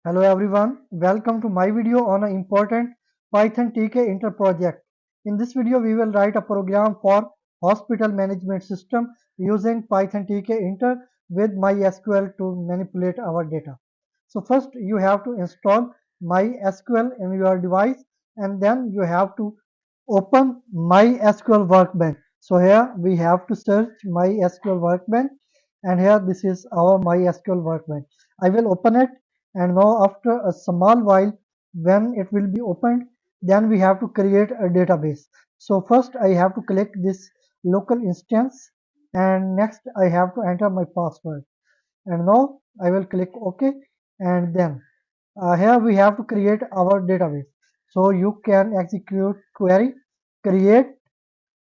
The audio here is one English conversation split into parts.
Hello everyone, welcome to my video on an important Python Tkinter project. In this video, we will write a program for hospital management system using Python Tkinter with MySQL to manipulate our data. So first you have to install MySQL in your device and then you have to open MySQL Workbench. So here we have to search MySQL Workbench and here this is our MySQL Workbench. I will open it and now after a small while when it will be opened then we have to create a database. So first I have to click this local instance and next I have to enter my password and now I will click OK and then here we have to create our database. So you can execute query create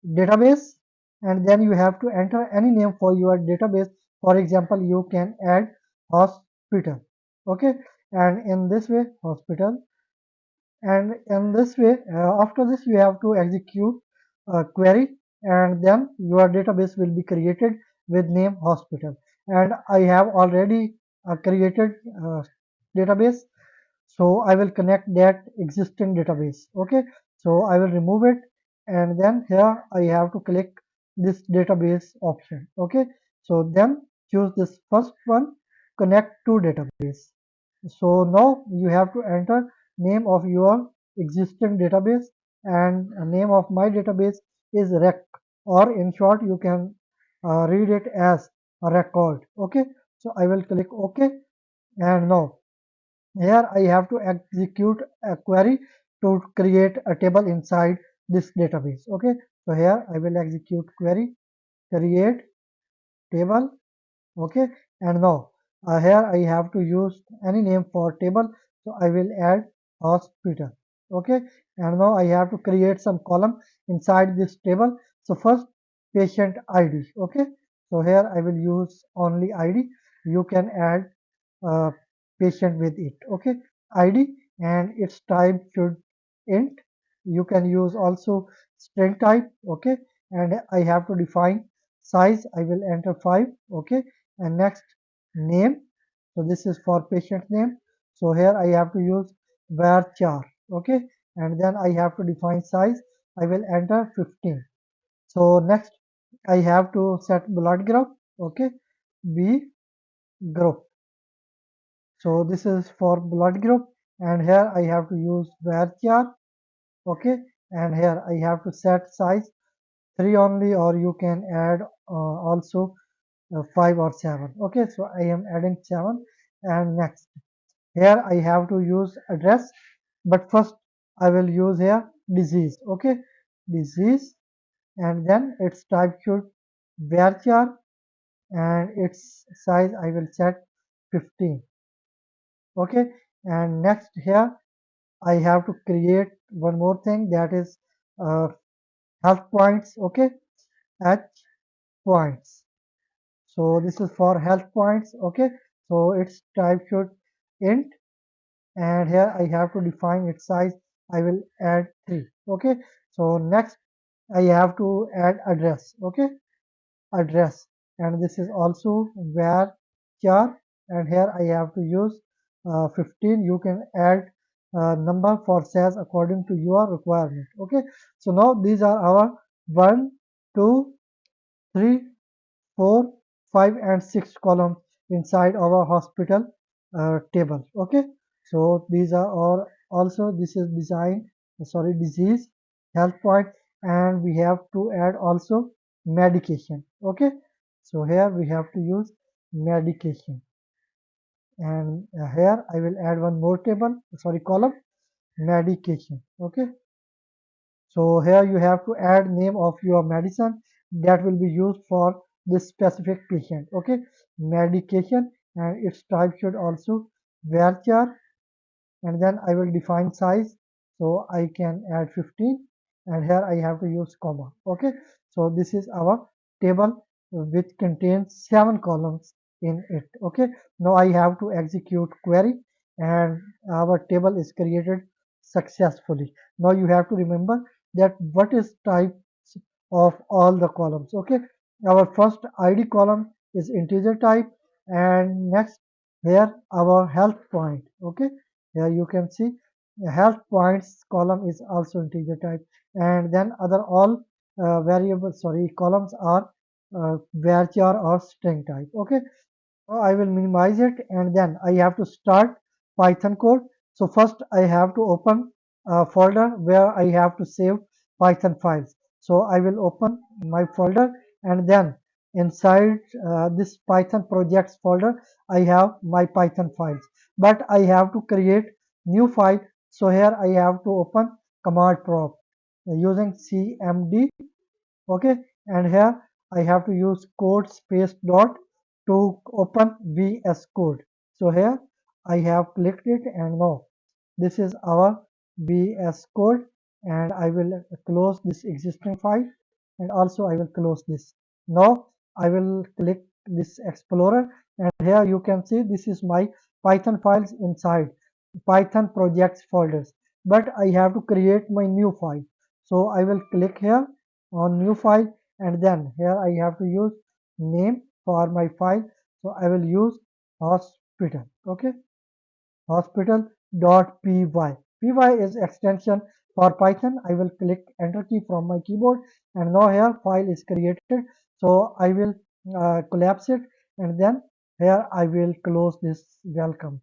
database and then you have to enter any name for your database. For example, you can add hospital. Okay, and in this way hospital and in this way after this you have to execute a query and then your database will be created with name hospital and I have already created database, so I will connect that existing database. Okay, so I will remove it and then here I have to click this database option. Okay, so then choose this first one, connect to database. So now you have to enter name of your existing database and name of my database is rec, or in short you can read it as a record. Okay, so I will click OK and now here I have to execute a query to create a table inside this database. Okay, so here I will execute query create table. Okay, and now here I have to use any name for table, so I will add hospital. Okay, and now I have to create some column inside this table. So first patient ID. Okay, so here I will use only ID. You can add uh, patient with it. Okay, ID and its type should int. You can use also string type. Okay, and I have to define size. I will enter 5. Okay, and next name. So this is for patient name. So here I have to use varchar. Okay, and then I have to define size. I will enter 15. So next I have to set blood group. Okay, B group. So this is for blood group and here I have to use varchar. Okay, and here I have to set size 3 only, or you can add also 5 or 7. Okay, so I am adding 7 and next here I have to use address, but first I will use here disease. Okay, disease and then its type should varchar and its size I will set 15. Okay, and next here I have to create one more thing, that is uh, health points. Okay, H points. So this is for health points. Okay, so its type should int and here I have to define its size. I will add 3. Okay, so next I have to add address. Okay, address and this is also where char and here I have to use 15. You can add number for cells according to your requirement. Okay, so now these are our 1 2 3 4 5 and 6 columns inside our hospital table. Okay, so these are all, also this is design, sorry, disease, health point, and we have to add also medication. Okay, so here we have to use medication and here I will add one more table, sorry, column, medication. Okay, so here you have to add name of your medicine that will be used for this specific patient. Okay, medication and its type should also varchar and then I will define size. So I can add 15 and here I have to use comma. Okay, so this is our table which contains 7 columns in it. Okay, now I have to execute query and our table is created successfully. Now you have to remember that what is types of all the columns. Okay, our first ID column is integer type and next here our health point. Okay, here you can see the health points column is also integer type, and then other all variables, sorry, columns are varchar or string type. Okay, so I will minimize it and then I have to start Python code. So first I have to open a folder where I have to save Python files. So I will open my folder and then inside this Python projects folder I have my Python files. But I have to create new file. So here I have to open command prompt using cmd. Okay, and here I have to use code space dot to open VS Code. So here I have clicked it and now this is our VS Code, and I will close this existing file and also I will close this. Now I will click this Explorer and here you can see this is my Python files inside Python projects folders, but I have to create my new file. So I will click here on new file and then here I have to use name for my file. So I will use hospital. Okay, hospital.py. Py is extension for Python. I will click enter key from my keyboard and now here file is created. So I will collapse it and then here I will close this welcome.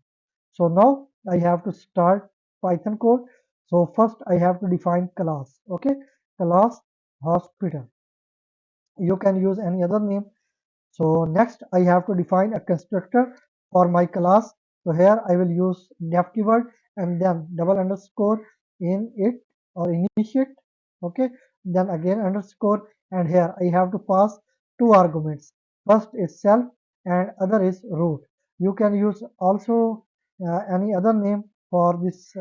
So now I have to start Python code. So first I have to define class. Okay, class hospital. You can use any other name. So next I have to define a constructor for my class. So here I will use def keyword and then double underscore in it or initiate. Okay, then again underscore and here I have to pass two arguments. First is self and other is root. You can use also any other name for this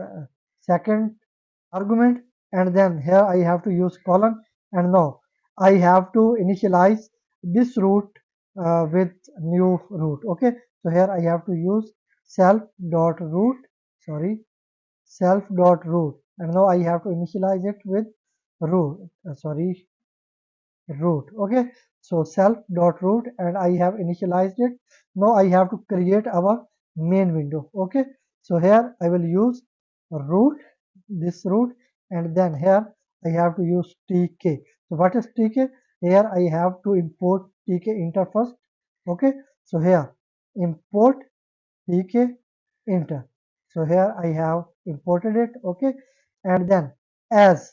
second argument and then here I have to use colon and now I have to initialize this root with new root. Okay, so here I have to use self dot root, sorry, self dot root and now I have to initialize it with root, sorry, root. Okay, so self dot root and I have initialized it. Now I have to create our main window. Okay, so here I will use root, this root, and then here I have to use tk. So what is tk? Here I have to import Tkinter first. Okay, so here import Tkinter. So here I have imported it. Okay, and then as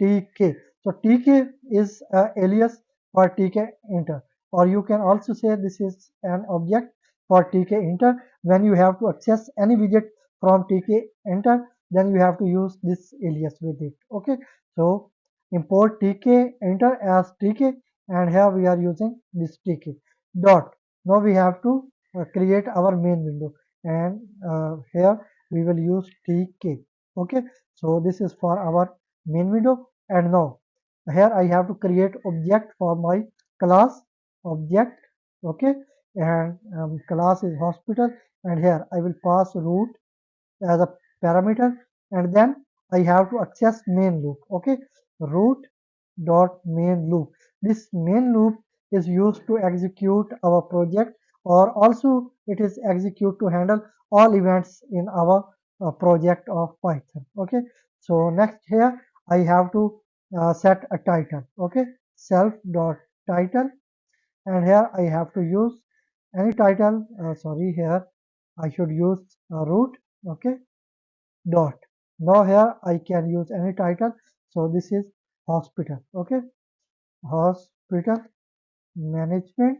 Tk. So Tk is alias for Tkinter, or you can also say this is an object for Tkinter. When you have to access any widget from Tkinter, then you have to use this alias with it. Okay, so import Tkinter as Tk, and here we are using this Tk dot. Now we have to create our main window, and here we will use Tk. Okay, so this is for our main window and now here I have to create object for my class object. Okay, and class is hospital and here I will pass root as a parameter and then I have to access main loop. Okay, root dot main loop. This main loop is used to execute our project or also it is execute to handle all events in our project of Python. Okay, so next here I have to set a title. Okay, self dot title and here I have to use any title. Sorry, here I should use root. Okay, dot. Now here I can use any title. So this is hospital. Okay, hospital management.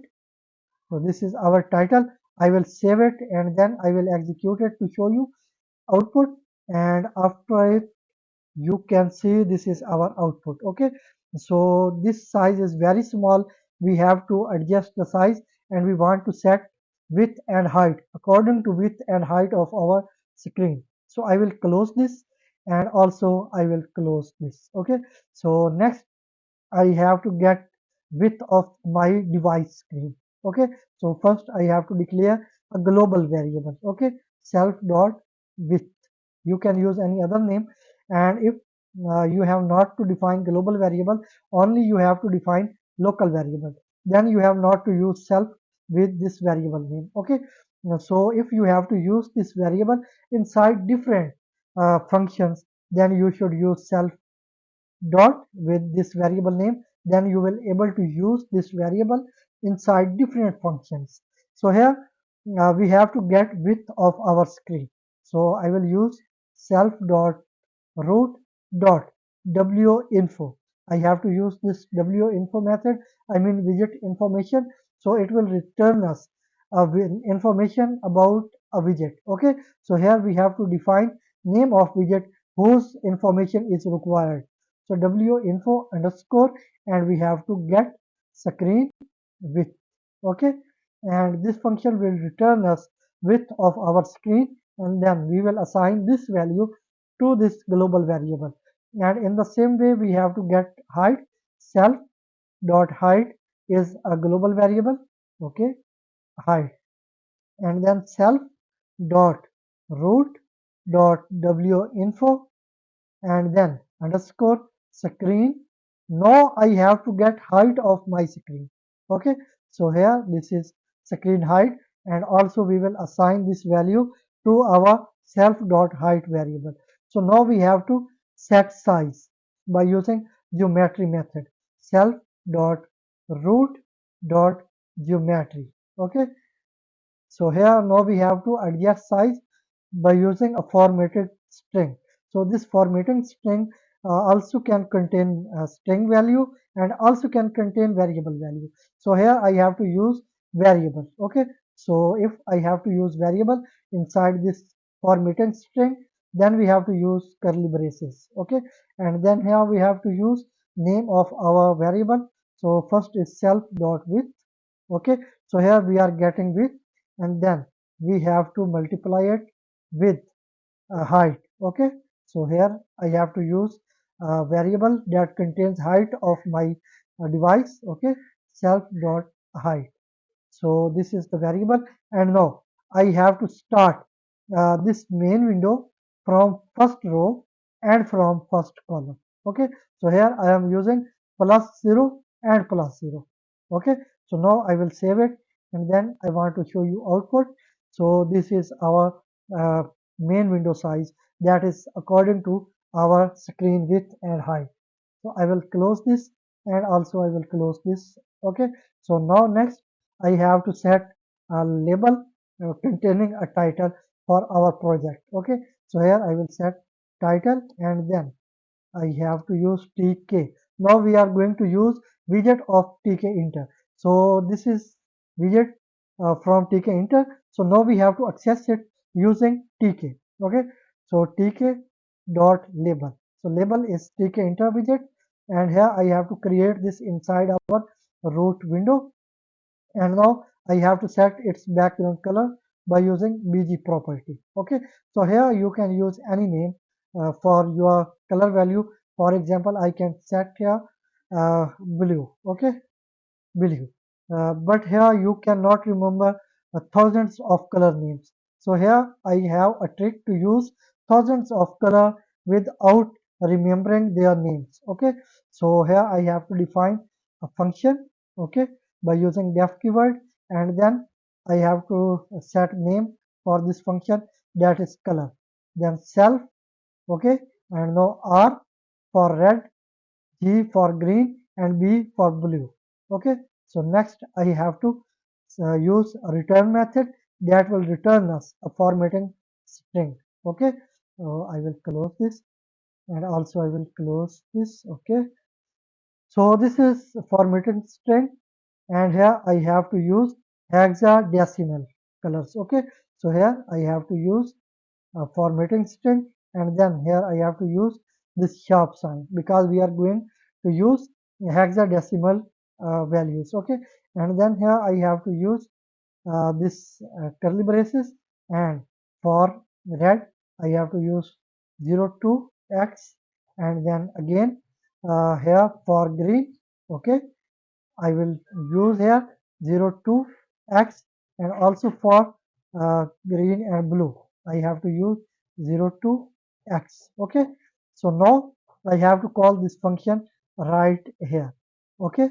So this is our title. I will save it and then I will execute it to show you output. And after it, you can see this is our output. Okay, so this size is very small. We have to adjust the size and we want to set width and height according to width and height of our screen. So I will close this and also I will close this. Okay, so next I have to get width of my device screen. Okay, so first I have to declare a global variable. Okay, self dot width. You can use any other name, and if you have not to define global variable, only you have to define local variable. Then you have not to use self with this variable name. Okay, So if you have to use this variable inside different functions, then you should use self dot with this variable name. Then you will able to use this variable inside different functions. So here we have to get width of our screen. So I will use self dot root dot winfo. I have to use this winfo method, I mean widget information, so it will return us information about a widget. Okay, so here we have to define name of widget whose information is required. So winfo underscore, and we have to get screen width. Okay, and this function will return us width of our screen, and then we will assign this value to this global variable. And in the same way we have to get height. Self dot height is a global variable. Okay, height, and then self dot root dot winfo, and then underscore screen. Now I have to get height of my screen. Okay, so here this is screen height, and also we will assign this value to our self dot height variable. So now we have to set size by using geometry method. Self dot root dot geometry. Okay, so here now we have to adjust size by using a formatted string. So this formatting string also can contain string value and also can contain variable value. So here I have to use variable. Okay, so if I have to use variable inside this formatting string, then we have to use curly braces. Okay, and then here we have to use name of our variable. So first is self dot width. Okay, so here we are getting width, and then we have to multiply it with height. Okay, so here I have to use a variable that contains height of my device. Okay, self dot height. So this is the variable, and now I have to start this main window from first row and from first column. Okay, so here I am using plus 0 and plus 0. Okay, so now I will save it, and then I want to show you output. So this is our uh, main window size, that is according to our screen width and height. So I will close this, and also I will close this. Okay, so now next I have to set a label containing a title for our project. Okay, so here I will set title, and then I have to use tk. Now we are going to use widget of Tkinter. So this is widget from Tkinter. So now we have to access it using tk. Okay, so tk dot label. So label is Tkinter widget, and here I have to create this inside our root window, and now I have to set its background color by using bg property. Okay, so here you can use any name for your color value. For example, I can set here blue. Okay, blue. But here you cannot remember thousands of color names. So here I have a trick to use thousands of color without remembering their names. Okay, so here I have to define a function. Okay, by using def keyword, and then I have to set name for this function, that is color. Then self. Okay, and now R for red, G for green, and B for blue. Okay, so next I have to use a return method that will return us a formatting string. Okay, so I will close this, and also I will close this. Okay, so this is a formatting string, and here I have to use hexadecimal colors. Okay, so here I have to use formatting string, and then here I have to use this sharp sign because we are going to use hexadecimal values. Okay, and then here I have to use this curly braces, and for red I have to use 0 to x, and then again here for green. Okay, I will use here 0 to x, and also for green and blue I have to use 0 to x. Okay, so now I have to call this function right here. Okay,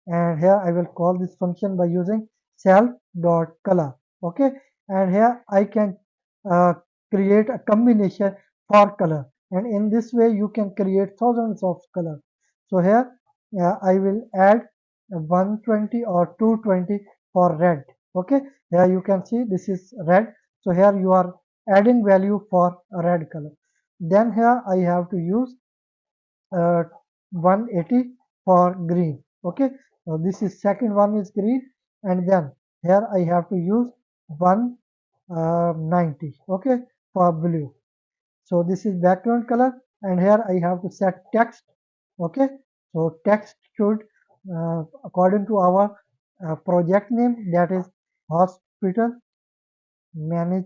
and here I will call this function by using self dot color. Okay, and here I can uh, create a combination for color, and in this way you can create thousands of color. So here I will add 120 or 220 for red. Okay, here you can see this is red, so here you are adding value for a red color. Then here I have to use uh, 180 for green. Okay, so this is second one is green, and then here I have to use 190, okay, for blue. So this is background color, and here I have to set text. Okay, so text should according to our project name, that is hospital manage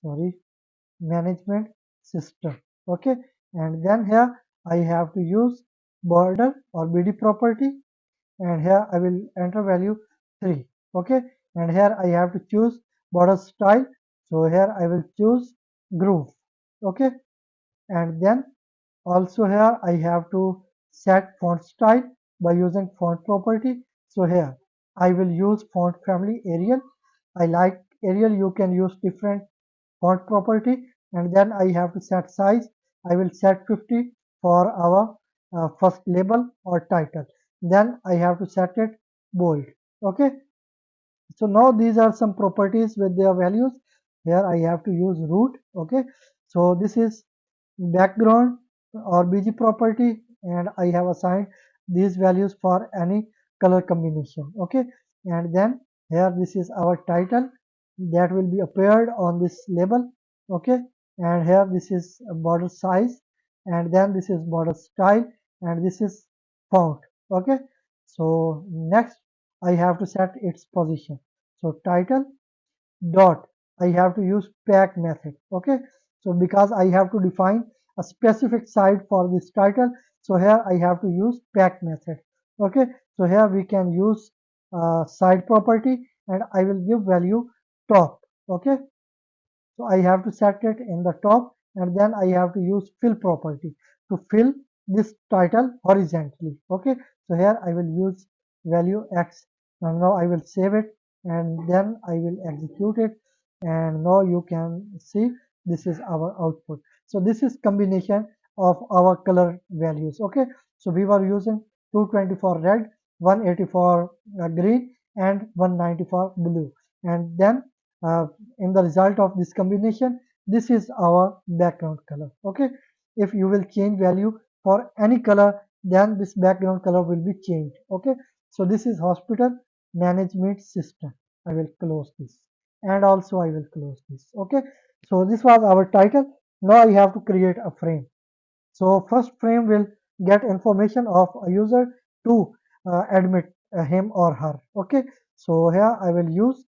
sorry management system. Okay, and then here I have to use border or BD property, and here I will enter value 3. Okay, and here I have to choose border style, so here I will choose groove. Okay, and then also here I have to set font style by using font property. So here I will use font family Arial. I like Arial, you can use different font property, and then I have to set size. I will set 50 for our first label or title. Then I have to set it bold. Okay, so now these are some properties with their values. Here I have to use root. Okay, so this is background or BG property, and I have assigned these values for any color combination. Okay, and then here this is our title that will be appeared on this label. Okay, and here this is a border size, and then this is border style, and this is font. Okay, so next I have to set its position. So title dot I have to use pack method. Okay, so because I have to define a specific site for this title, so here I have to use pack method. Okay, so here we can use site property, and I will give value top. Okay, so I have to set it in the top, and then I have to use fill property to fill this title horizontally. Okay, so here I will use value X, and now I will save it, and then I will execute it, and now you can see this is our output. So this is combination of our color values. Okay, so we were using 220 for red, 180 for green, and 190 for blue, and then uh, in the result of this combination, this is our background color. Okay, if you will change value for any color, then this background color will be changed. Okay, so this is hospital management system. I will close this, and also I will close this. Okay, so this was our title. Now I have to create a frame. So first frame will get information of a user to admit him or her. Okay, so here I will use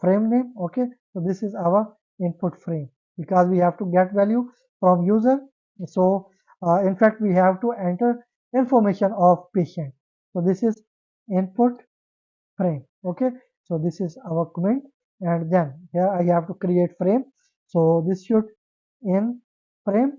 frame name. Okay, so this is our input frame because we have to get value from user. So in fact we have to enter information of patient. So this is input frame. Okay, so this is our comment, and then here I have to create frame. So this should in frame,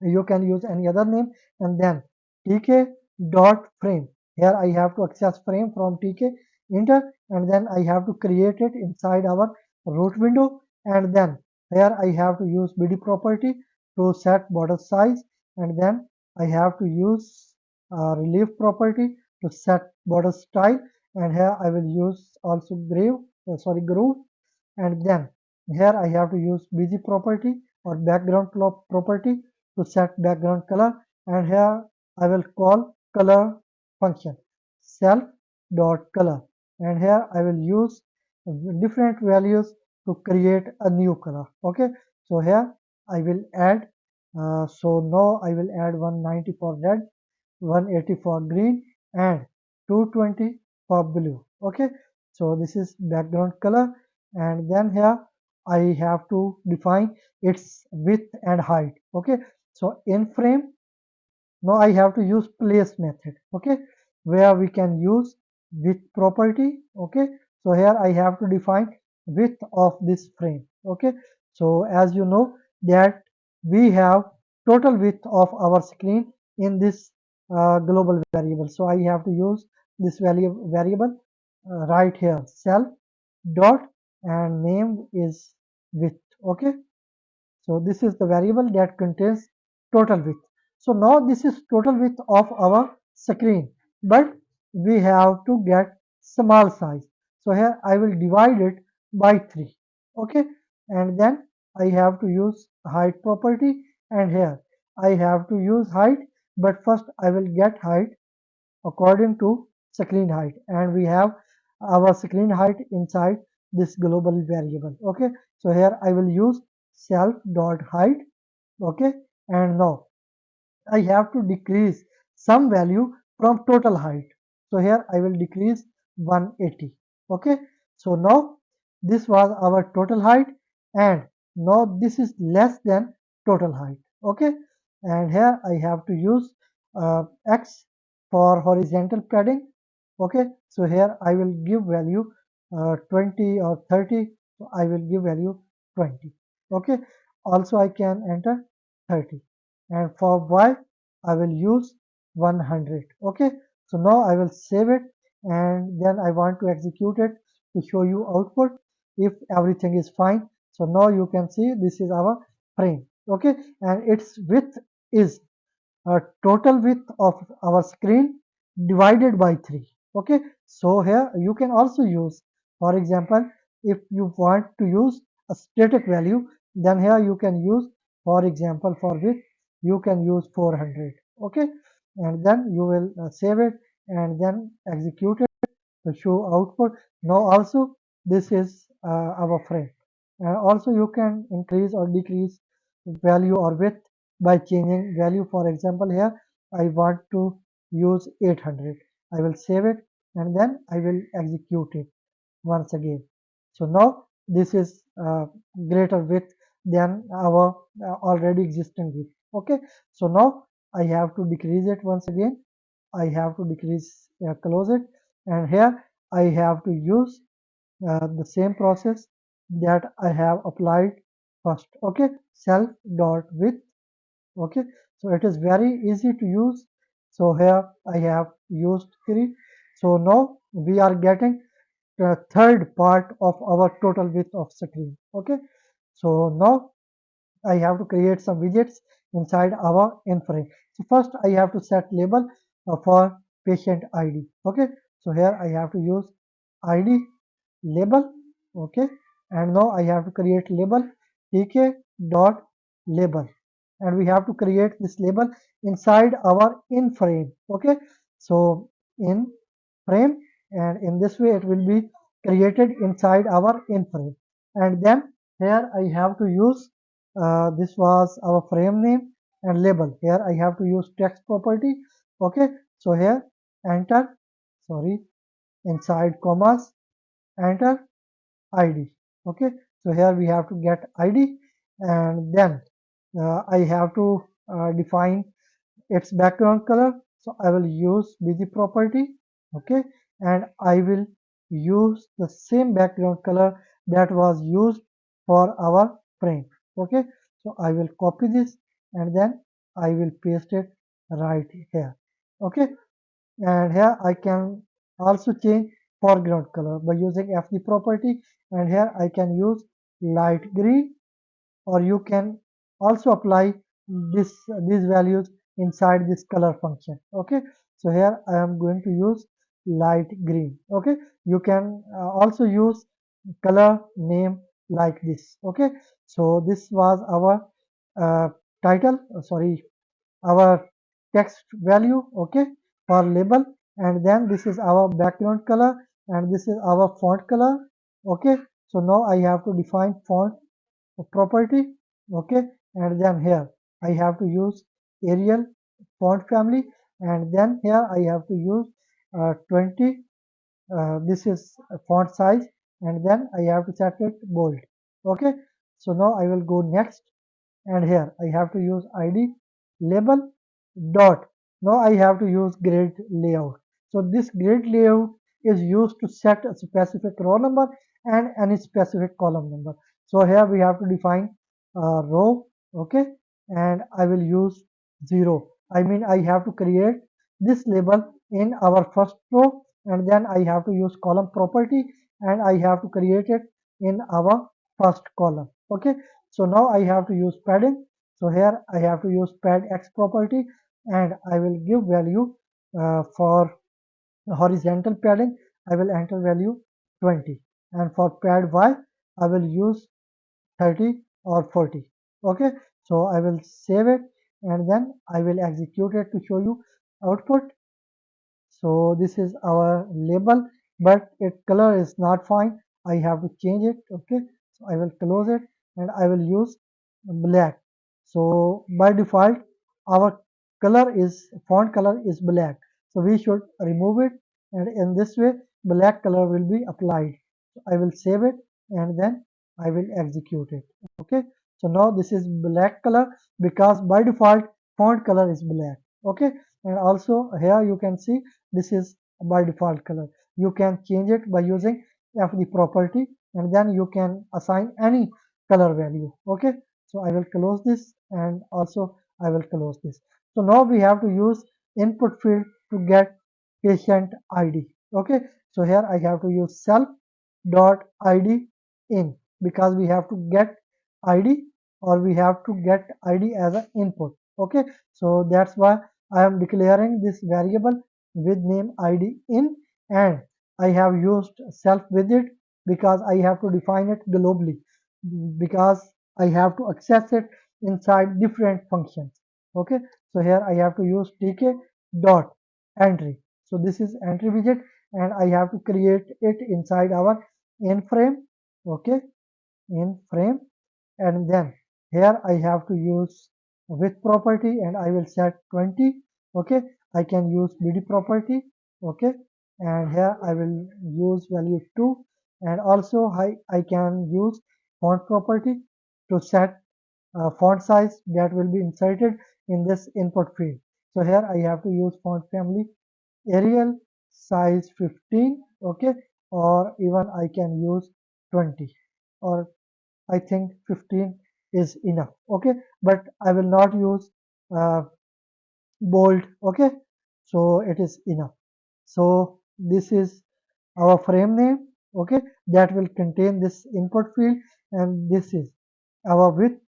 you can use any other name, and then tk dot frame. Here I have to access frame from tk enter, and then I have to create it inside our root window, and then here I have to use bd property to set border size, and then I have to use relief property to set border style, and here I will use also groove, and then here I have to use bg property or background property to set background color, and here I will call color function self dot color, and here I will use different values to create a new color. Okay, so here I will add so now I will add 190 for red, 180 for green, and 220 for blue. Okay, so this is background color, and then here I have to define its width and height. Okay, so in frame, now I have to use place method. Okay, where we can use width property. Okay, so here I have to define width of this frame. Okay, so as you know that we have total width of our screen in this global variable, so I have to use this value variable right here self dot and name is width. Okay, so this is the variable that contains total width. So now this is total width of our screen, but we have to get small size. So here I will divide it by 3. Okay, and then I have to use height property, and here I have to use height, but first I will get height according to screen height, and we have our screen height inside this global variable. Okay, so here I will use self dot height. Okay, and now I have to decrease some value from total height. So here I will decrease 180. Okay, so now this was our total height, and now this is less than total height. Okay, and here I have to use x for horizontal padding. Okay, so here I will give value 20 or 30. So I will give value 20. Okay, also I can enter 30, and for y I will use 100. Okay, so now I will save it, and then I want to execute it to show you output if everything is fine. So now you can see this is our frame. Okay, and its width is total width of our screen divided by 3. Okay, so here you can also use, for example, if you want to use a static value, then here you can use, for example, for width you can use 400. Okay, and then you will save it and then execute it to show output. Now also this is our frame, and also you can increase or decrease value or width by changing value. For example, here I want to use 800. I will save it and then I will execute it once again. So now this is greater width than our already existing width. Okay, so now I have to decrease it once again. I have to decrease, close it, and here I have to use the same process that I have applied first. Okay, self dot width. Okay, so it is very easy to use. So here I have used 3. So now we are getting the third part of our total width of screen. Okay, so now I have to create some widgets inside our inframe. So first I have to set label for patient ID. Okay, so here I have to use ID label. Okay, and now I have to create label tk dot label, and we have to create this label inside our in frame. Okay, so in frame, and in this way it will be created inside our in frame, and then here I have to use this was our frame name and label. Here I have to use text property. Okay, so here enter, sorry, inside commas, enter ID. Okay, so here we have to get ID, and then I have to define its background color. So I will use bg property. Okay, and I will use the same background color that was used for our frame. Okay, so I will copy this and then I will paste it right here. Okay, and here I can also change foreground color by using fg property, and here I can use light green, or you can also apply this these values inside this color function. Okay, so here I am going to use light green. Okay, you can also use color name like this. Okay, so this was our uh, title, sorry, our text value. Okay, for label, and then this is our background color, and this is our font color. Okay, so now I have to define font property. Okay, and then here I have to use Arial font family, and then here I have to use 20. This is a font size, and then I have to set it bold. Okay, so now I will go next, and here I have to use id label dot. Now I have to use grid layout. So this grid layout is used to set a specific row number and any specific column number. So here we have to define a row. Okay, and I will use 0. I mean I have to create this label in our first row, and then I have to use column property, and I have to create it in our first column. Okay, so now I have to use padding. So here I have to use pad x property, and I will give value for horizontal padding. I will enter value 20, and for pad y I will use 30 or 40. Okay, so I will save it, and then I will execute it to show you output. So this is our label, but its color is not fine. I have to change it. Okay, so I will close it, and I will use black. So by default our font color is black, so we should remove it, and in this way black color will be applied. So I will save it, and then I will execute it. Okay, so now this is black color because by default font color is black. Okay, and also here you can see this is by default color. You can change it by using fd property, and then you can assign any color value. Okay, so I will close this, and also I will close this. So now we have to use input field to get patient id. Okay, so here I have to use self dot id in, because we have to get id, or we have to get id as an input. Okay, so that's why I am declaring this variable with name id in, and I have used self with it because I have to define it globally, because I have to access it inside different functions. Okay, so here I have to use tk dot entry. So this is entry widget, and I have to create it inside our in frame. Okay, in frame, and then here I have to use width property, and I will set 20. Okay, I can use bd property. Okay, and here I will use value 2, and also I can use font property to set font size that will be inserted in this input field. So here I have to use font family Arial size 15. Okay, or even I can use 20, or I think 15 is enough. Okay, but I will not use uh, bold. Okay, so it is enough. So this is our frame name. Okay, that will contain this input field, and this is our width,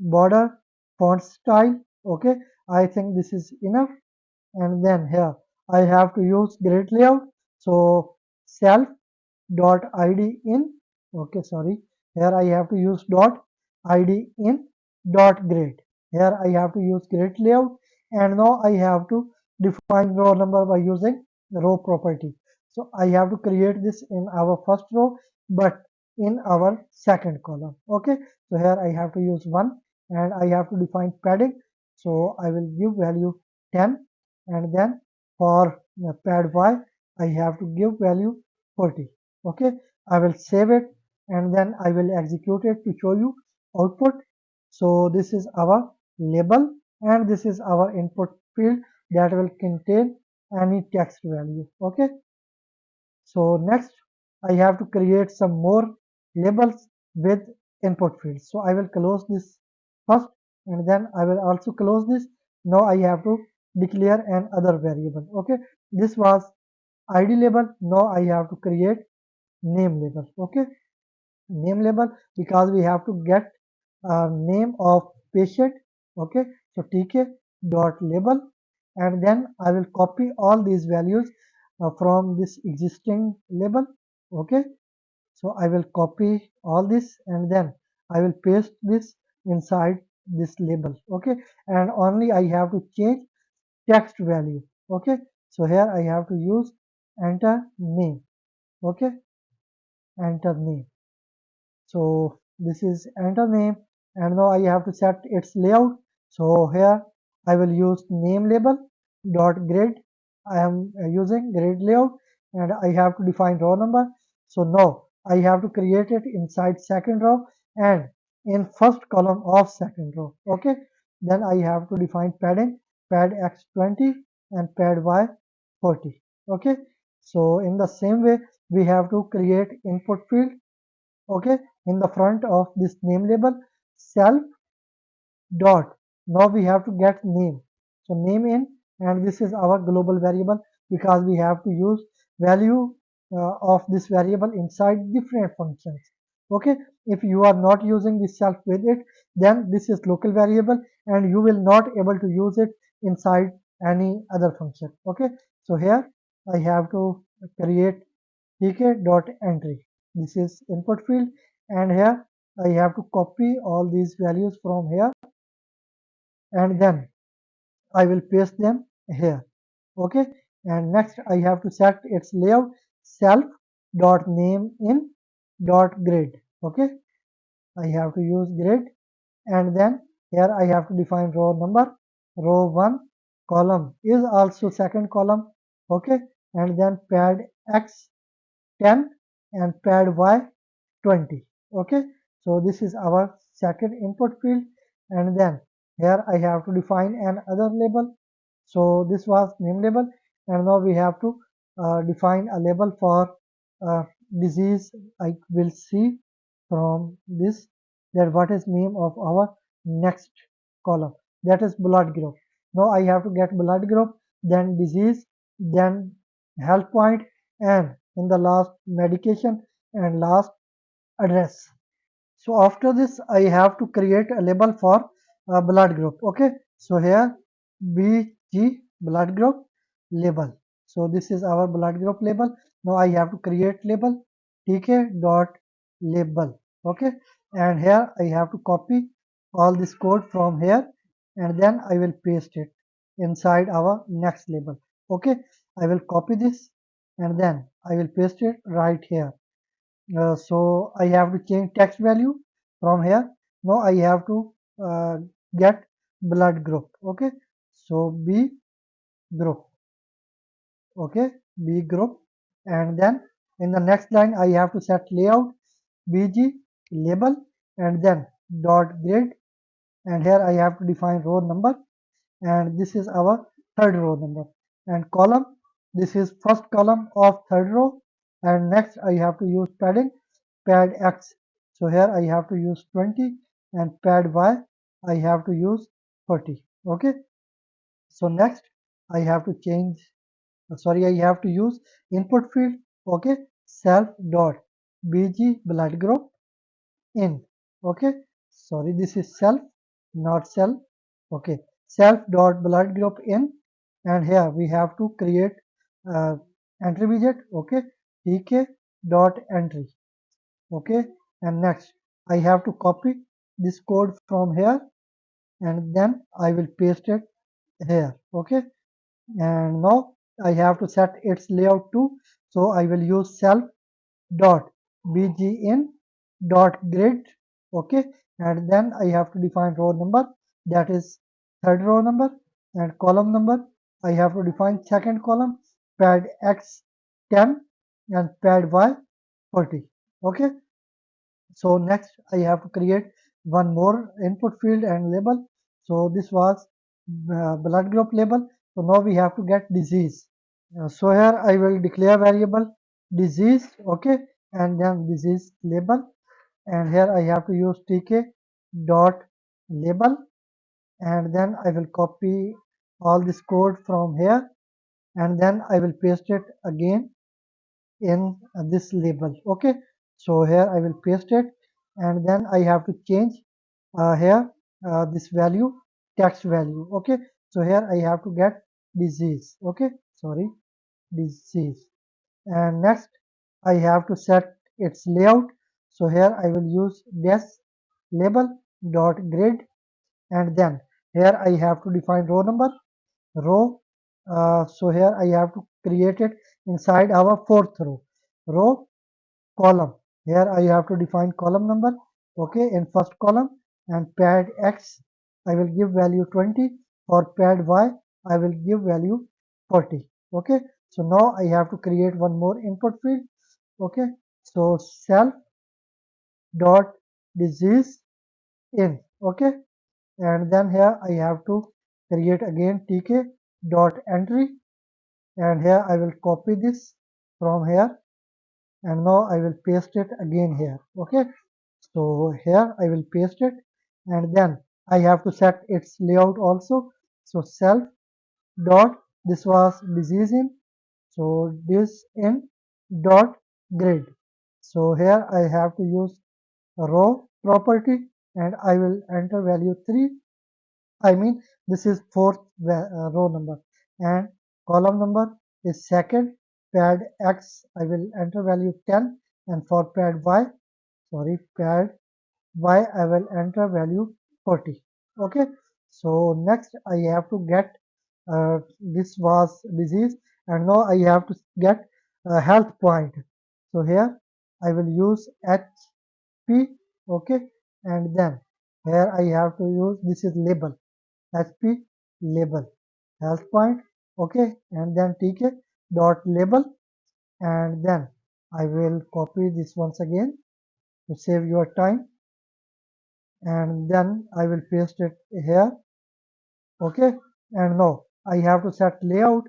border, font style. Okay, I think this is enough, and then here I have to use grid layout. So self dot id in. Okay, sorry, here I have to use dot id in dot grid. Here I have to use grid layout, and now I have to define row number by using the row property. So I have to create this in our first row, but in our second column. Okay, so here I have to use 1, and I have to define padding. So I will give value 10, and then for pad y I have to give value 40. Okay, I will save it, and then I will execute it to show you output. So this is our label, and this is our input field that will contain any text value. Okay, so next I have to create some more labels with input fields. So I will close this first, and then I will also close this. Now I have to declare an other variable. Okay, this was id label. Now I have to create name label. Okay, name label, because we have to get name of patient. Okay, so tk dot label, and then I will copy all these values from this existing label. Okay, so I will copy all this, and then I will paste this inside this label. Okay, and only I have to change text value. Okay, so here I have to use enter name. Okay, enter name. So this is enter name, and now I have to set its layout. So here I will use name label dot grid. I am using grid layout, and I have to define row number. So now I have to create it inside second row and in first column of second row. Okay, then I have to define padding, pad x 20 and pad y 40. Okay, so in the same way we have to create input field. Okay, in the front of this name label self dot, now we have to get name. So name in, and this is our global variable, because we have to use value of this variable inside different functions. Okay, if you are not using the self with it, then this is local variable and you will not able to use it inside any other function. Okay, so here I have to create tk.entry. This is input field, and here I have to copy all these values from here, and then I will paste them here. Okay, and next I have to set its layout self dot name in dot grid. Okay, I have to use grid, and then here I have to define row number, row 1, column is also second column. Okay, and then pad x 10 and pad y 20. Okay, so this is our second input field, and then here I have to define another label. So this was name label, and now we have to define a label for uh, disease. I will see from this that what is name of our next column, that is blood group. Now I have to get blood group, then disease, then health point, and in the last medication, and last address. So after this I have to create a label for blood group. Okay, so here BG blood group label. So this is our blood group label. Now I have to create label tk dot label. Okay, and here I have to copy all this code from here, and then I will paste it inside our next label. Okay, I will copy this, and then I will paste it right here. So I have to change text value from here. Now I have to get blood group. Okay, so B group. Okay, B group, and then in the next line I have to set layout BG label, and then dot grid, and here I have to define row number, and this is our third row number, and column, this is first column of third row, and next I have to use padding pad x. So here I have to use 20, and pad y I have to use 40. Okay, so next I have to change, sorry, I have to use input field. Okay, self dot bg blood group in. Okay, sorry, this is self, not cell. Okay, self dot blood group in, and here we have to create uh, entry widget. Okay, tk dot entry. Okay, and next I have to copy this code from here, and then I will paste it here. Okay, and now I have to set its layout too, so I will use self dot bgin dot grid. Okay, and then I have to define row number, that is third row number, and column number I have to define second column pad x 10 and pad y 40. Okay, so next I have to create one more input field and label. So this was blood group label. So now we have to get disease. So here I will declare variable disease. Okay, and then disease label, and here I have to use tk dot label, and then I will copy all this code from here, and then I will paste it again in this label. Okay, so here I will paste it, and then I have to change here this value text value. Okay, so here I have to get disease. Okay, sorry, disease, and next I have to set its layout. So here I will use des label dot grid, and then here I have to define row number, row. So here I have to create it inside our fourth row column. Here I have to define column number. Okay, in first column, and pad x I will give value 20, for pad y I will give value 40. Okay, so now I have to create one more input field. Okay, so self dot disease in. Okay, and then here I have to create again tk dot entry, and here I will copy this from here, and now I will paste it again here. Okay, so here I will paste it, and then I have to set its layout also. So self dot, this was disease in, so this in dot grid. So here I have to use row property, and I will enter value 3. I mean this is fourth row number, and column number is second. Pad x, I will enter value 10, and for pad y I will enter value 40. Okay, so next I have to get this was disease, and now I have to get a health point. So here I will use HP. Okay, and then here I have to use, this is label, HP label health point. Okay, and then TK dot label, and then I will copy this once again to save your time, and then I will paste it here. Okay, and now I have to set layout.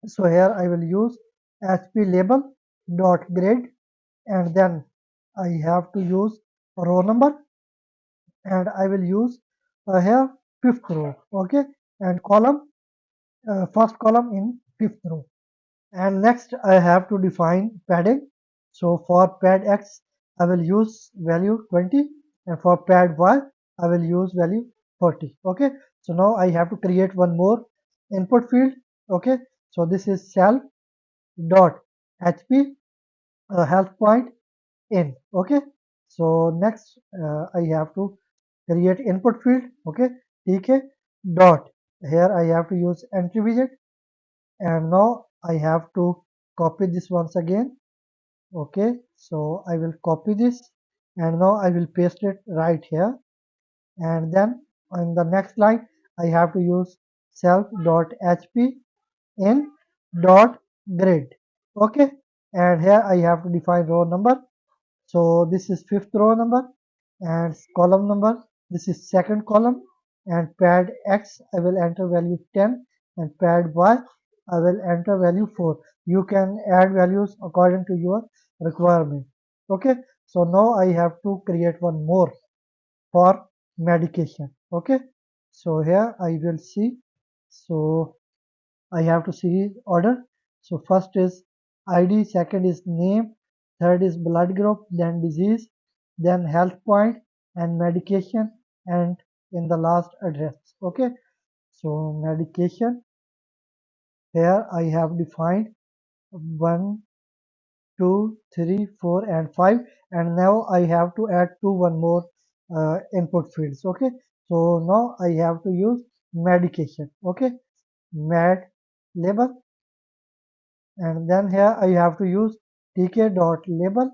So here I will use HP label dot grade, and then I have to use row number, and I will use here fifth row. Okay, and column, first column in fifth row. And next I have to define padding. So for pad x I will use value 20, and for pad y I will use value 40. Okay, so now I have to create one more input field. Okay, so this is self dot hp health point in. Okay, so next I have to create input field. Okay, tk dot, here I have to use entry widget, and now I have to copy this once again. Okay, so I will copy this, and now I will paste it right here, and then on the next line I have to use self.hp in dot grid. Okay, and here I have to define row number. So this is fifth row number, and column number, this is second column, and pad x I will enter value 10, and pad y I will enter value 4. You can add values according to your requirement. Okay, so now I have to create one more for medication. Okay, so here I will see. So I have to see order. So first is ID, second is name, third is blood group, then disease, then health point and medication, and in the last address. Okay, so medication, here I have defined 1, 2, 3, 4, and 5, and now I have to add one more input fields. Okay, so now I have to use medication. Okay, med label, and then here I have to use tk dot label,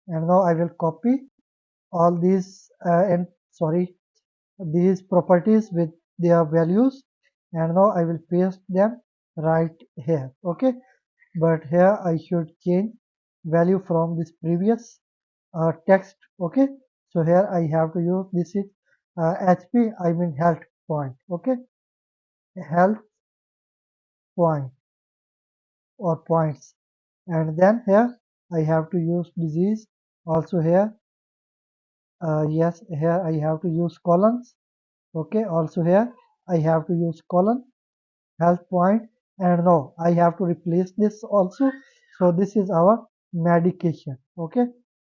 and now I will copy all these and sorry, these properties with their values, and now I will paste them right here. Okay, but here I should change value from this previous text. Okay, so here I have to use, this is HP, I mean health point. Okay, health point or points, and then here I have to use disease. Also here, yes, here I have to use columns. Okay, also here I have to use column, health point, and now I have to replace this also. So this is our medication. Okay,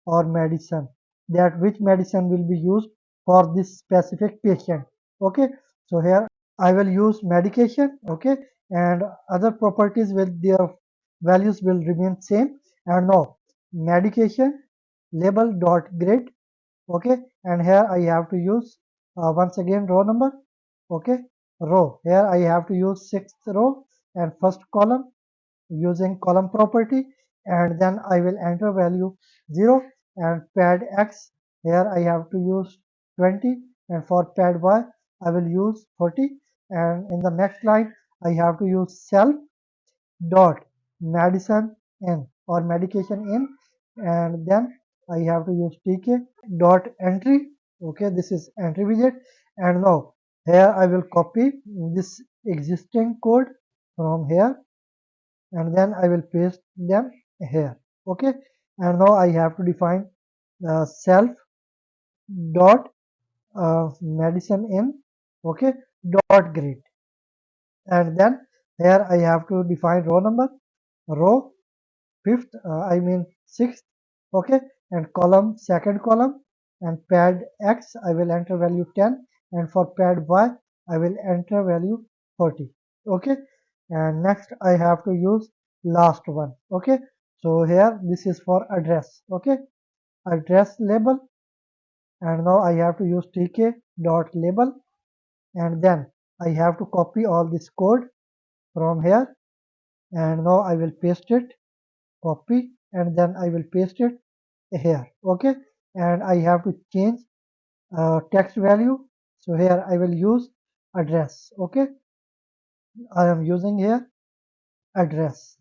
or medicine, that which medicine will be used for this specific patient. Okay, so here I will use medication. Okay, and other properties with their values will remain same. And now medication label dot grade. Okay, and here I have to use once again row number. Okay, row, here I have to use sixth row and first column using column property, and then I will enter value 0, and pad x, here I have to use 20, and for pad y I will use 40, and in the next line I have to use self dot medicine in or medication in, and then I have to use tk dot entry. Okay, this is entry widget, and now here I will copy this existing code from here, and then I will paste them here. Okay, and now I have to define self dot medicine in. Okay, dot grade, and then here I have to define row number, row fifth, I mean sixth. Okay, and column, second column, and pad X, I will enter value 10, and for pad Y, I will enter value 40. Okay, and next I have to use last one. Okay, so here this is for address. Okay, address label, and now I have to use tk dot label, and then I have to copy all this code from here, and now I will paste it, copy, and then I will paste it here. Okay, and I have to change text value. So here I will use address. Okay, I am using here address,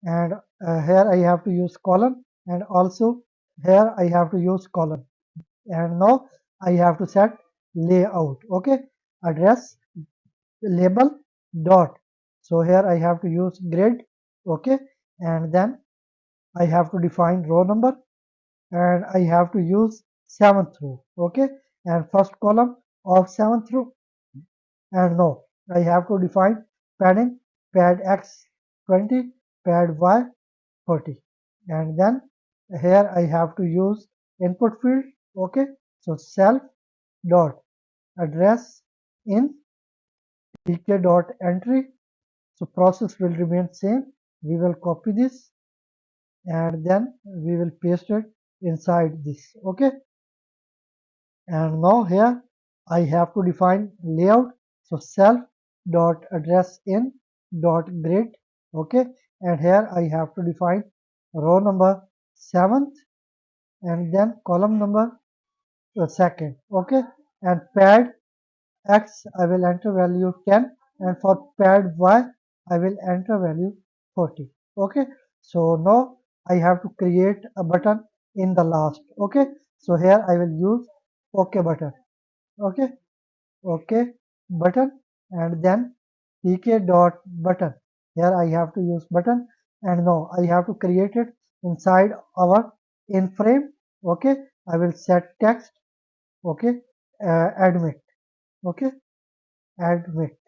and here I have to use column, and also here I have to use column, and now I have to set layout. Okay, address label dot, so here I have to use grid. Okay, and then I have to define row number, and I have to use 7th row. Okay, and first column of 7th row, and no, I have to define padding, pad X 20, pad Y 40, and then here I have to use input field. Okay, so self dot address in tk dot entry, so process will remain same. We will copy this, and then we will paste it inside this. Okay, and now here I have to define layout, so self dot address in dot grid. Okay, and here I have to define row number 7th, and then column number 2nd. Okay, and pad X I will enter value 10, and for pad Y I will enter value 40. Okay, so now I have to create a button in the last. Okay, so here I will use OK button. Okay, OK button, and then tk dot button. Here I have to use button, and now I have to create it inside our in frame. Okay, I will set text. Okay, admit. Okay, admit,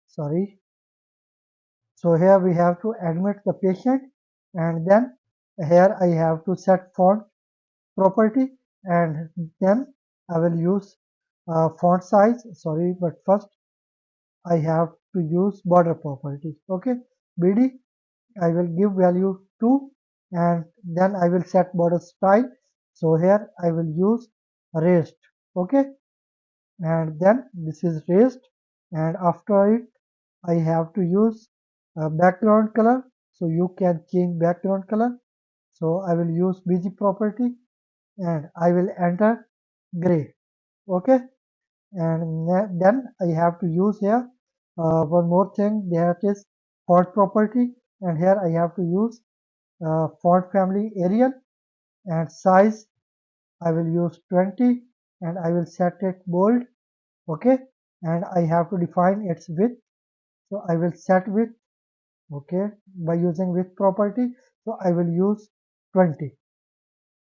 sorry. So here we have to admit the patient, and then here I have to set font property, and then I will use font size, sorry, but first I have to use border property. Okay, bd I will give value 2, and then I will set border style. So here I will use raised. Okay, and then this is raised, and after it I have to use background color, so you can change background color. So I will use bg property, and I will enter gray. Okay, and then I have to use here one more thing, that is font property, and here I have to use font family Arial, and size I will use 20, and I will set it bold. Okay, and I have to define its width, so I will set width. Okay, by using width property, so I will use 20,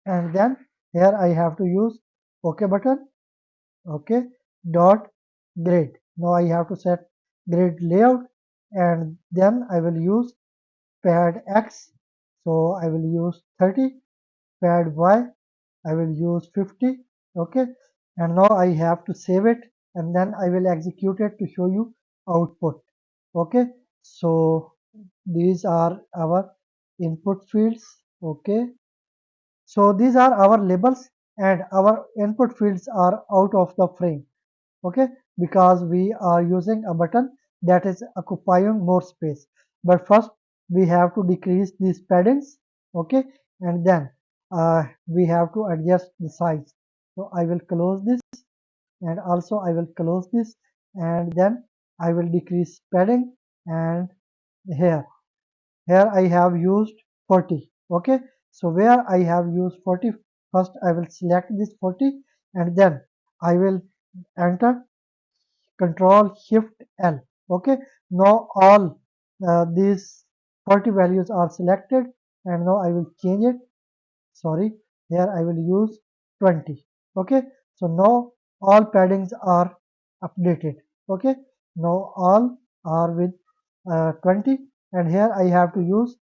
and then here I have to use OK button. Okay, dot grid, now I have to set grid layout, and then I will use pad X, so I will use 30, pad Y I will use 50. Okay, and now I have to save it, and then I will execute it to show you output. Okay, so these are our input fields. Okay, so these are our labels, and our input fields are out of the frame. Okay, because we are using a button that is occupying more space, but first we have to decrease these paddings. Okay, and then we have to adjust the size, so I will close this, and also I will close this, and then I will decrease padding, and here I have used 40. Okay, so where I have used 40, first I will select this 40, and then I will enter Control Shift L. Okay, now all these 40 values are selected, and now I will change it. Sorry, here I will use 20. Okay, so now all paddings are updated. Okay, now all are with 20, and here I have to use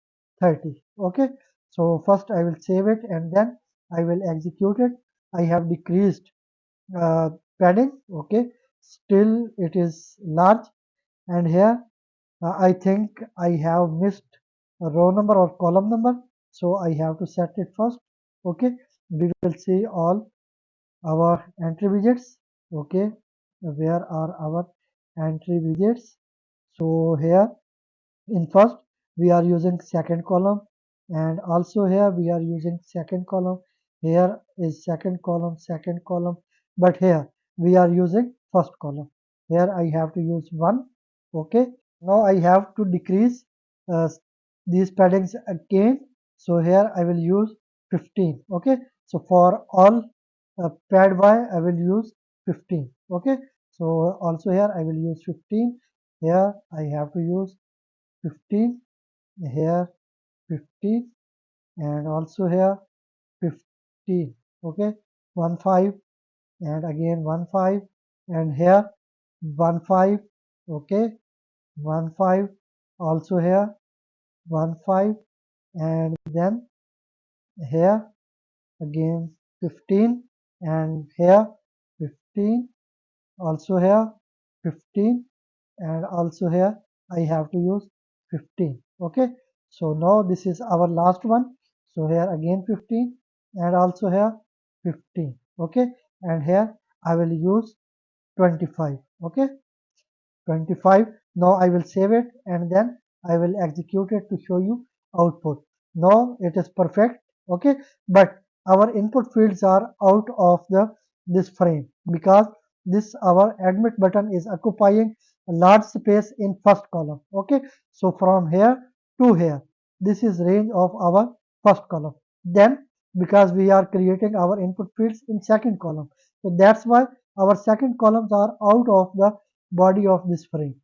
30. Okay, so first I will save it, and then I will execute it. I have decreased uh, padding. Okay, still it is large, and here I think I have missed a row number or column number, so I have to set it first. Okay, we will see all our entry widgets. Okay, where are our entry widgets? So here in first we are using second column, and also here we are using second column. Here is second column, but here we are using first column. Here I have to use 1. Okay, now I have to decrease uh, these paddings again, so here I will use 15. Okay, so for all pad y I will use 15. Okay, so also here I will use 15. Here I have to use 15, here 15, and also here 15. Okay, 1 5, and again 1 5, and here 1 5. Okay, 1 5, also here 1 5, and then here again 15, and here 15, also here 15, and also here I have to use 15. Okay, so now this is our last one, so here again 15, and also here 15. Okay, and here I will use 25. Okay, 25. Now I will save it, and then I will execute it to show you output. Now it is perfect. Okay, but our input fields are out of the this frame because this our admit button is occupying a large space in first column. Okay, so from here to here, this is range of our first column. Then because we are creating our input fields in second column, so that's why our second columns are out of the body of this frame.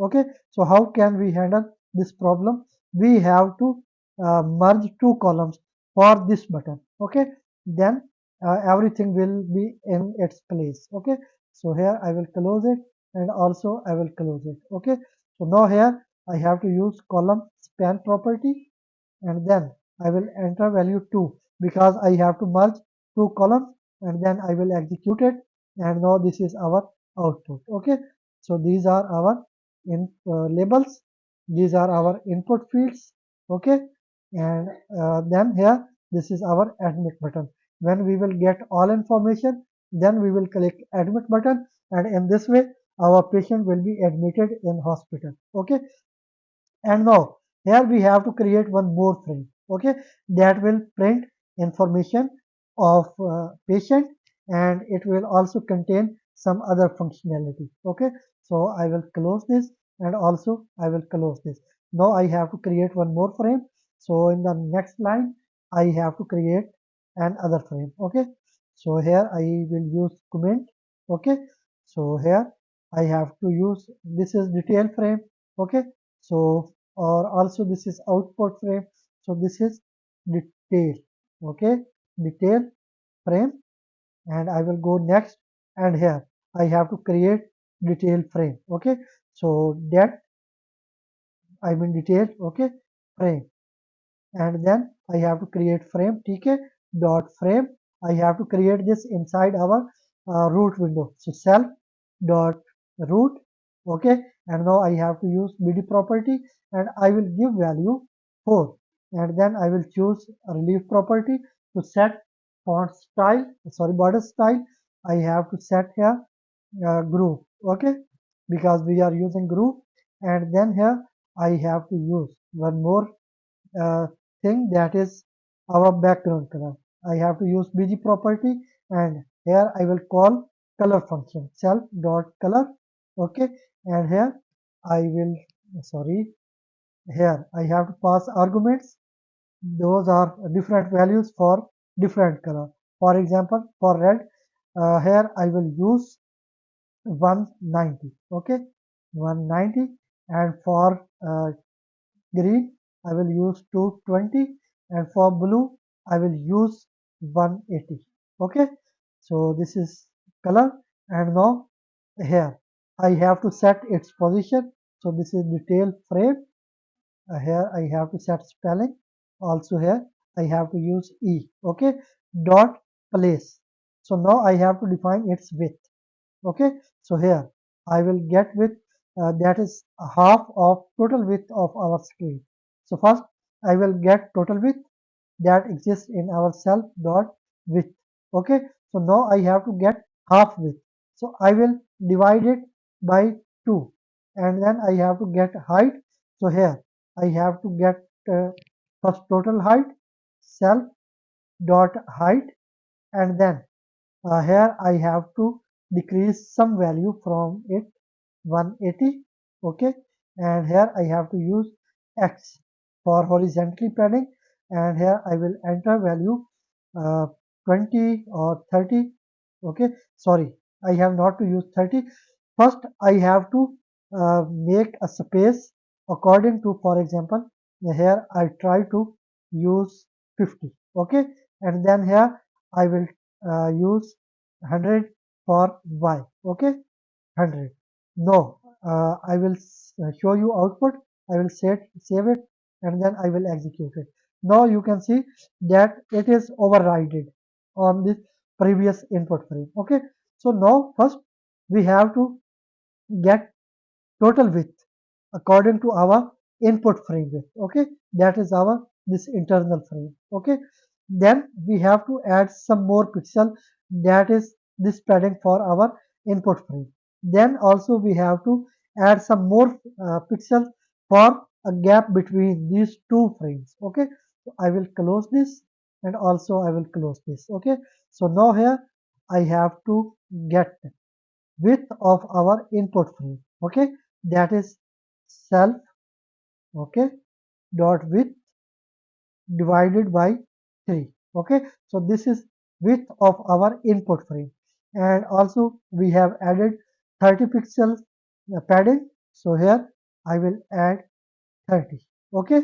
Okay, so how can we handle this problem? We have to merge two columns for this button. Okay, then everything will be in its place. Okay, so here I will close it, and also I will close it. Okay, so now here I have to use column span property, and then I will enter value 2 because I have to merge two columns, and then I will execute it, and now this is our output. Okay, so these are our labels, these are our input fields. Okay, and then here this is our admit button. When we will get all information, then we will click admit button, and in this way our patient will be admitted in hospital. Okay, and now here we have to create one more frame. Okay, that will print information of patient, and it will also contain some other functionality. Okay, so I will close this, and also I will close this. Now I have to create one more frame, so in the next line I have to create another frame. Okay, so here I will use comment. Okay, so here I have to use, this is detail frame. Okay, so or also this is output frame, so this is detail. Okay, detail frame, and I will go next, and here I have to create detail frame. Okay, so that I mean detail. Okay, frame, and then I have to create frame tk dot frame. I have to create this inside our root window. So self dot root. Okay, and now I have to use bd property, and I will give value 4, and then I will choose a relief property to set font style, sorry, border style. I have to set here group. Okay, because we are using group, and then here I have to use one more uh, thing, that is our background color. I have to use bg property, and here I will call color function self dot color. Okay, and here I will, sorry, here I have to pass arguments. Those are different values for different color. For example, for red, here I will use 190. Okay, 190, and for green I will use 220, and for blue I will use 180. Okay, so this is color, and now here I have to set its position. So this is detail frame. Here I have to set spelling. Also here I have to use e. Okay, dot place. So now I have to define its width. Okay, so here I will get width, that is half of total width of our screen. So first I will get total width that exists in our self dot width. Okay, so now I have to get half width. So I will divide it by 2, and then I have to get height. So here I have to get first total height, self dot height, and then here I have to decrease some value from it, 180. Okay, and here I have to use X for horizontally padding, and here I will enter value uh, 20 or 30. Okay, sorry, I have not to use 30. First I have to make a space according to, for example, here I try to use 50. Okay, and then here I will use 100 for Y. Okay, 100. No, I will show you output. I will save it, and then I will execute it. Now you can see that it is overridden on this previous input frame. Okay, so now first we have to get total width according to our input frame width. Okay, that is our this internal frame. Okay, then we have to add some more pixel, that is this padding for our input frame. Then also we have to add some more pixels for a gap between these two frames. Okay, so I will close this, and also I will close this. Okay, so now here I have to get width of our input frame. Okay, that is self, okay, dot width divided by 3. Okay, so this is width of our input frame, and also we have added 30 pixels padding. So here I will add 30. Okay,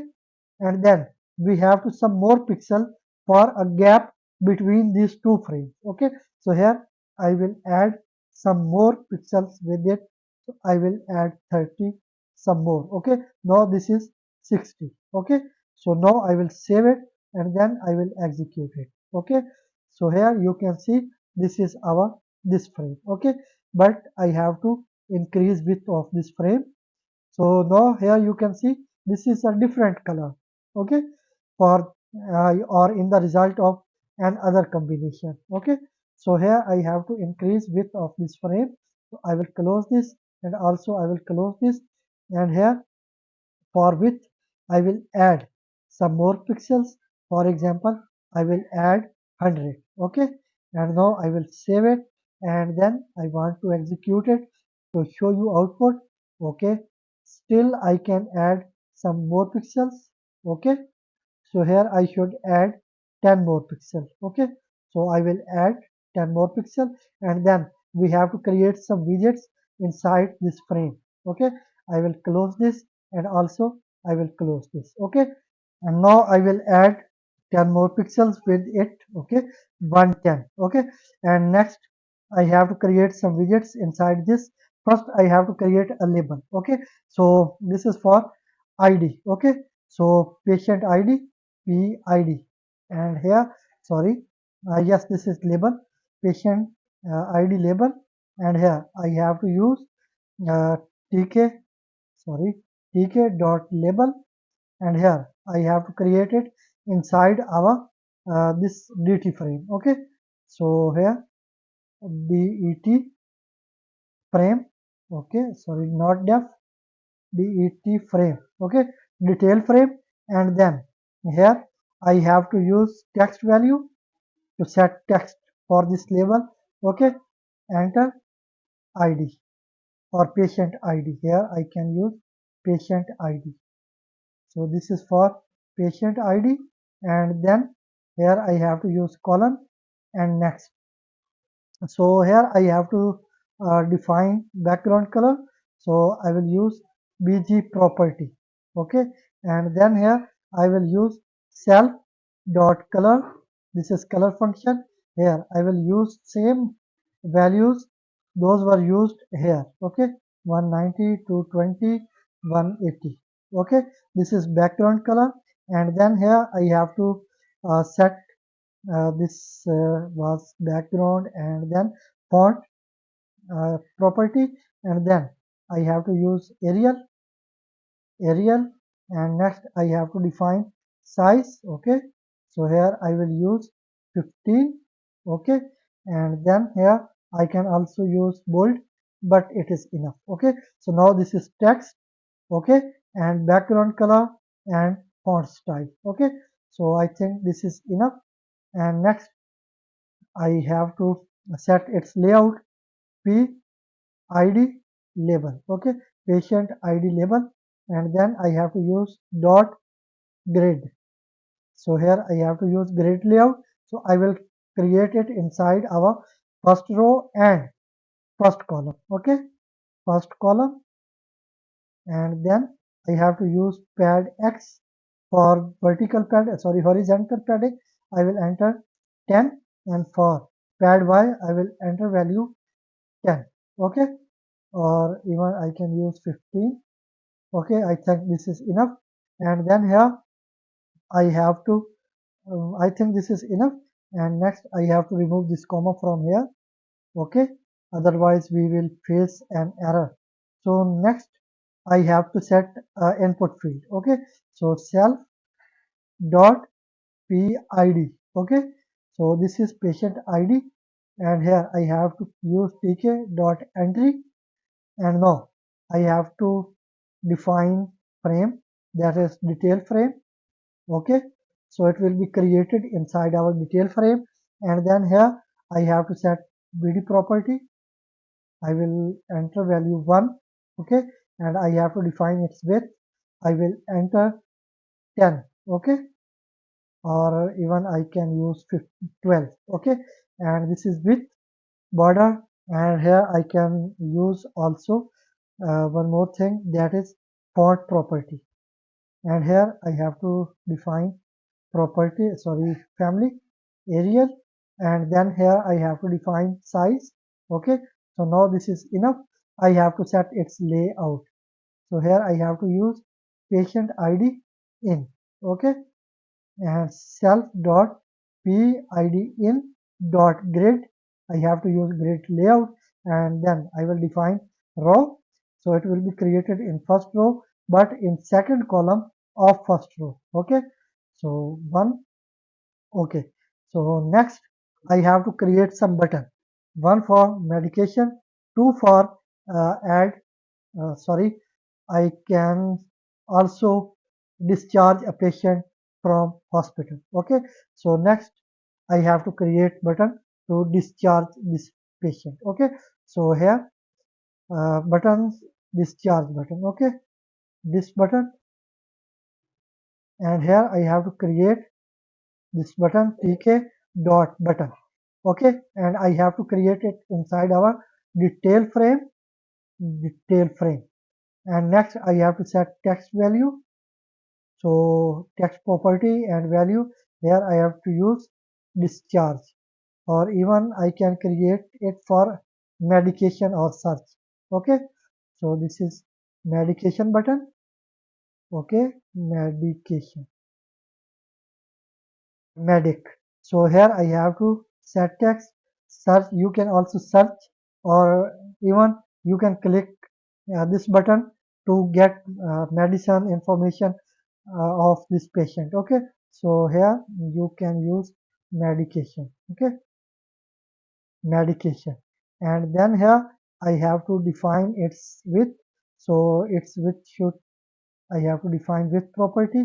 and then we have to some more pixel for a gap between these two frames. Okay, so here I will add some more pixels with it. So I will add 30 some more. Okay, now this is 60. Okay, so now I will save it, and then I will execute it. Okay, so here you can see this is our this frame. Okay, but I have to increase width of this frame. So now here you can see this is a different color. Okay, for or in the result of another combination. Okay, so here I have to increase width of this frame. So I will close this, and also I will close this, and here for width I will add some more pixels. For example, I will add 100. Okay, and now I will save it, and then I want to execute it to show you output. Okay, still I can add some more pixels. Okay, so here I should add 10 more pixels. Okay, so I will add 10 more pixels, and then we have to create some widgets inside this frame. Okay, I will close this, and also I will close this. Okay, and now I will add 10 more pixels with it. Okay, 110. Okay, and next I have to create some widgets inside this. First I have to create a label. Okay, so this is for ID. Okay, so patient ID, PID, and here, sorry, yes, this is label, patient ID label, and here I have to use uh, tk, sorry, tk dot label, and here I have to create it inside our this DT frame. Okay, so here DET frame. Okay, sorry, not def, DET frame. Okay, detail frame, and then here I have to use text value to set text for this label. Okay, enter ID or patient ID. Here I can use patient ID. So this is for patient ID, and then here I have to use colon and next. So here I have to define background color. So I will use bg property. Okay, and then here I will use self dot color. This is color function. Here I will use same values, those were used here. Okay, 190, 220, 180. Okay, this is background color, and then here I have to set This was background, and then font property, and then I have to use Arial, and next I have to define size. Okay, so here I will use 15. Okay, and then here I can also use bold, but it is enough. Okay, so now this is text. Okay, and background color and font style. Okay, so I think this is enough, and next I have to set its layout. PID label. Okay, patient ID label, and then I have to use dot grid. So here I have to use grid layout. So I will create it inside our first row and first column. Okay, first column, and then I have to use pad X for vertical pad, sorry, horizontal padding. I will enter 10, and for pad Y I will enter value 10. Okay, or even I can use 15. Okay, I think this is enough, and then here I have to I think this is enough, and next I have to remove this comma from here. Okay, otherwise we will face an error. So next I have to set input field. Okay, so self dot pid. Okay, so this is patient id, and here I have to use tk dot entry, and now I have to define frame, that is detail frame. Okay, so it will be created inside our detail frame, and then here I have to set bd property. I will enter value 1. Okay, and I have to define its width. I will enter 10. Okay, or even I can use 12. Okay, and this is width border, and here I can use also one more thing, that is font property, and here I have to define property, sorry, family Arial, and then here I have to define size. Okay, so now this is enough. I have to set its layout. So here I have to use patient id in. Okay, and self dot pid in dot grid. I have to use grid layout, and then I will define row. So it will be created in first row, but in second column of first row. Okay, so one. Okay, so next I have to create some button. One for medication, two for add. Sorry, I can also discharge a patient from hospital. Okay, so next I have to create button to discharge this patient. Okay, so here buttons, discharge button. Okay, this button, and here I have to create this button tk dot button. Okay, and I have to create it inside our detail frame, and next I have to set text value. So text property and value, here I have to use discharge, or even I can create it for medication or search. Okay, so this is medication button. Okay, medication, medic. So here I have to set text search. You can also search, or even you can click this button to get medicine information of this patient. Okay, so here you can use medication. Okay, medication, and then here I have to define its width. So its width should, I have to define width property.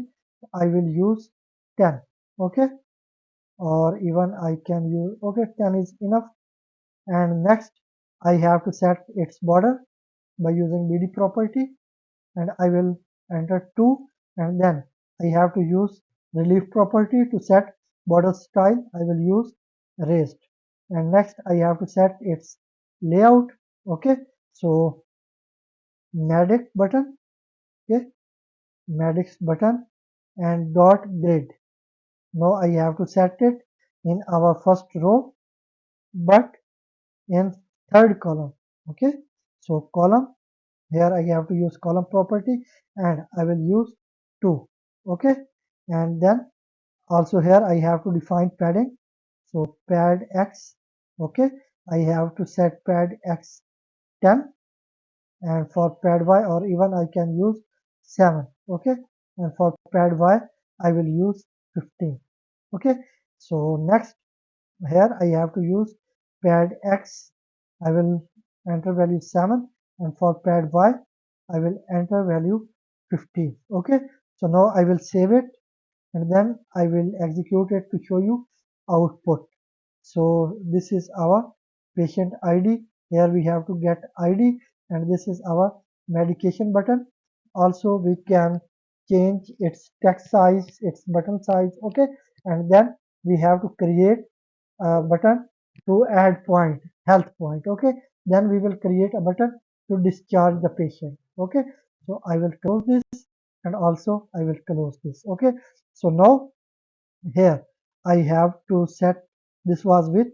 I will use 10. Okay, or even I can use, okay, 10 is enough. And next I have to set its border by using bd property, and I will enter 2, and then I have to use relief property to set border style. I will use raised, and next I have to set its layout. Okay, so medic button. Okay, medics button and dot grid. Now I have to set it in our first row, but in third column. Okay, so column, here I have to use column property, and I will use 2. Okay, and then also here I have to define padding. So pad x, okay, I have to set pad x 10, and for pad y, or even I can use 7, okay, and for pad y I will use 15, okay. So next, here I have to use pad x, I will enter value 7, and for pad y I will enter value 15, okay. So now I will save it, and then I will execute it to show you output. So this is our patient ID. Here we have to get ID, and this is our medication button. Also we can change its text size, its button size, okay. And then we have to create a button to add point, health point, okay. Then we will create a button to discharge the patient, okay. So I will close this, and also I will close this, okay. So now here I have to set, this was width,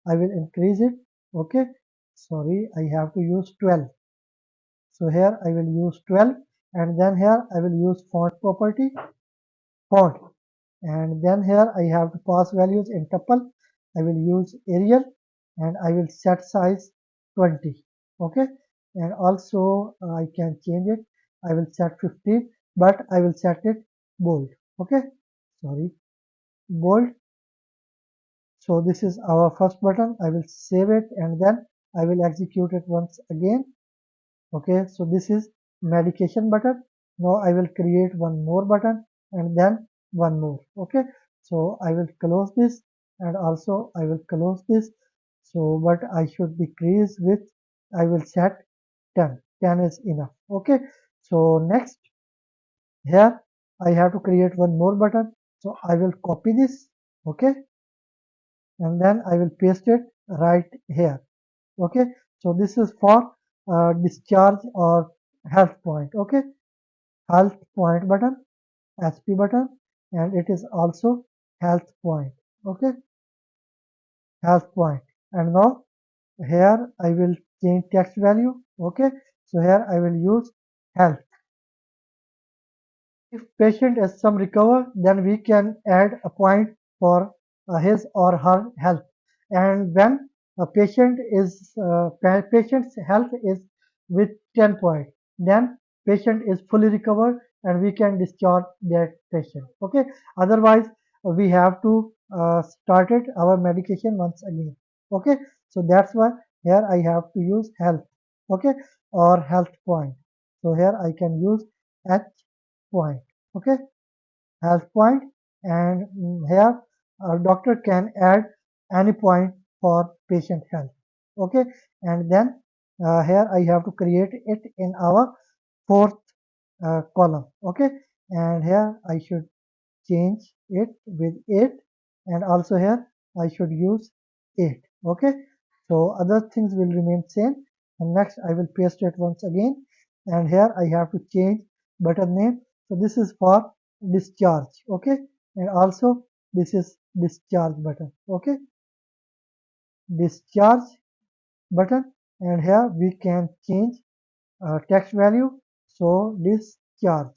I will increase it, okay. Sorry, I have to use 12. So here I will use 12, and then here I will use font property, font, and then here I have to pass values in tuple. I will use Arial, and I will set size 20, okay. And also I can change it, I will set 15, but I will set it bold, okay. Sorry, bold. So this is our first button. I will save it, and then I will execute it once again. Okay, so this is medication button. Now I will create one more button, and then one more. Okay, so I will close this, and also I will close this. So but I should decrease with, I will set 10. 10 is enough. Okay, so next, here I have to create one more button. So I will copy this. Okay, and then I will paste it right here. Okay, so this is for discharge or health point. Okay, health point button, HP button, and it is also health point. Okay, health point. And now here I will change text value. Okay, so here I will use health. If patient is some recover, then we can add a point for his or her health. And when a patient's health is with 10 point, then patient is fully recovered, and we can discharge that patient. Okay. Otherwise, we have to start it our medication once again. Okay. So that's why here I have to use health. Okay, or health point. So here I can use H point, okay, health point. And here a doctor can add any point for patient health, okay. And then here I have to create it in our fourth column, okay. And here I should change it with 8, and also here I should use 8, okay. So other things will remain same, and next I will paste it once again, and here I have to change button name. So this is for discharge, okay. And also this is discharge button, okay, discharge button. And here we can change text value, so discharge.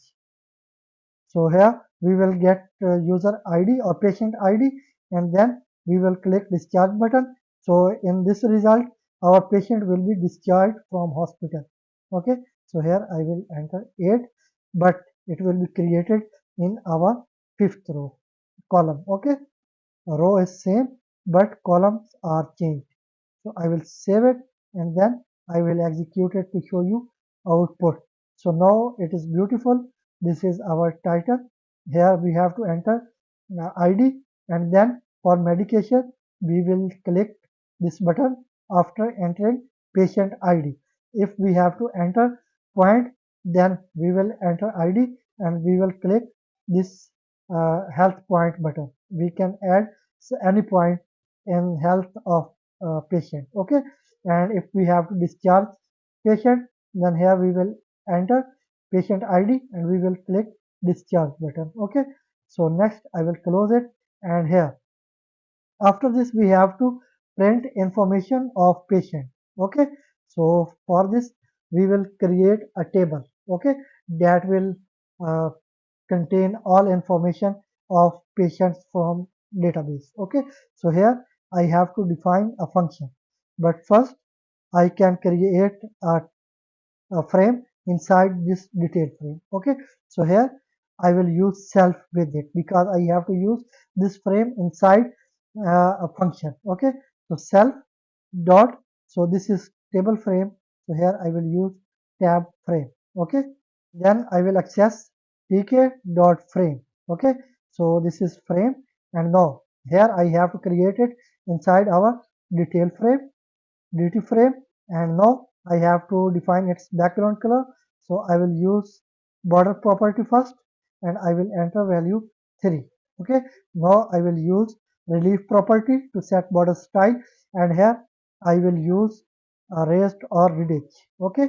So here we will get user ID or patient ID, and then we will click discharge button. So in this result, our patient will be discharged from hospital. Okay. So here I will enter 8, but it will be created in our fifth row column. Okay. Row is same, but columns are changed. So I will save it, and then I will execute it to show you output. So now it is beautiful. This is our title. Here we have to enter ID, and then for medication we will click this button after entering patient ID. If we have to enter point, then we will enter ID, and we will click this health point button. We can add any point in health of patient, okay. And if we have to discharge patient, then here we will enter patient ID, and we will click discharge button, okay. So next I will close it, and here after this we have to print information of patient, okay. So for this we will create a table, okay, that will uh, contain all information of patients from database. Okay, so here I have to define a function, but first I can create a frame inside this detail frame. Okay, so here I will use self with it because I have to use this frame inside a function. Okay, so self dot, so this is table frame, so here I will use tab frame. Okay, then I will access tk dot frame. Okay, so this is frame, and now here I have to create it inside our detail frame, dt frame, and now I have to define its background color. So I will use border property first, and I will enter value 3. Okay, now I will use relief property to set border style, and here I will use raised or ridge. Okay,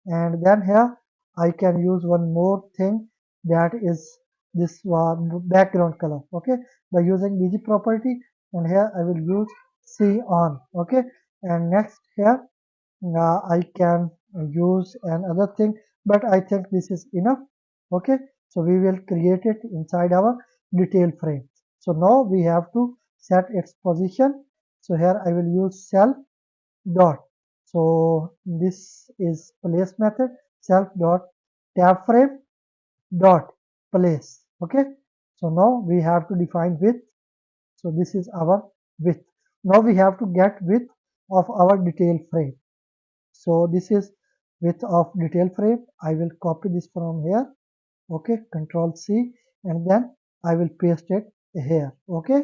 and then here I can use one more thing, that is this one background color. Okay, by using bg property, and here I will use see on. Okay, and next here I can use another thing, but I think this is enough. Okay, so we will create it inside our detail frame. So now we have to set its position. So here I will use self dot, so this is place method, self dot tab frame dot place. Okay, so now we have to define width. So this is our width. Now we have to get width of our detail frame. So this is width of detail frame. I will copy this from here. Okay, control C, and then I will paste it here. Okay,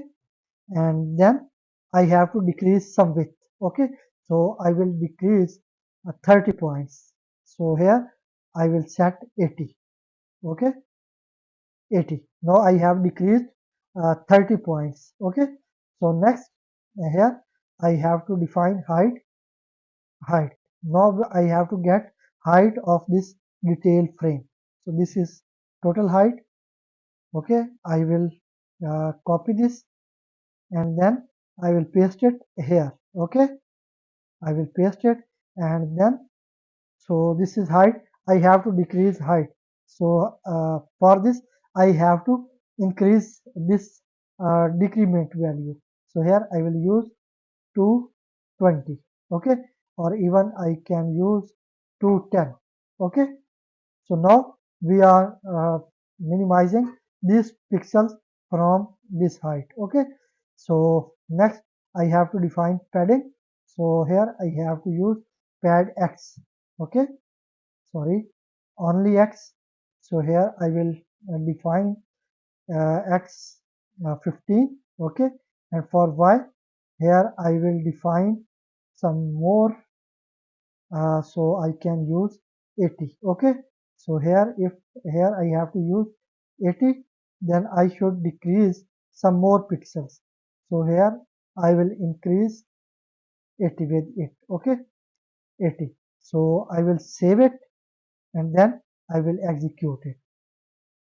and then I have to decrease some width. Okay, so I will decrease 30 points. So here I will set 80. Okay, 80. Now I have decreased 30 points. Okay, so next here I have to define height. Now I have to get height of this detail frame. So this is total height. Okay, I will copy this, and then I will paste it here. Okay, I will paste it, and then so this is height. I have to decrease height. So for this I have to increase this decrement value. So here I will use 220. Okay, or even I can use 210. Okay, so now we are minimizing these pixels from this height. Okay, so next I have to define padding. So here I have to use pad x. Okay, sorry, only x. So here I will define x 15. Okay, and for y here I will define some more, so I can use 80. Okay, so here if here I have to use 80, then I should decrease some more pixels. So here I will increase 80 with it. Okay, 80. So I will save it, and then I will execute it.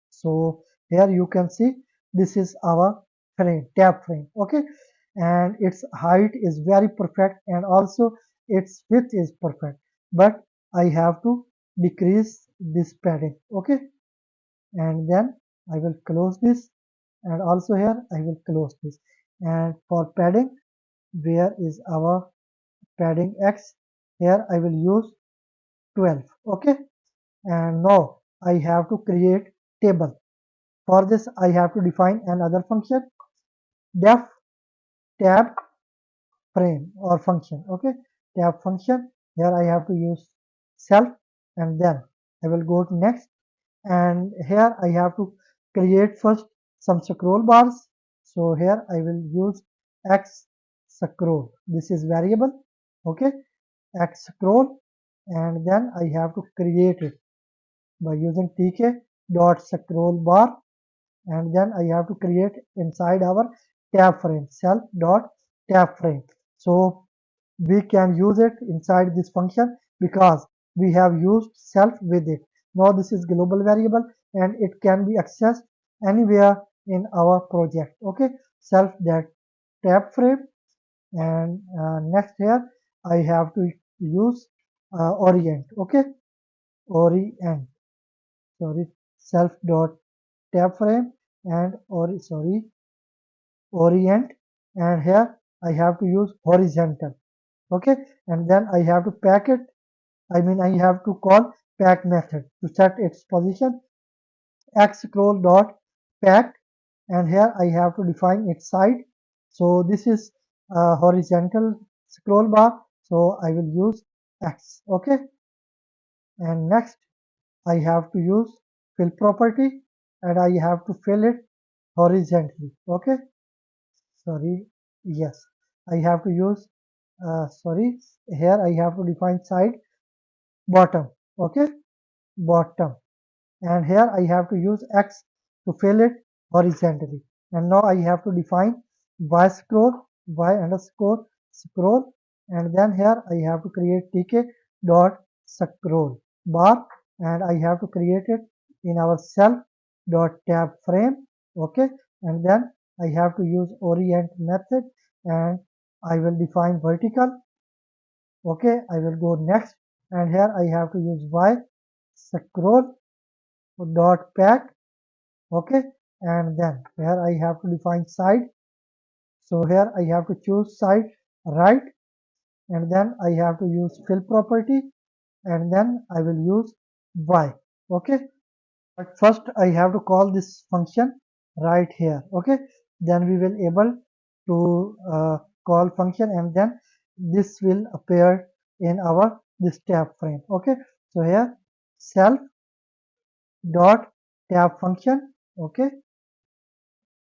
So here you can see this is our frame, tab frame. Okay, and its height is very perfect, and also its width is perfect, but I have to decrease this padding. Okay, and then I will close this, and also here I will close this. And for padding, where is our padding x? Here I will use 12. Okay, and now I have to create table. For this I have to define another function, def tab frame or function. Okay, tab function. Here I have to use self, and then I will go to next, and here I have to create first some scroll bars. So here I will use x scroll. This is variable. Okay, x scroll, and then I have to create it by using tk dot scroll bar, and then I have to create inside our tab frame, self dot tab frame. So we can use it inside this function because we have used self with it. Now this is global variable, and it can be accessed anywhere in our project. Okay, self that tab frame, and next here I have to use orient. Okay, orient, sorry, self dot tab frame, and or sorry, orient, and here I have to use horizontal. Okay, and then I have to pack it. I mean, I have to call pack method to set its position x scroll dot pack, and here I have to define its side. So this is a horizontal scroll bar, so I will use x. Okay, and next I have to use fill property, and I have to fill it horizontally. Okay, sorry, yes, I have to use sorry, here I have to define side bottom. Okay, bottom, and here I have to use X to fill it horizontally. And now I have to define y scroll, y underscore scroll, and then here I have to create tk dot scroll bar, and I have to create it in our self dot tab frame. Okay, and then I have to use orient method, and I will define vertical. Okay, I will go next, and here I have to use y scroll dot pack. Okay, and then here I have to define side. So here I have to choose side right, and then I have to use fill property, and then I will use y. Okay, but first I have to call this function right here. Okay, then we will able to call function, and then this will appear in our this tab frame. Okay, so here self dot tab function. Okay,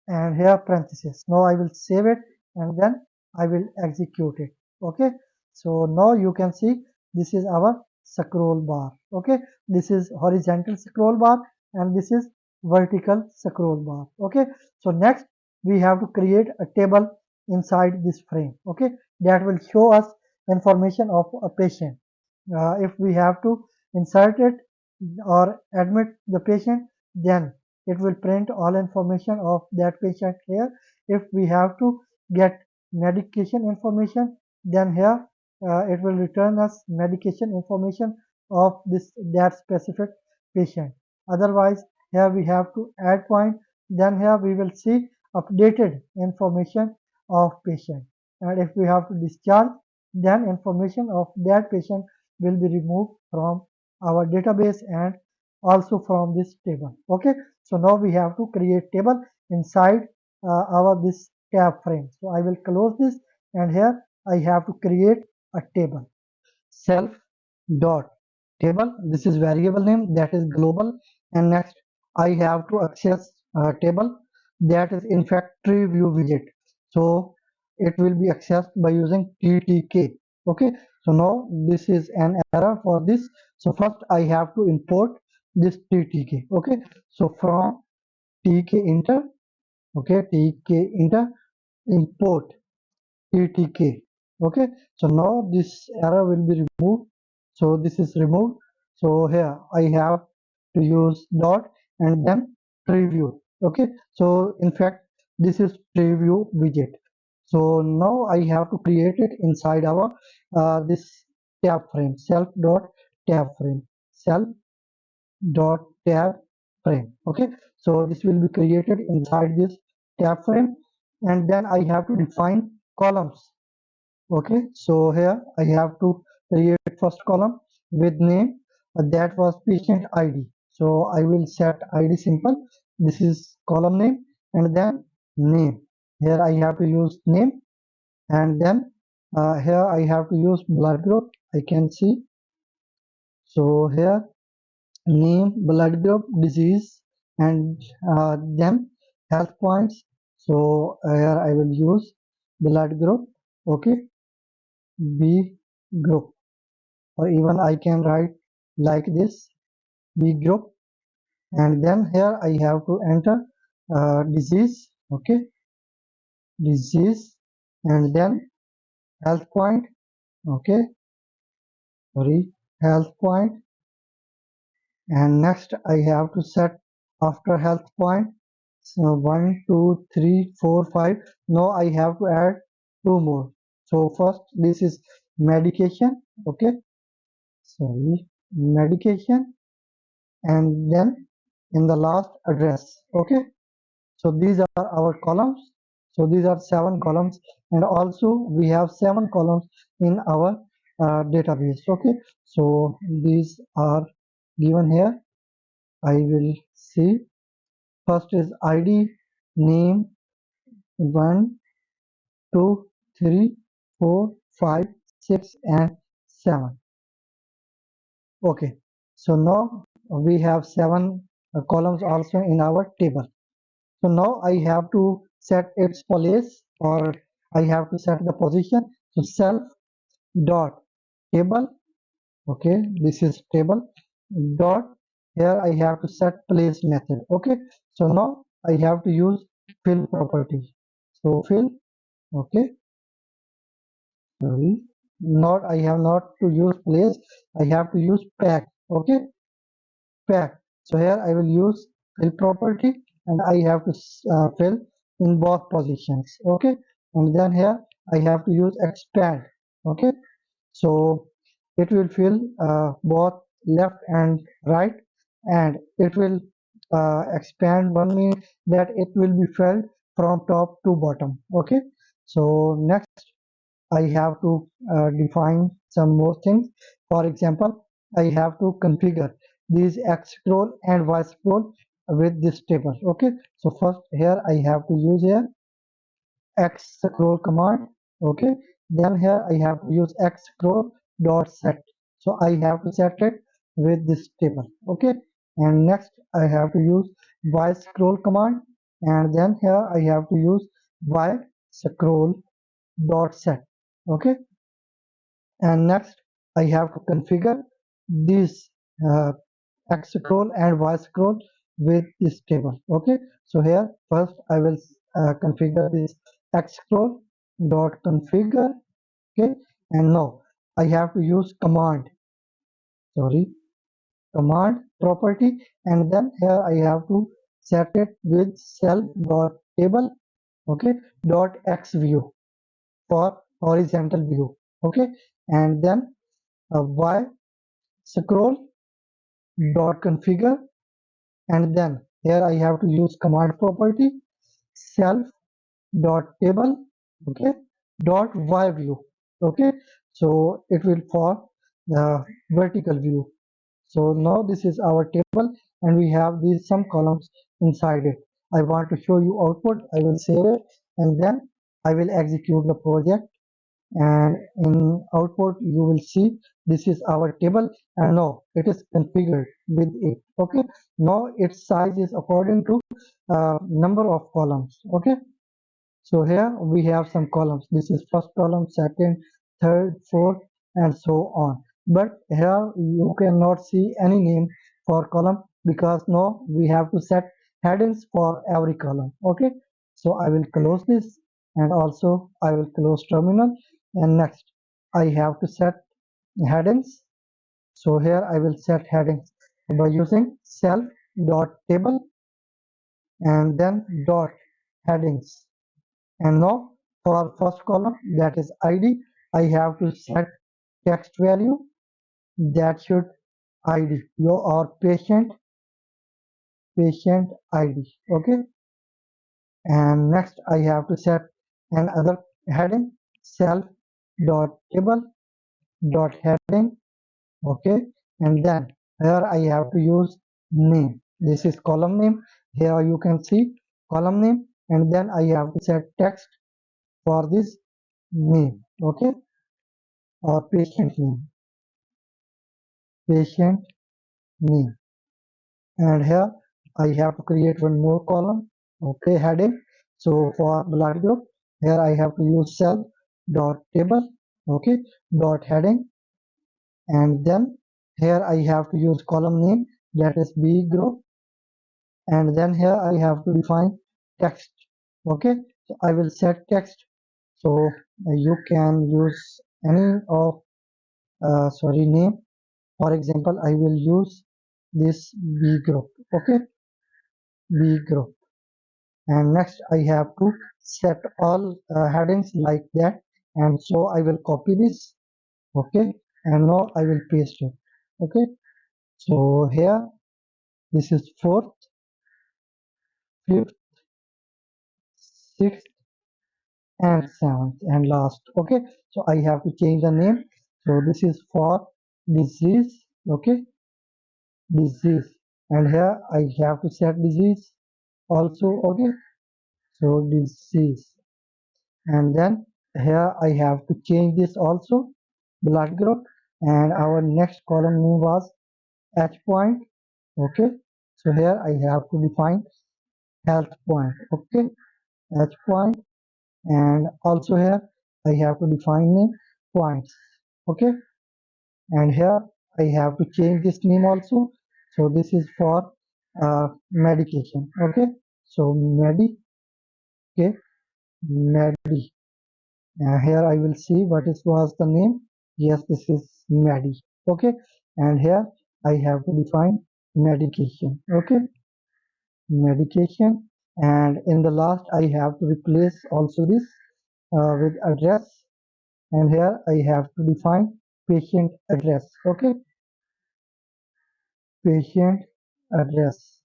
and here parenthesis. Now I will save it, and then I will execute it. Okay, so now you can see this is our scroll bar. Okay, this is horizontal scroll bar, and this is vertical scroll bar. Okay, so next we have to create a table inside this frame. Okay, that will show us information of a patient. If we have to insert it or admit the patient, then it will print all information of that patient here. If we have to get medication information, then here it will return us medication information of this that specific patient. Otherwise, here we have to add point, then here we will see updated information of patient, and if we have to discharge, then information of that patient will be removed from our database and also from this table. Okay, so now we have to create table inside our this tab frame. So I will close this, and here I have to create a table self dot table. This is variable name, that is global, and next I have to access a table that is in fact tree view widget. So it will be accessed by using ttk. Okay, so now this is an error for this. So first I have to import this ttk. Okay, so from tkinter, okay, tkinter import ttk. Okay, so now this error will be removed. So this is removed. So here I have to use dot and then preview. Okay, so in fact this is preview widget. So now I have to create it inside our this tab frame self dot tab frame self dot tab frame. Okay, so this will be created inside this tab frame, and then I have to define columns. Okay, so here I have to create first column with name, that was patient id. So I will set id simple. This is column name, and then name. Here I have to use name, and then here I have to use blood group. I can see. So here name, blood group, disease, and then health points. So here I will use blood group. Okay, B group, or even I can write like this B group, and then here I have to enter disease. Okay, disease, and then health point. Okay, sorry, health point, and next I have to set after health point. So 1 2 3 4 5. Now I have to add two more. So first this is medication. Okay, sorry, medication, and then in the last address. Okay, so these are our columns. So these are 7 columns, and also we have 7 columns in our database. Okay, so these are given here. I will see. First is ID, name, 1, 2, 3, 4, 5, 6, and 7. Okay, so now we have 7 columns also in our table. So now I have to set its place, or I have to set the position. So self dot table. Okay, this is table dot. Here I have to set place method. Okay, so now I have to use fill property. So fill. Okay, sorry, not, I have not to use place. I have to use pack. Okay, pack. So here I will use fill property, and I have to fill in both positions. Okay, and then here I have to use expand. Okay, so it will fill both left and right, and it will expand. One means that it will be filled from top to bottom. Okay, so next I have to define some more things. For example, I have to configure these X scroll and Y scroll with this table. Okay, so first here I have to use here X scroll command. Okay, then here I have to use X scroll dot set. So I have to set it with this table. Okay, and next I have to use Y scroll command, and then here I have to use Y scroll dot set. Okay, and next I have to configure this uh, X scroll and Y scroll with this table. Okay, so here first I will configure this X scroll dot configure. Okay, and now I have to use sorry command property, and then here I have to set it with self dot table. Okay, dot X view for horizontal view. Okay, and then Y scroll dot configure, and then here I have to use command property self dot table. Okay, dot Y view. Okay, so it will for the vertical view. So now this is our table, and we have these some columns inside it. I want to show you output. I will save it, and then I will execute the project, and in output you will see this is our table, and now it is configured with it. Okay, now its size is according to number of columns. Okay, so here we have some columns. This is first column, second, third, fourth, and so on. But here you cannot see any name for column, because now we have to set headings for every column. Okay, so I will close this, and also I will close terminal. And next I have to set headings. So here I will set headings by using self dot table, and then dot headings. And now for first column, that is ID, I have to set text value that should ID your or patient ID. Okay, and next I have to set another heading self dot table dot heading. Okay, and then here I have to use name. This is column name. Here you can see column name, and then I have to set text for this name. Okay, or patient name, and here I have to create one more column. Okay, heading. So for blood group, here I have to use cell dot table. Okay, dot heading, and then here I have to use column name, that is B group, and then here I have to define text. Okay, so I will set text. So you can use any of name. For example, I will use this B group. Okay, B group. And next I have to set all headings like that. And so I will copy this. Okay, and now I will paste it. Okay, so here this is fourth, fifth, sixth, and seventh and last. Okay, so I have to change the name. So this is for disease. Okay, disease, and here I have to set disease also. Okay, so disease, and then here I have to change this also, blood group, and our next column name was h point. Okay, so here I have to define health point. Okay, h point, and also here I have to define name points. Okay, and here I have to change this name also. So this is for medication. Okay, so okay, medi. Here I will see what is was the name. Yes, this is medi. Okay, and here I have to define medication. Okay, medication, and in the last I have to replace also this with address, and here I have to define patient address. Okay, patient address.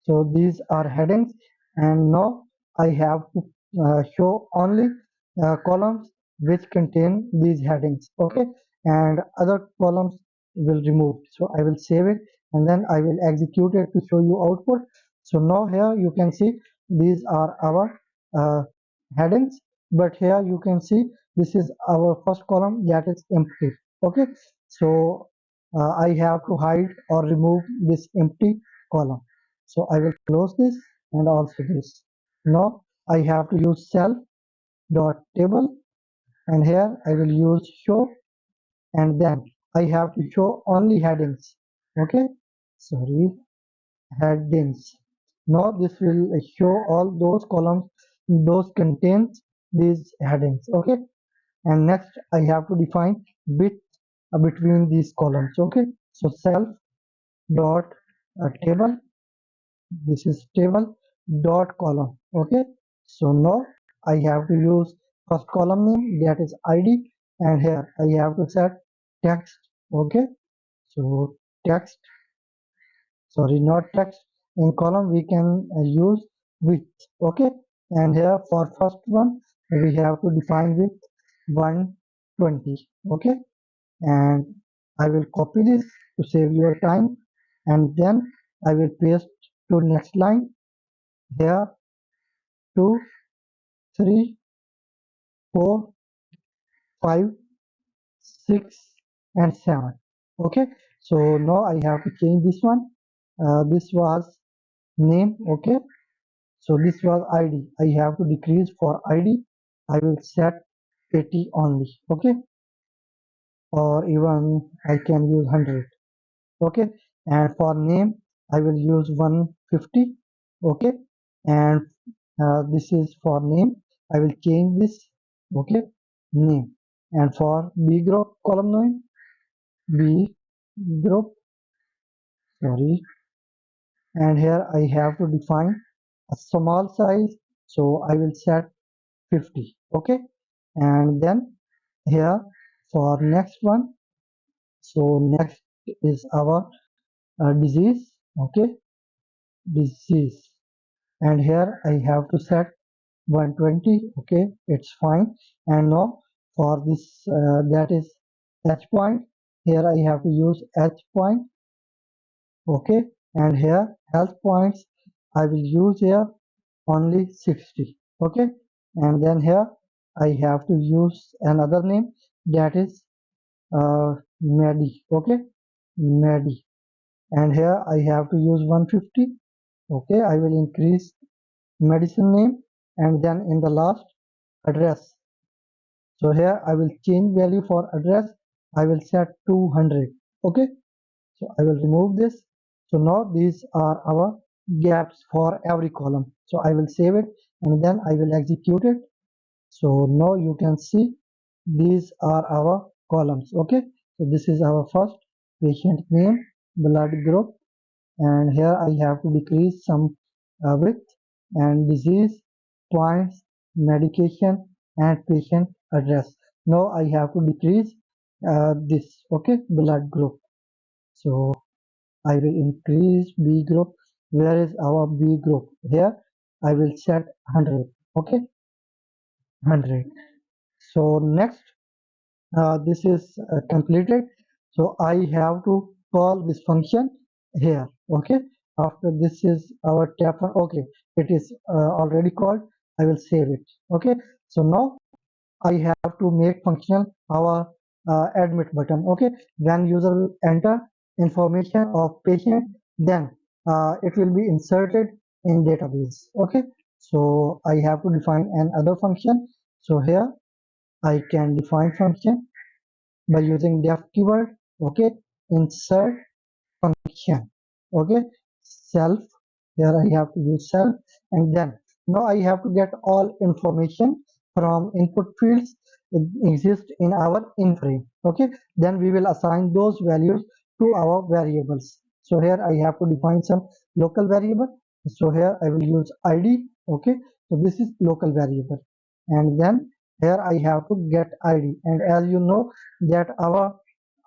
So these are headings, and now I have to show only columns which contain these headings. Okay, and other columns will remove. So I will save it, and then I will execute it to show you output. So now here you can see these are our uh, headings, but here you can see this is our first column that is empty. Okay, so I have to hide or remove this empty column. So I will close this and also this. Now I have to use self dot table, and here I will use show, and then I have to show only headings. Okay, sorry, headings. Now this will show all those columns those contains these headings. Okay, and next I have to define width between these columns. Okay, so self dot table, this is table dot column. Okay, so now I have to use first column name, that is id, and here I have to set text. Okay, so text, sorry, not text. In column we can use width. Okay, and here for first one we have to define width 120. Okay, and I will copy this to save your time, and then I will paste to next line. Here 2, 3, 4, 5, 6, and 7. Okay, so now I have to change this one. This was name. Okay, so this was id. I have to decrease for id. I will set 80 only. Okay, or even I can use 100. Okay, and for name I will use 150. Okay, and this is for name. I will change this. Okay, name, and for b group column name, b group, sorry, and here I have to define a small size, so I will set 50. Okay, and then here for next one, so next is our disease. Okay, disease, and here I have to set 120. Okay, it's fine. And now for this that is h point, here I have to use h point. Okay, and here health points I will use here only 60. Okay, and then here I have to use another name, that is medi. Okay, medi, and here I have to use 150. Okay, I will increase medicine name, and then in the last address. So here I will change value for address. I will set 200. Okay, so I will remove this. So now these are our gaps for every column. So I will save it, and then I will execute it. So now you can see these are our columns. Okay, so this is our first patient name, blood group, and here I have to decrease some width, and disease, points, medication, and patient address. Now I have to decrease this. Okay, blood group. So I will increase b group. Where is our b group? Here I will set 100. Okay, 100. So next, this is completed. So I have to call this function here. Okay, after this is our tap. Okay, it is already called. I will save it. Okay, so now I have to make functional our admit button. Okay, when user will enter information of patient, then it will be inserted in database. Okay, so I have to define another function. So here I can define function by using def keyword. Okay, insert function. Okay, self, here I have to use self, and then now I have to get all information from input fields exist in our in frame. Okay, then we will assign those values to our variables. So here I have to define some local variable. So here I will use id. Okay, so this is local variable, and then here I have to get id, and as you know that our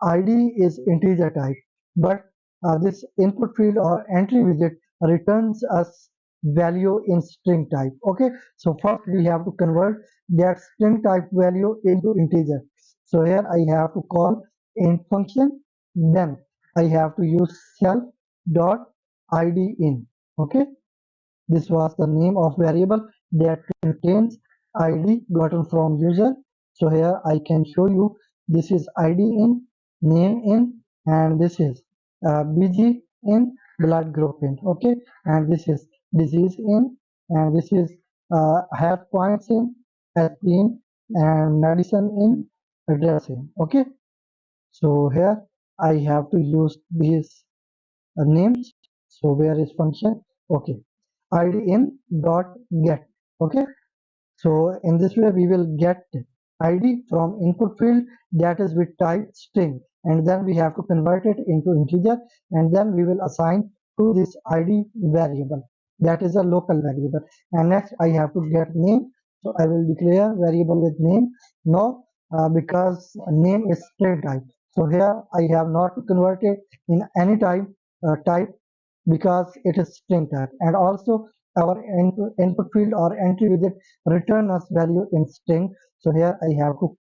id is integer type, but this input field or entry widget returns us value in string type. Okay, so first we have to convert that string type value into integer. So here I have to call int function, then I have to use self dot id in. Okay, this was the name of variable that contains ID gotten from user. So here I can show you this is ID in, name in, and this is BG in, blood group in. Okay, and this is disease in, and this is health points in, health in, and medicine in, address in. Okay, so here I have to use these names. So where is function? Okay, id in dot get. Okay, so in this way we will get id from input field that is with type string, and then we have to convert it into integer, and then we will assign to this id variable that is a local variable. And next I have to get name. So I will declare variable with name. Now because name is string type, so here I have not to convert it in any type because it is string type, and also our input field or entry widget return us value in string. So here I have to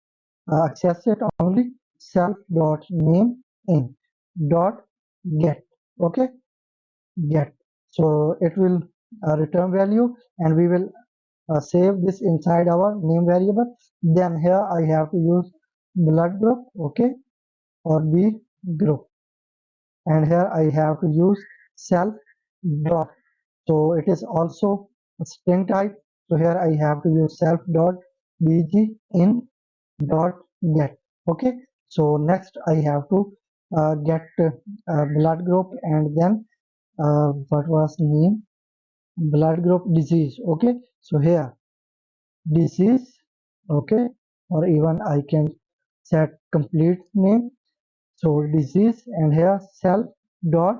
access it only self dot name in dot get. Okay, get. So it will return value, and we will save this inside our name variable. Then here I have to use blood group. Okay, or b group, and here I have to use self dot. So it is also a string type. So here I have to use self dot bg in dot get. Okay, so next I have to get blood group, and then what was name, blood group disease. Okay, so here disease. Okay, or even I can set complete name. So disease, and here self dot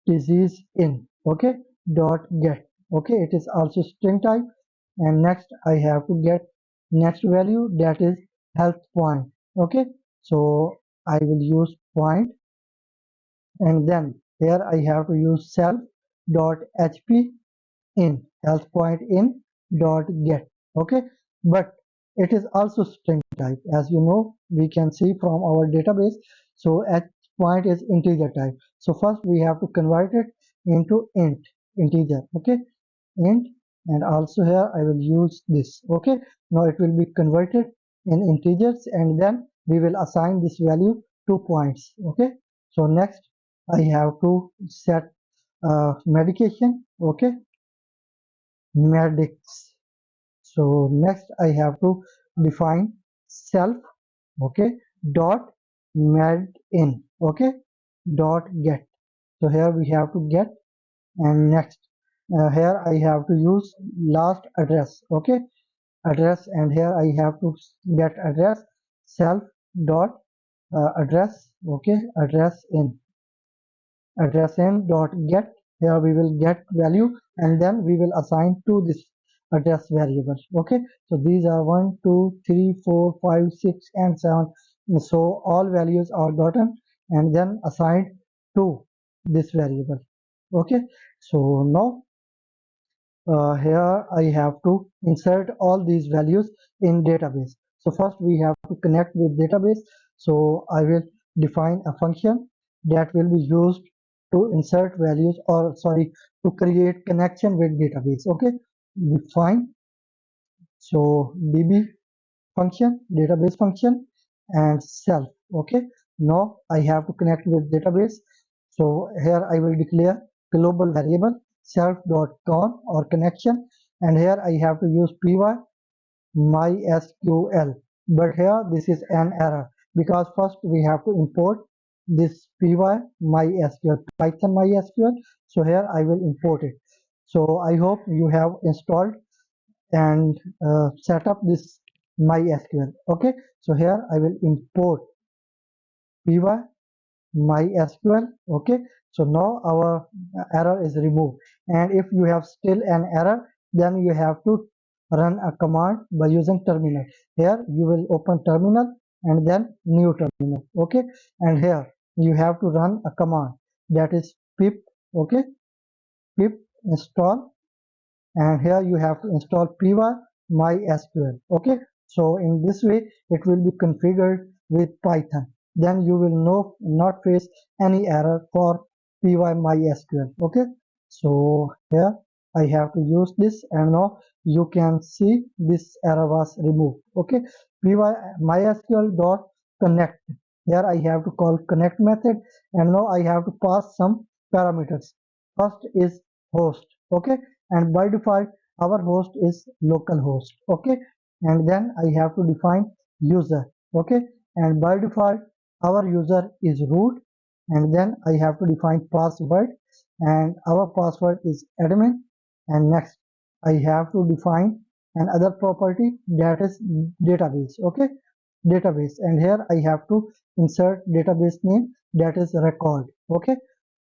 disease in. Okay, dot get. Okay, it is also string type. And next I have to get next value, that is health point. Okay, so I will use point, and then here I have to use self dot hp in health point in dot get. Okay, but it is also string type, as you know we can see from our database. So h point is integer type, so first we have to convert it into integer. Okay, int, and also here I will use this. Okay, now it will be converted in integers, and then we will assign this value to points. Okay, so next I have to set medication. Okay, medics. So next I have to define self. Okay, dot med in. Okay, dot get. So here we have to get, and next here I have to use last address. Okay, address, and here I have to get address self dot address. Okay, address in, address in dot get. Here we will get value, and then we will assign to this address variable. Okay, so these are 1 2 3 4 5 6 and 7. So all values are gotten and then assigned to this variable. Okay, so now here I have to insert all these values in database. So first we have to connect with database. So I will define a function that will be used to insert values, or sorry, to create connection with database. Okay, define. So db function, database function, and self. Okay, now I have to connect with database. So here I will declare global variable self.con or connection, and here I have to use py mysql. But here this is an error because first we have to import this py mysql, python mysql. So here I will import it. So I hope you have installed and set up this MySQL. Okay, so here I will import py MySQL. Okay, so now our error is removed. And if you have still an error, then you have to run a command by using terminal. Here you will open terminal and then new terminal. Okay, and here you have to run a command, that is pip. Okay, pip install, and here you have to install py mysql. Okay, so in this way it will be configured with python, then you will not face any error for py mysql. Okay, so here I have to use this, and now you can see this error was removed. Okay, py mysql dot connect, here I have to call connect method, and now I have to pass some parameters. First is host. Okay, and by default our host is localhost. Okay, and then I have to define user. Okay, and by default our user is root, and then I have to define password, and our password is admin. And next I have to define another property, that is database. Okay, database, and here I have to insert database name, that is record. Okay,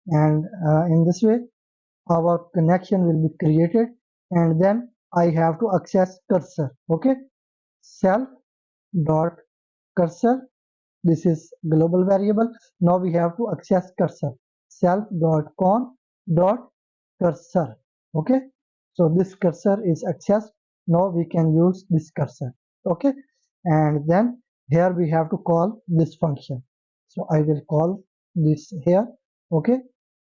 and in this way our connection will be created, and then I have to access cursor. Okay, self dot cursor, this is global variable. Now we have to access cursor, self dot con dot cursor. Okay, so this cursor is accessed. Now we can use this cursor. Okay, and then here we have to call this function. So I will call this here. Okay,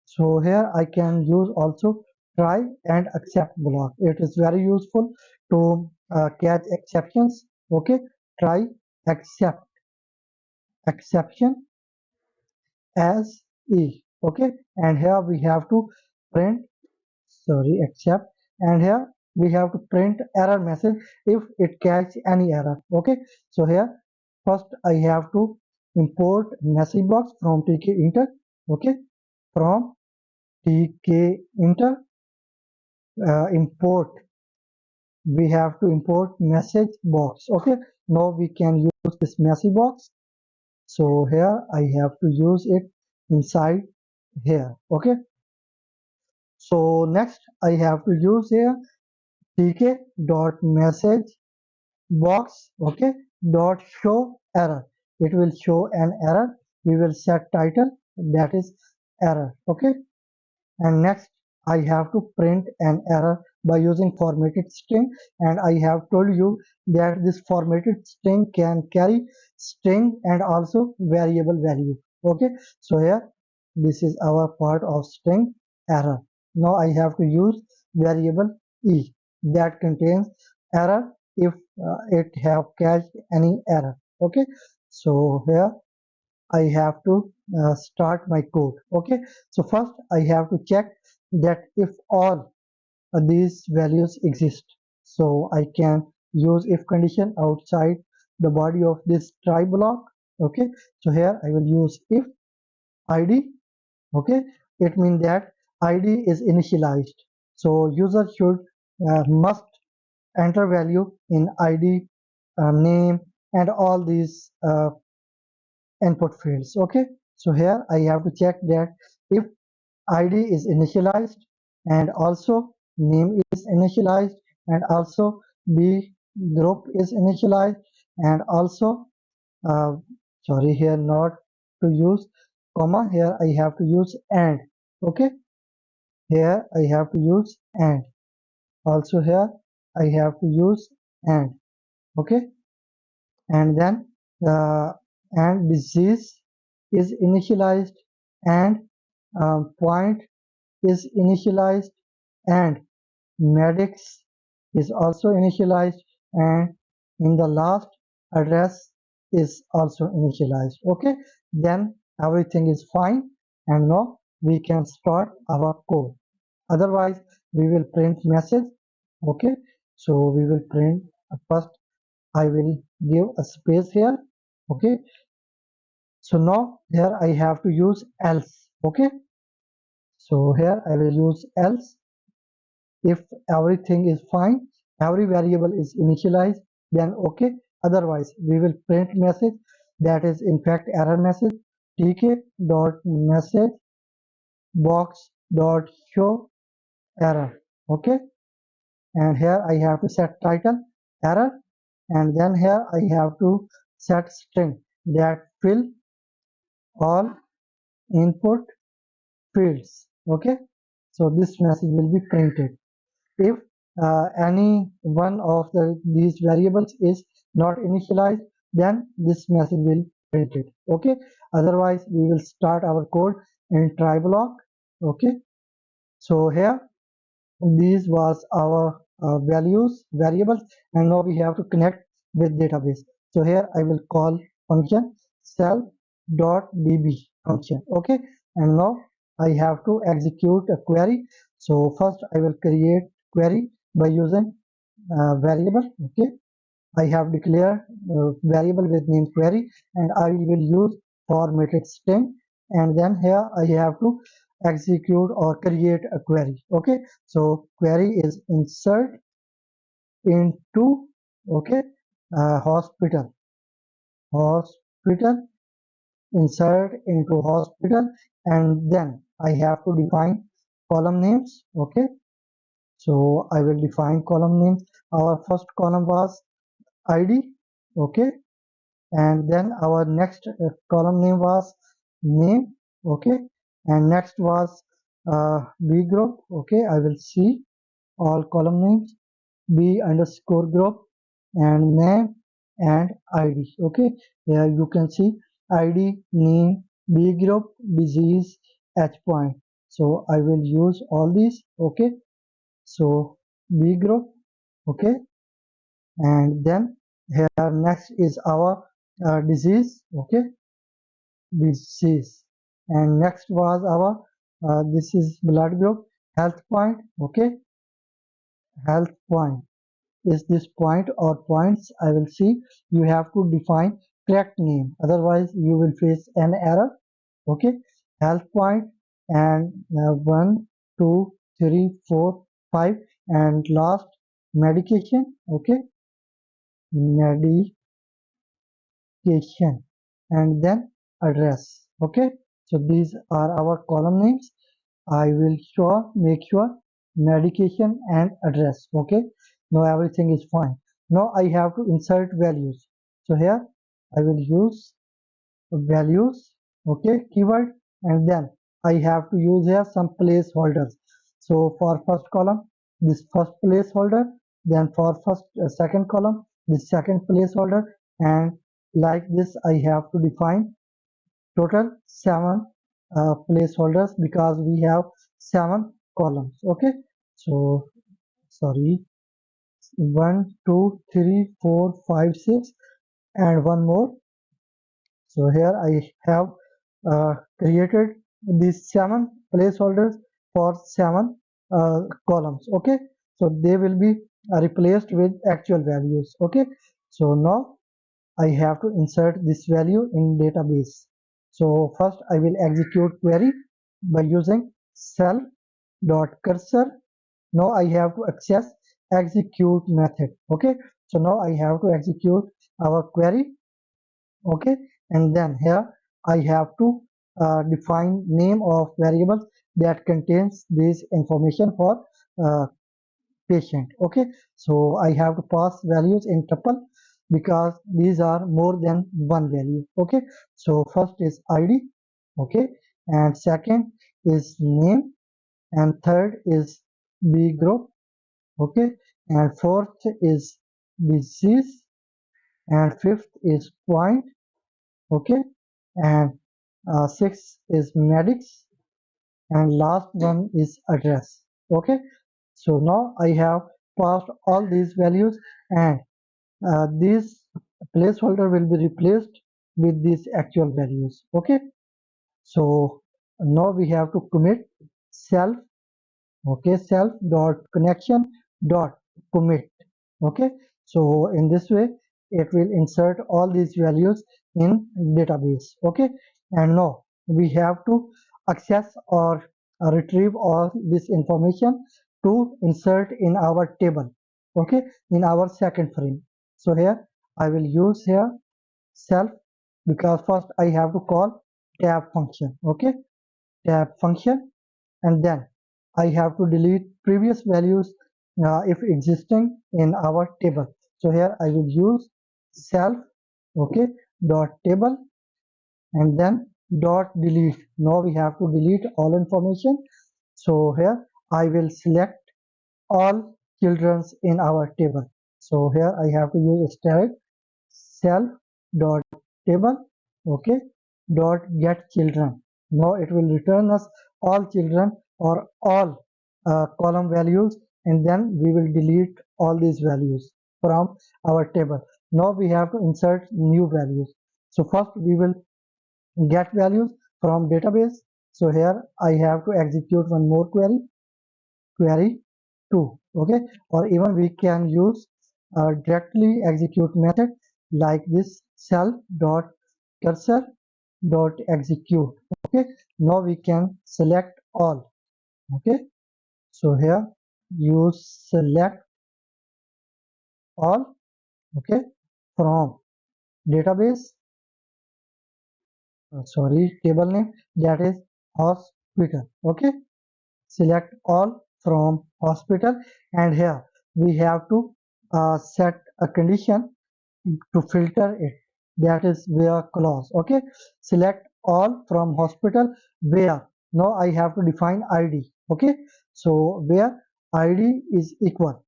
so here I can use also try and accept block. It is very useful to catch exceptions. Okay, try accept exception as e. Okay, and here we have to print, sorry, accept, and here we have to print error message if it catch any error. Okay, so here first I have to import message box from Tkinter. Okay, from Tkinter import, we have to import message box. Okay, now we can use this message box. So here I have to use it inside here. Okay, so next I have to use here tk dot message box. Okay, dot show error, it will show an error. We will set title, that is error. Okay, and next I have to print an error by using formatted string, and I have told you that this formatted string can carry string and also variable value. Okay, so here this is our part of string error. Now I have to use variable e that contains error if it have catched any error. Okay, so here I have to start my code. Okay, so first I have to check that if all these values exist. So I can use if condition outside the body of this try block. Okay, so here I will use if id. Okay, it means that id is initialized. So user should must enter value in id, name, and all these input fields. Okay, so here I have to check that if id is initialized, and also name is initialized, and also b group is initialized, and also uh, sorry, here not to use comma, here I have to use and. Okay, here I have to use and. Also here I have to use and. Okay, and then the and disease is initialized, and point is initialized, and medics is also initialized, and in the last address is also initialized. Okay, then everything is fine, and now we can start our code. Otherwise we will print message. Okay, so we will print first. I will give a space here. Okay, so now here I have to use else. Okay, so here I will use else. If everything is fine, every variable is initialized, then okay. Otherwise we will print message, that is in fact error message, tk dot message box dot show error. Okay, and here I have to set title error, and then here I have to set string that fill all input fields. Okay, so this message will be printed. If any one of these variables is not initialized, then this message will print it. Okay, otherwise we will start our code in try block. Okay, so here these was our values variables, and now we have to connect with database. So here I will call function cell.db function. Okay, and now I have to execute a query. So first I will create query by using variable. Okay, I have declared variable with name query, and I will use formatted string, and then here I have to execute or create a query. Okay, so query is insert into, okay, hospital, insert into hospital, and then I have to define column names. Okay, so I will define column names. Our first column was id. Okay, and then our next column name was name. Okay, and next was b group. Okay, I will see all column names, b underscore group, and name and id. Okay, here you can see id, name, b group, disease, h point. So I will use all these. Okay, so b group. Okay, and then here next is our disease. Okay, disease, and next was our this is blood group, health point. Okay, health point is this point or points. I will see, you have to define correct name, otherwise you will face an error. Okay, health point, and 1 2 3 4 5, and last medication. Okay, medication, and then address. Okay, so these are our column names. I will make sure medication and address. Okay, now everything is fine. Now I have to insert values. So here I will use values. Okay, keyword, and then I have to use here some placeholders. So for first column, this first placeholder, then for first second column, this second placeholder, and like this I have to define total 7 placeholders because we have 7 columns. Okay, so sorry, 1 2 3 4 5 6, and one more. So here I have created these 7 placeholders for 7 columns. Okay, so they will be replaced with actual values. Okay, so now I have to insert this value in database. So first I will execute query by using cell.cursor. Now I have to access execute method. Okay, so now I have to execute our query. Okay, and then here I have to define name of variables that contains this information for uh, patient. Okay, so I have to pass values in tuple because these are more than one value. Okay, so first is id. Okay, and second is name, and third is b group, okay, and fourth is disease, and fifth is point, okay, and sixth is medics, and last one is address, okay. So now I have passed all these values, and this placeholder will be replaced with these actual values, okay. So now we have to commit self, okay, self dot connection dot commit, okay. So in this way it will insert all these values in database, okay. And now we have to access or retrieve all this information to insert in our table, okay, in our second frame. So here I will use here self, because first I have to call tab function, okay, tab function, and then I have to delete previous values if existing in our table. So here I will use self, okay, dot table, and then dot delete. Now we have to delete all information. So here I will select all childrens in our table. So here I have to use static self dot table, okay, dot get children. Now it will return us all children or all column values, and then we will delete all these values from our table. Now we have to insert new values. So first we will get values from database. So here I have to execute one more query, query 2, okay, or even we can use directly execute method like this self dot cursor dot execute, okay. Now we can select all, okay. So here use select all, okay, from database, sorry, table name, that is hospital, okay. Select all from hospital, and here we have to set a condition to filter it, that is where clause, okay. Select all from hospital where, now I have to define id, okay. So where id is equal,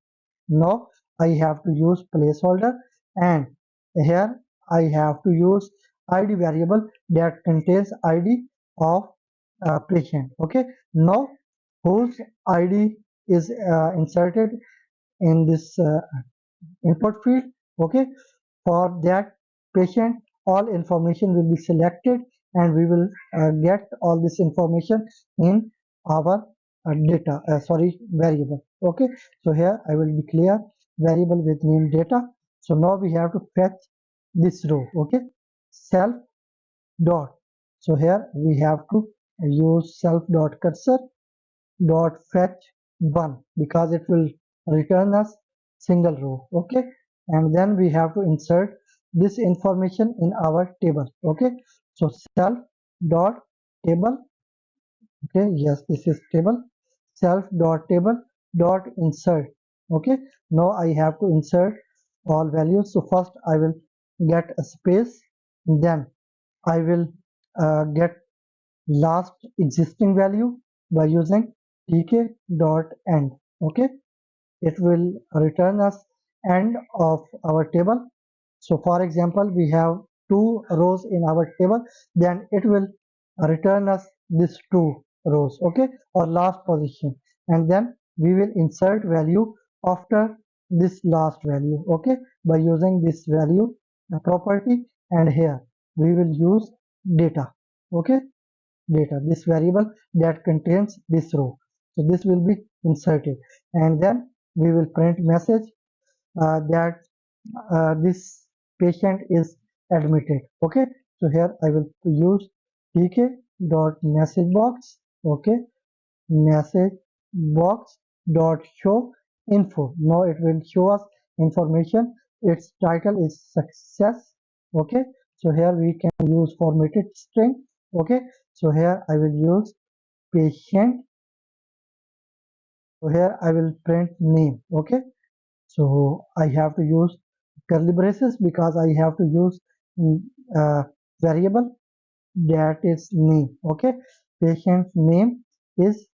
now I have to use placeholder, and here I have to use id variable that contains id of patient, okay. Now whose id is inserted in this input field, okay. For that patient all information will be selected, and we will get all this information in our data, sorry, variable, okay. So here I will declare variable with name data. So now we have to fetch this row, okay, self dot. So here we have to use self dot cursor dot fetch 1, because it will return us single row, okay. And then we have to insert this information in our table, okay. So self dot table, okay, yes, this is table, self dot table dot insert, okay. Now I have to insert all values. So first I will get a space, then I will get last existing value by using tk dot end, okay. It will return us end of our table. So for example we have two rows in our table, then it will return us this two rows, okay, or last position, and then we will insert value after this last value, okay, by using this value property, and here we will use data, okay, data, this variable that contains this row. So this will be inserted, and then we will print message that this patient is admitted, okay. So here I will use tk dot message box, okay, message box dot show info. Now it will show us information, its title is success, okay. So here we can use formatted string, okay. So here I will use patient, so here I will print name, okay. So I have to use curly braces because I have to use mm, variable that is name, okay. Patient's name is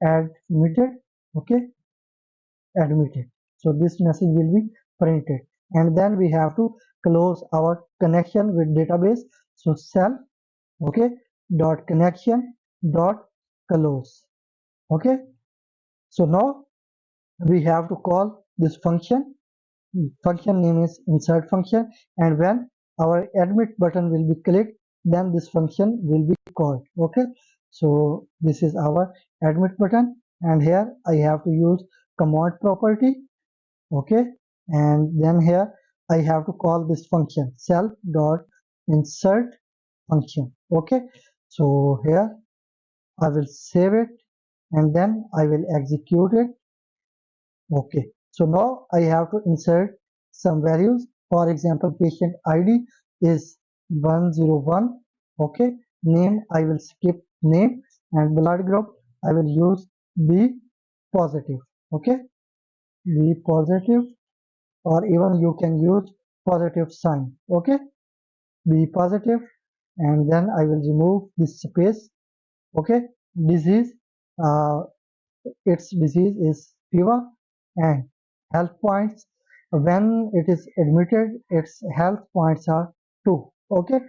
admitted, okay. admitted. So this message will be printed, and then we have to close our connection with database. So self, okay, dot connection dot close. Okay, so now we have to call this function. Function name is insert function, and when our admit button will be clicked, then this function will be called. Okay, so this is our admit button, and here I have to use command property. Okay, and then here I have to call this function self dot insert function. Okay, so here I will save it, and then I will execute it. Okay, so now I have to insert some values. For example, patient ID is 101. Okay, name I will skip name, and blood group I will use B positive. Okay, B positive, or even you can use positive sign. Okay, B positive, and then I will remove this space. Okay, disease, uh, its disease is fever, and health points, when it is admitted, its health points are 2. Okay,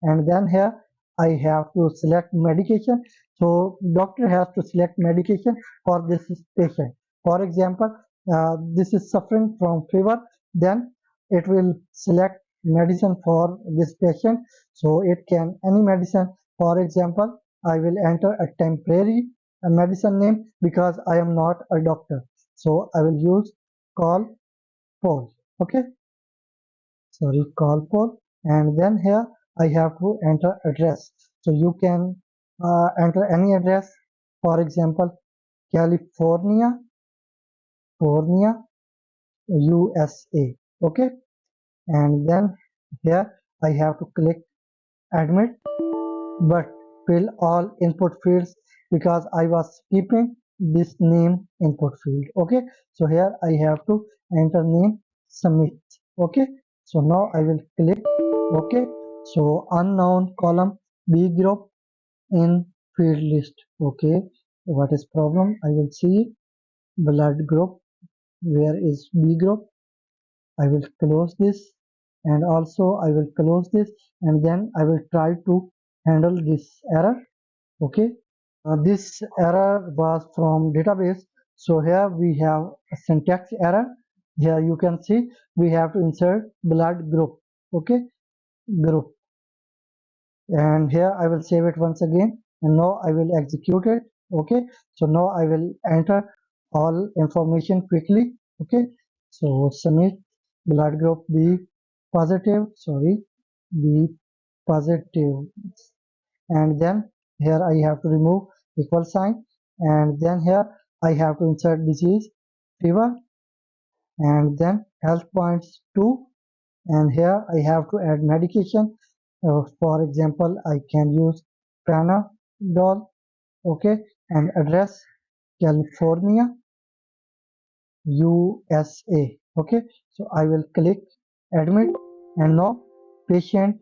and then here I have to select medication. So doctor has to select medication for this patient. For example, this is suffering from fever, then it will select medicine for this patient. So it can any medicine. For example, I will enter a temporary medicine name because I am not a doctor. So I will use call poll. Okay, sorry, call poll, and then here I have to enter address. So you can enter any address. For example, California, California, USA. Okay, and then here I have to click admit, but fill all input fields because I was skipping this name input field. Okay, so here I have to enter name Smith. Okay, so now I will click OK. So unknown column B group in field list. Okay, what is problem? I will see blood group. Where is B group? I will close this, and also I will close this, and then I will try to handle this error. Okay, this error was from database. So here we have a syntax error. Here you can see we have to insert blood group. Okay, group, and here I will save it once again, and now I will execute it. Okay, so now I will enter all information quickly. Okay, so submit blood group B positive, sorry, B positive, and then here I have to remove equal sign, and then here I have to insert disease fever, and then health points 2, and here I have to add medication. For example, I can use Panadol. Okay, and address California, USA. Okay, so I will click admit, and now patient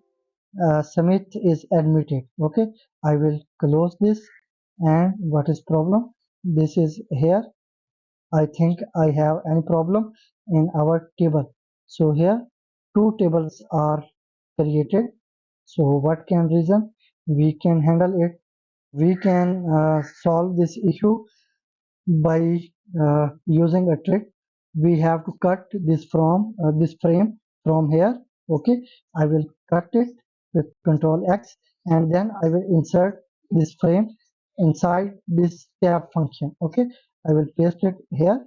Smith is admitted. Okay, I will close this, and what is problem? This is here. I think I have any problem in our table. So here two tables are created. So what can reason? We can handle it. We can solve this issue by using a trick. We have to cut this from this frame from here. Okay, I will cut it with Control X, and then I will insert this frame inside this tab function. Okay, I will paste it here,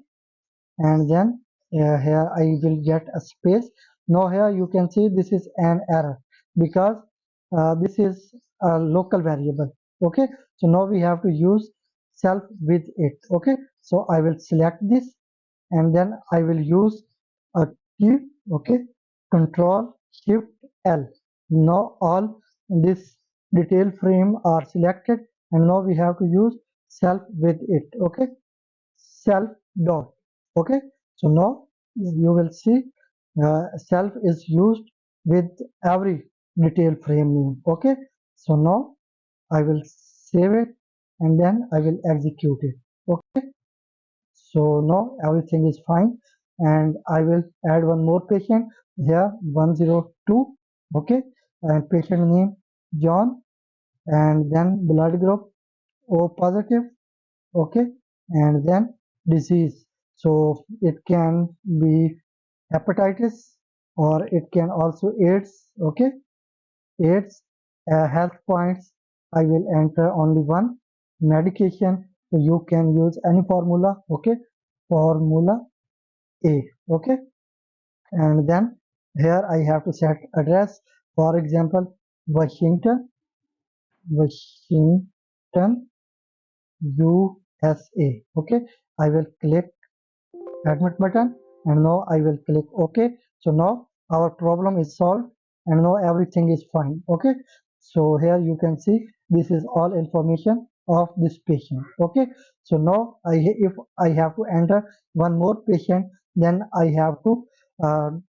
and then here I will get a space. Now here you can see this is an error because this is a local variable. Okay, so now we have to use self with it. Okay, so I will select this, and then I will use a key. Okay, Control Shift L. Now all this detail frame are selected, and now we have to use self with it. Okay, self dot. Okay, so now you will see self is used with every detail frame name. Okay, so now I will save it, and then I will execute it. Okay, So now everything is fine, and I will add one more patient here, 102. Okay, and patient name John, and then blood group O positive. Okay, and then disease, so it can be hepatitis, or it can also AIDS. Okay, AIDS. Health points, I will enter only one. Medication, so you can use any formula. Okay, formula A. Okay, and then here I have to set address. For example, Washington, Washington, USA. Okay, I will click admit button, and now I will click OK. So now our problem is solved, and now everything is fine. Okay, so here you can see this is all information of this patient. Okay, so now if I have to enter one more patient, then I have to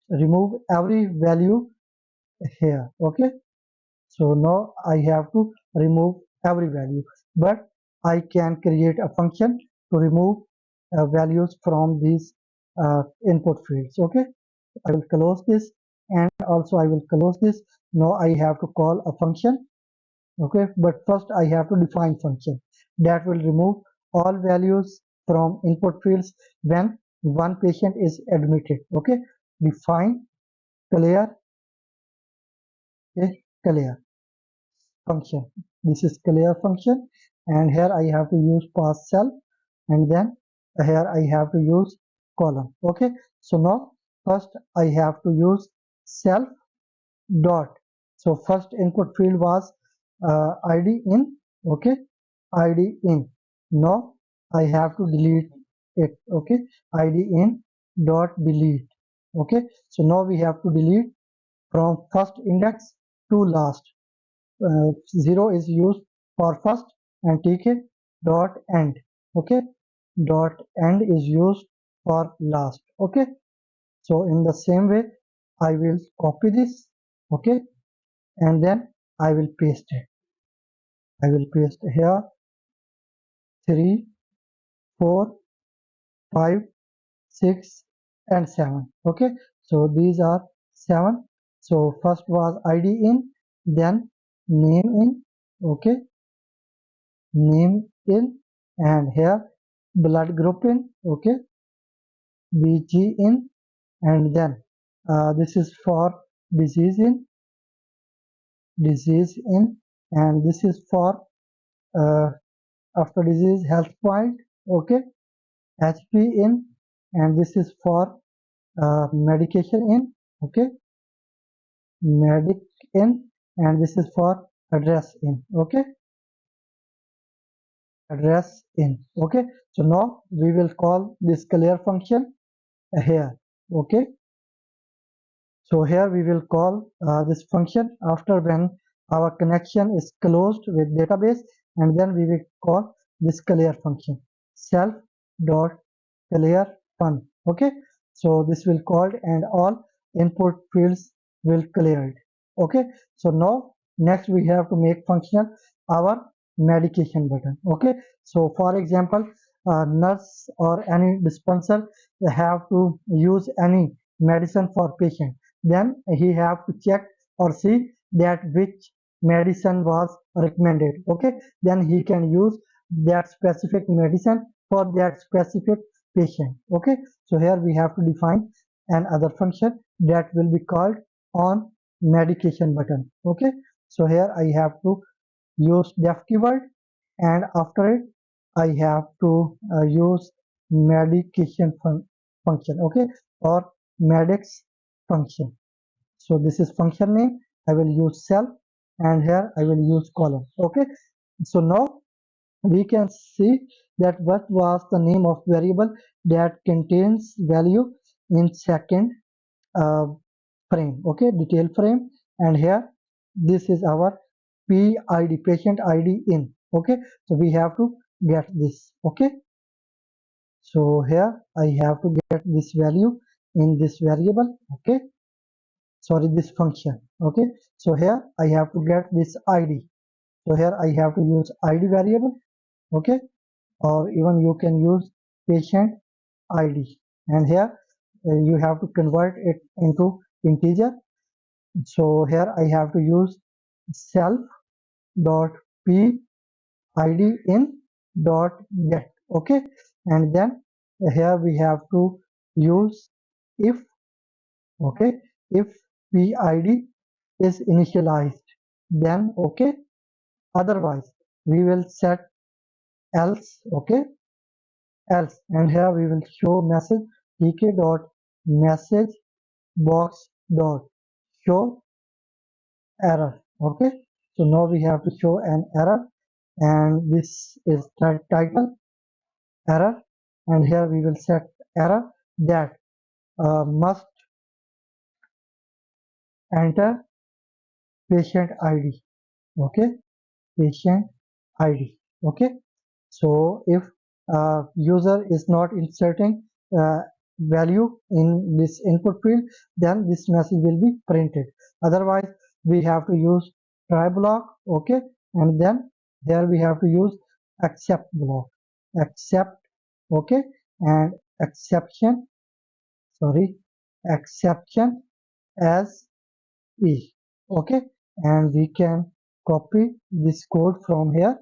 remove every value here. Okay, so now I have to remove every value, but I can create a function to remove values from these input fields. Okay, I will close this, and also I will close this. Now I have to call a function. Okay, but first I have to define function that will remove all values from input fields when one patient is admitted. Okay, define clear, okay, clear function. This is clear function, and here I have to use pass cell, and then here I have to use column. Okay, so now first I have to use self dot. So first input field was id in. Okay, id in. Now I have to delete it. Okay, id in dot delete. Okay, so now we have to delete from first index to last. 0 is used for first, and tk dot end. Okay, dot end is used for last. Okay, so in the same way I will copy this. Okay, and then I will paste it. I will paste here 3, 4, 5, 6, and 7. Okay, so these are 7. So first was id in, then name in. Okay, name in, and here blood group in. Okay, bg in, and then this is for disease in, disease in, and this is for uh, after disease health point. Okay, hp in, and this is for medication in. Okay, medic in, and this is for address in. Okay, address in. Okay, so now we will call this clear function here. Okay, so here we will call this function after when our connection is closed with database, and then we will call this clear function self dot clear fun. Okay, so this will called, and all input fields will cleared. Okay, so now next we have to make functional our medication button. Okay, so for example, nurse or any dispenser have to use any medicine for patient, then he have to check or see that which medicine was recommended. Okay, then he can use that specific medicine for that specific patient. Okay, so here we have to define another function that will be called on medication button. Okay, so here I have to use def keyword, and after it I have to use medication function. Okay, or medics function. So this is function name. I will use cell, and here I will use column. Okay, so now we can see that what was the name of variable that contains value in second uh, frame. Okay, detail frame, and here this is our PID, patient ID in. Okay, so we have to get this. Okay, so here I have to get this value in this variable. Okay, sorry, this function. Okay, so here I have to get this ID, so here I have to use ID variable. Okay, or even you can use patient id, and here you have to convert it into integer. So here I have to use self dot p id in dot get. Okay, and then here we have to use if. Okay, if pid is initialized, then okay, otherwise we will set else. Okay, else, and here we will show message tk dot message box dot show error. Okay, so now we have to show an error, and this is title error, and here we will set error that must enter patient id. Okay, patient id. Okay, so if user is not inserting uh, value in this input field, then this message will be printed. Otherwise we have to use try block. Okay, and then here we have to use accept block, accept. Okay, and exception, sorry, exception as e. Okay, and we can copy this code from here.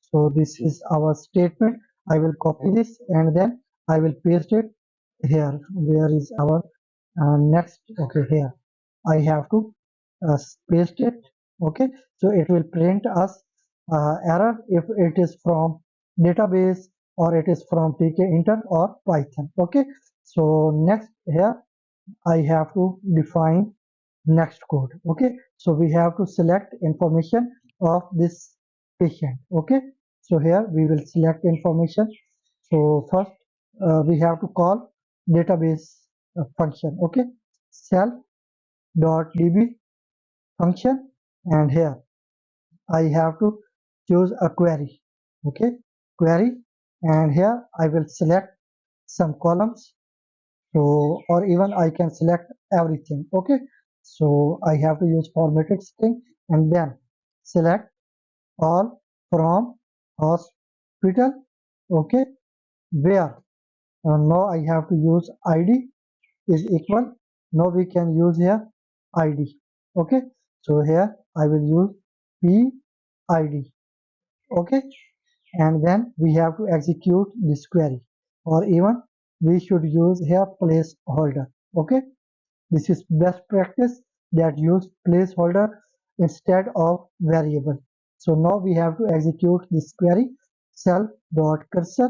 So this is our statement. I will copy this and then I will paste it here. Where is our next? Okay, here I have to paste it. Okay, so it will print us error if it is from database or it is from Tkinter or Python. Okay, so next here I have to define next code. Okay, so we have to select information of this patient. Okay, so here we will select information. So first we have to call database function. Okay, self dot db function, and here I have to choose a query. Okay, query, and here I will select some columns. So or even I can select everything. Okay, so I have to use formatted string and then select all from hospital. Okay, where now I have to use id is equal. Now we can use here id. Okay, so here I will use pid. Okay, and then we have to execute this query, or even we should use here placeholder. Okay, this is best practice that use placeholder instead of variable. So now we have to execute this query self.cursor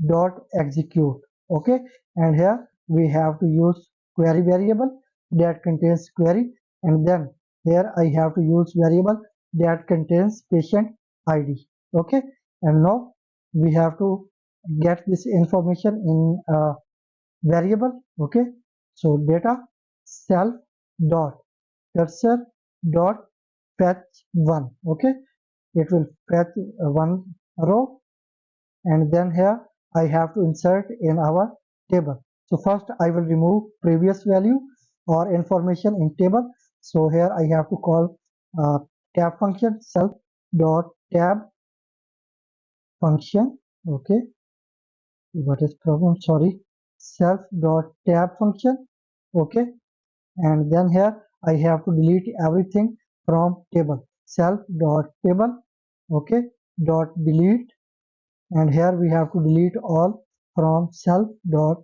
dot execute. Okay, and here we have to use query variable that contains query, and then here I have to use variable that contains patient id. Okay, and now we have to get this information in variable. Okay, so data self dot cursor dot fetch one. Okay, it will fetch one row, and then here I have to insert in our table. So first I will remove previous value or information in table. So here I have to call tab function self dot tab function. Okay, what is problem? Sorry, self dot tab function. Okay, and then here I have to delete everything from table self dot table. Okay, dot delete, and here we have to delete all from self dot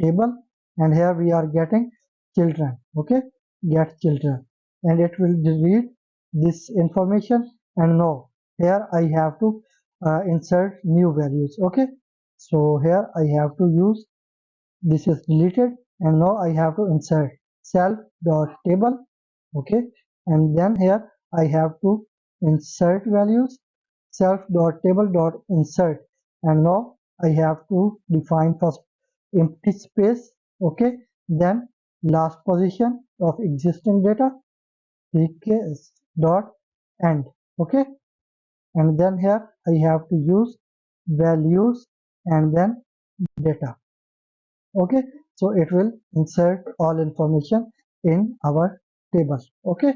table, and here we are getting children. Okay, get children, and it will delete this information. And now here I have to insert new values. Okay, so here I have to use, this is deleted, and now I have to insert self dot table. Okay, and then here I have to insert values self dot table dot insert, and now I have to define first empty space. Okay, then last position of existing data tk dot end. Okay, and then here I have to use values and then data. Okay, so it will insert all information in our table. Okay,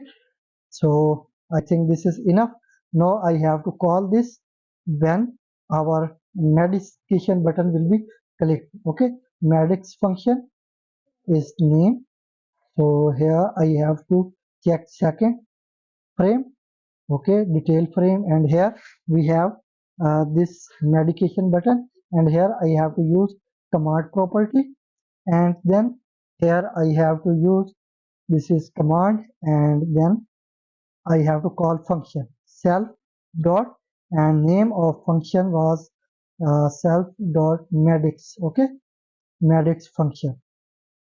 so I think this is enough. Now I have to call this when our medication button will be click. Okay, medics function is name. So here I have to check second frame, okay, detail frame, and here we have this medication button, and here I have to use command property, and then here I have to use this is command, and then I have to call function self dot, and name of function was self dot medics, okay, medics function.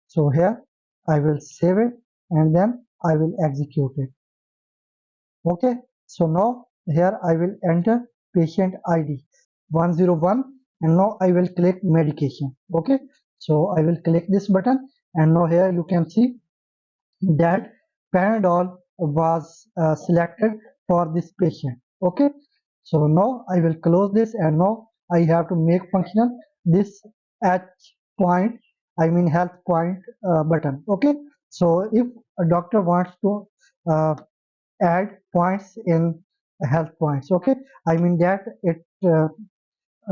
So here I will save it and then I will execute it. Okay, so now here I will enter patient ID 101, and now I will click medication. Okay, so I will click this button, and now here you can see that Panadol was selected for this patient. Okay, so now I will close this, and now I have to make functional this H point, I mean health point button. Okay, so if a doctor wants to uh, add points in health points, okay, I mean that it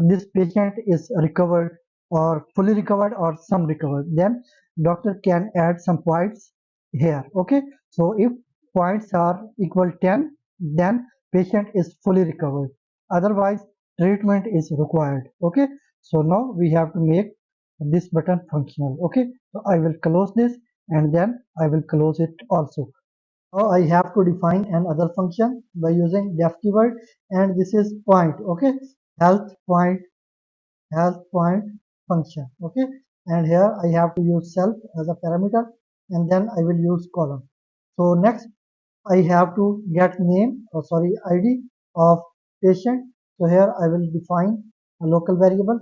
this patient is recovered or fully recovered or some recovered, then doctor can add some points here. Okay, so if points are equal 10, then patient is fully recovered, otherwise treatment is required. Okay, so now we have to make this button functional. Okay, so I will close this and then I will close it also. Now I have to define another function by using def keyword, and this is point. Okay, health point, health point function. Okay, and here I have to use self as a parameter, and then I will use column. So next I have to get name, or sorry, ID of patient. So here I will define a local variable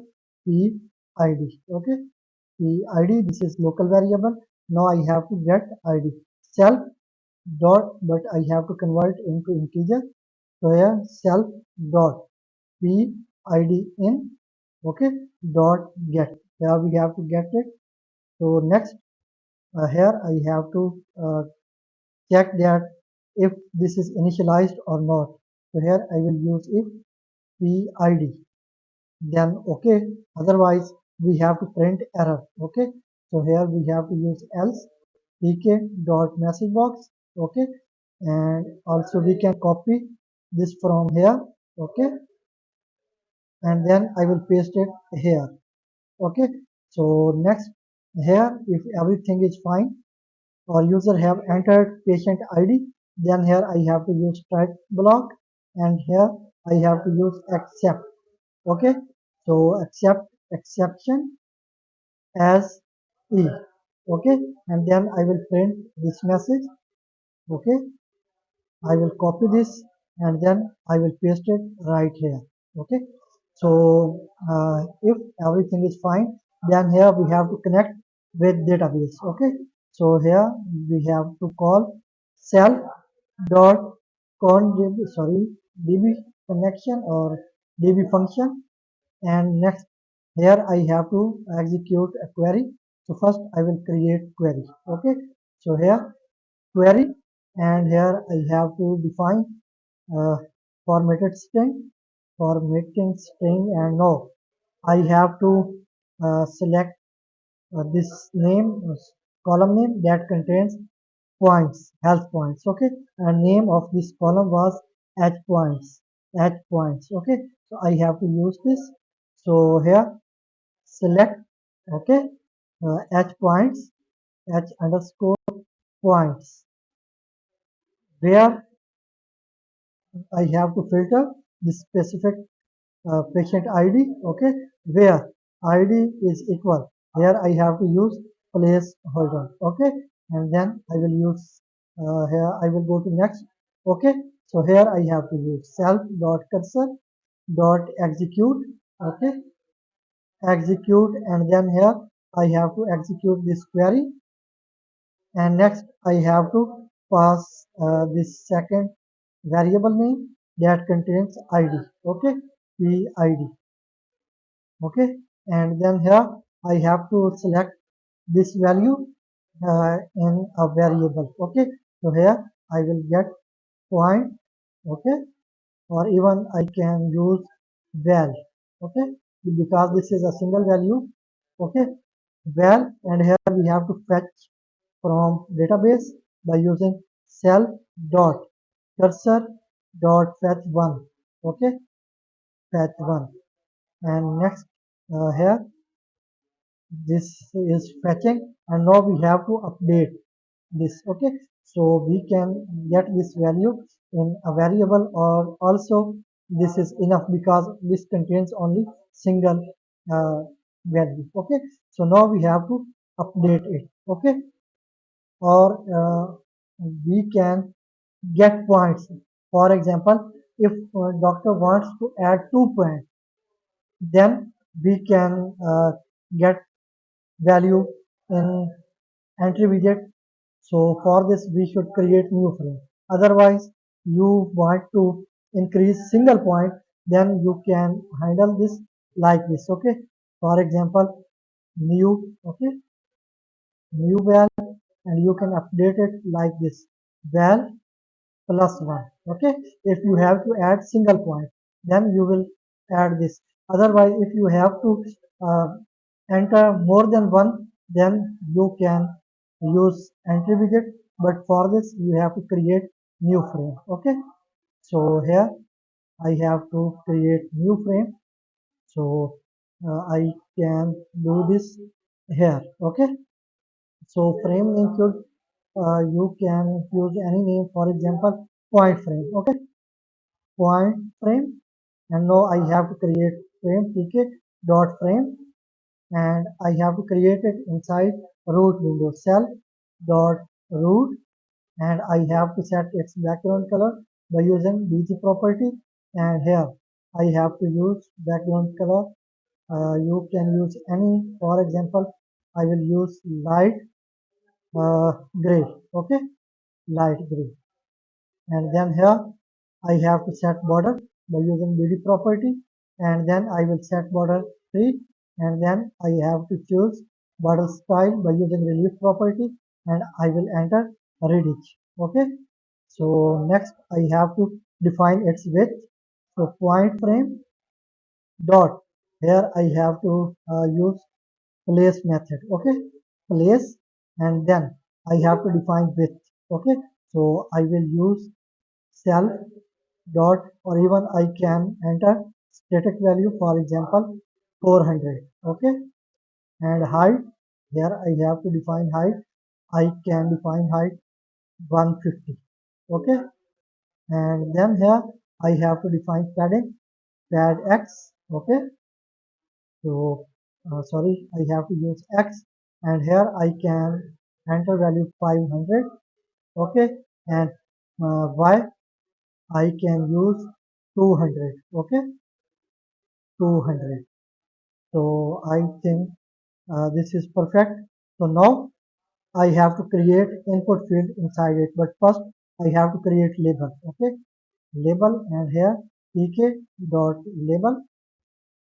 PID. Okay, PID, this is local variable. Now I have to get ID self dot, but I have to convert into integer. So here self dot PID in, okay, dot get. Here we have to get it. So next here I have to check that if this is initialized or not. So here I will use if PID, then okay, otherwise we have to print error. Okay, so here we have to use else tk dot message box. Okay, and also we can copy this from here. Okay, and then I will paste it here. Okay, so next here if everything is fine or user have entered patient ID, then here I have to use try block, and here I have to use accept. Okay, so accept exception as e. Okay, and then I will print this message. Okay, I will copy this and then I will paste it right here. Okay, so if everything is fine, then here we have to connect with database. Okay, so here we have to call self dot con db, sorry, db connection or db function, and next here I have to execute a query. So first I will create query. Okay, so here query, and here I have to define uh, formatted string, formatting string, and now I have to select this name, column name that contains points, health points. Okay, and name of this column was h points, h points. Okay, so I have to use this. So here select, okay, h points, h underscore points, where I have to filter this specific patient ID, okay, where ID is equal. Here I have to use placeholder, okay, and then I will use here I will go to next, okay. So here I have to use self dot cursor dot execute, okay, execute, and then here I have to execute this query, and next I have to pass this second variable name that contains id, okay, PID, okay, and then here I have to select this value in a variable. Okay, so here I will get point, okay, or even I can use val, okay, because this is a single value. Okay, well, and here we have to fetch from database by using self dot cursor dot fetch one. Okay, fetch one, and next here this is fetching, and now we have to update this. Okay, so we can get this value in a variable, or also this is enough because this contains only single uh, value. Okay, so now we have to update it. Okay, or we can get points. For example, if doctor wants to add 2 points, then we can get value in entry widget. So for this we should create new frame. Otherwise you want to increase single point, then you can handle this like this. Okay, for example, new. Okay, new val, and you can update it like this, val plus 1. Okay, if you have to add single point, then you will add this. Otherwise if you have to uh, enter more than one, then you can use entry widget, but for this you have to create new frame. Okay, so here I have to create new frame. So I can do this here. Okay, so frame name should you can use any name, for example point frame. Okay, point frame, and now I have to create frame tk dot frame, and I have to create it inside root window, self dot root, and I have to set its background color by using bg property, and here I have to use background color. You can use any, for example I will use light gray. Okay, light gray, and then here I have to set border by using BD property, and then I will set border 3, and then I have to choose border style by using relief property, and I will enter Redditch. Okay, so next I have to define its width. So point frame dot, here I have to use place method. Okay, place, and then I have to define width. Okay, so I will use self dot, or even I can enter static value, for example 400. Okay, and height, here I have to define height. I can define height 150. Okay, and then here I have to define padding, pad x. Okay, so sorry, I have to use x, and here I can enter value 500. Okay, and y I can use 200. Okay, 200. So I think this is perfect. So now I have to create input field inside it, but first I have to create label. Okay, label, and here tk dot label,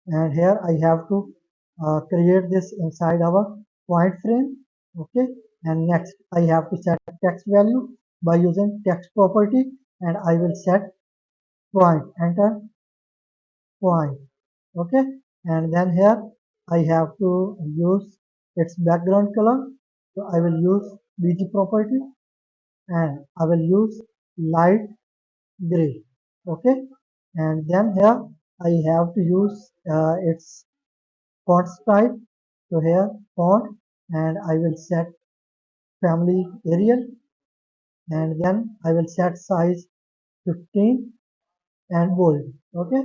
and here I have to create this inside our point frame. Okay, and next I have to set text value by using text property, and I will set point, enter point. Okay, and then here I have to use its background color. So I will use bg property, and I will use light gray. Okay, and then here I have to use its font style. So here font, and I will set family Arial, and then I will set size 15 and bold. Okay,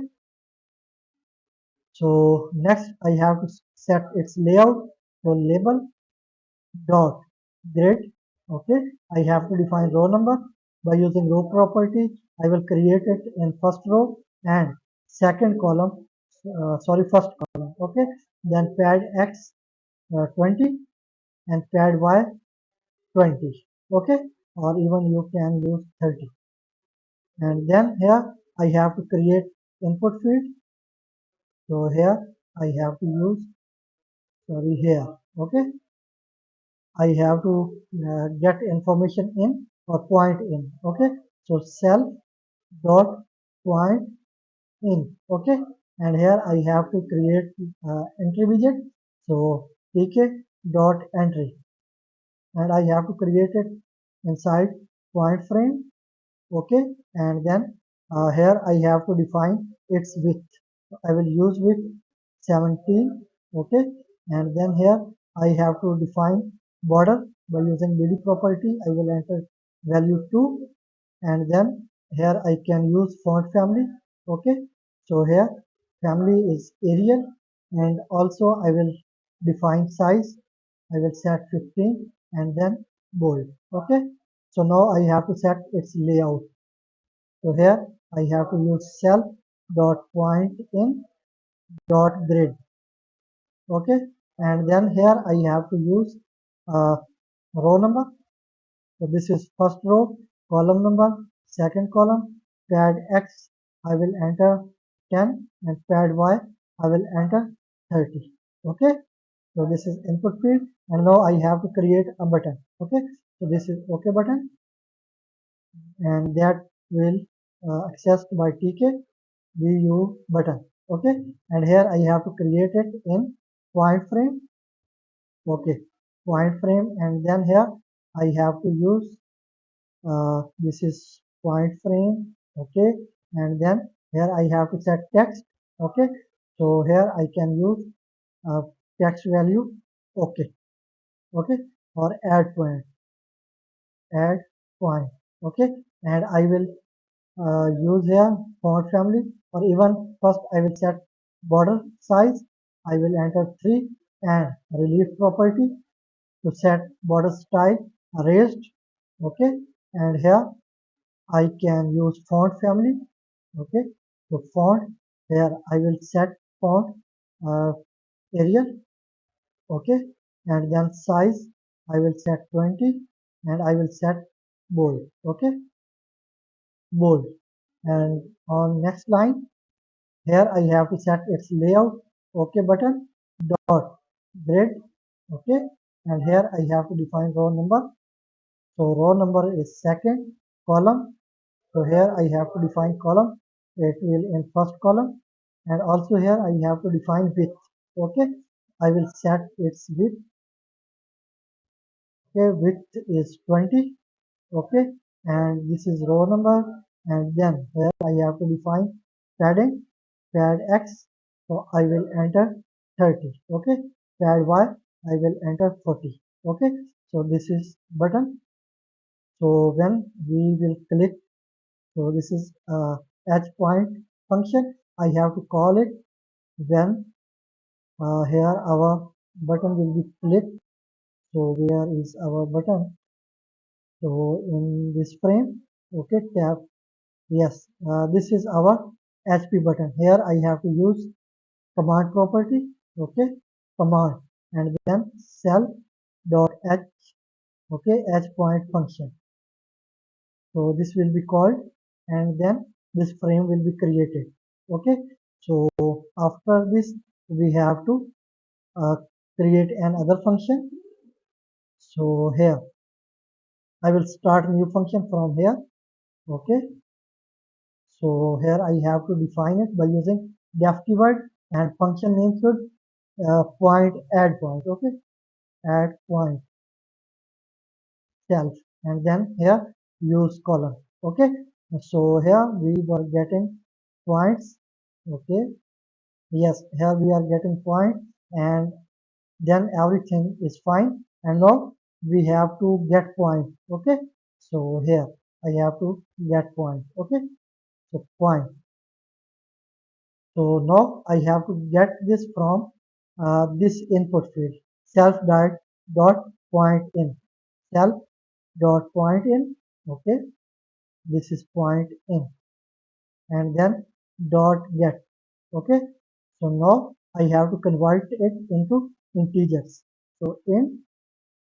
so next I have to set its layout. So label dot grid. Okay, I have to define row number by using row property. I will create it in first row and second column, sorry, first column. Okay, then pad x 20, and pad y 20. Okay, or even you can use 30, and then here I have to create input field. So here I have to use, sorry, here. Okay, I have to get information in or point in. Okay, so self dot point in. Okay, and here I have to create entry widget. So tk dot entry, and I have to create it inside point frame. Okay, and then here I have to define its width. I will use width 17. Okay, and then here I have to define border by using bd property. I will enter value 2, and then here I can use font family. Okay, so here family is Arial, and also I will define size. I will set 15 and then bold. Okay, so now I have to set its layout. So here I have to use self dot point in dot grid. Okay, and then here I have to use uh, row number. So this is first row, column number, second column, pad X, I will enter 10, and pad Y, I will enter 30. Okay, so this is input field, and now I have to create a button. Okay, so this is OK button, and that will accessed by tk vu button. Okay, and here I have to create it in point frame. Okay, point frame, and then here I have to use this is point frame. Okay, and then here I have to set text. Okay, so here I can use uh, text value. Okay, okay, or add point. Okay, and I will use here font family, or even first I will set border size. I will enter 3, and relief property to set border style raised. Okay, and here I can use font family. Okay, so font, here I will set font uh, Arial. Okay, and then size I will set 20, and I will set bold. Okay, bold, and on next line here I have to set its layout. Okay button dot grid. Okay, and here I have to define row number. So row number is second column. So here I have to define column. It will in first column, and also here I have to define width. Okay, I will set its width. Okay, width is 20. Okay, and this is row number, and then here I have to define padding, pad X, so I will enter 30. Okay, pad Y, I will enter 40. Okay, so this is button. So when we will click, so this is edge point function, I have to call it when here our button will be clicked. So where is our button? So in this frame. Okay, tab. Yes, this is our HP button. Here I have to use command property. Okay, command, and then cell dot h. Okay, edge point function. So this will be called, and then this frame will be created. Okay, so after this we have to uh, create another function. So here I will start new function from here. Okay, so here I have to define it by using def keyword, and function name should point add point. Okay, add point self, and then here use column. Okay, so here we were getting points. Okay, yes, here we are getting point, and then everything is fine, and now we have to get point. Okay, so here I have to get point. Okay, so point. So now I have to get this from this input field, self dot point in, self dot point in. Okay, this is point in, and then dot get. Okay, so now I have to convert it into integers. So in,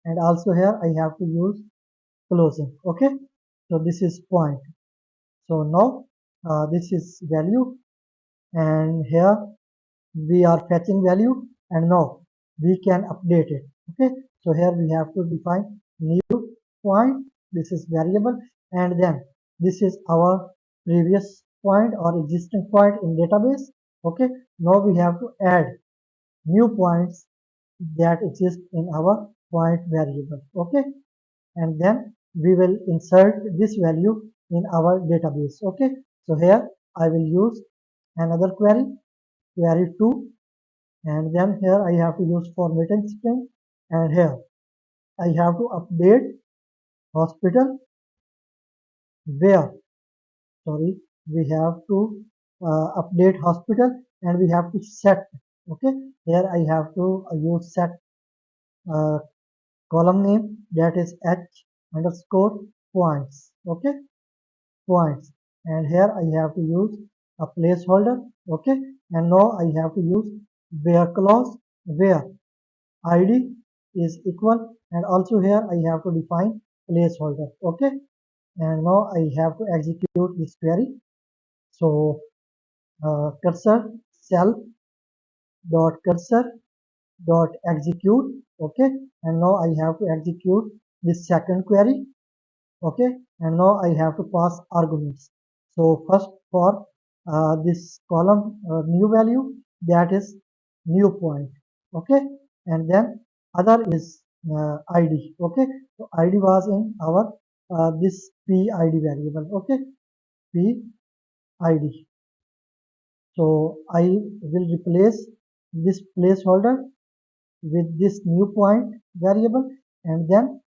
and also here I have to use closing. Okay, so this is point. So now this is value, and here we are fetching value, and now we can update it. Okay, so here we have to define new point. This is variable, and then this is our previous point or existing point in database. Okay, now we have to add new points that exists in our point variable. Okay, and then we will insert this value in our database. Okay, so here I will use another query, query 2, and then here I have to use formatting string, and here I have to update hospital where, sorry, we have to update hospital, and we have to set. Okay, here I have to use set uh, column name, that is h underscore points. Okay, points, and here I have to use a placeholder. Okay, and now I have to use where clause, where id is equal, and also here I have to define placeholder. Okay, and now I have to execute this query. So cursor self dot cursor dot execute. Okay, and now I have to execute this second query. Okay, and now I have to pass arguments. So first for this column new value, that is new point. Okay, and then other is id. Okay, so id was in our this pid variable. Okay, pid. So I will replace this placeholder with this new point variable, and then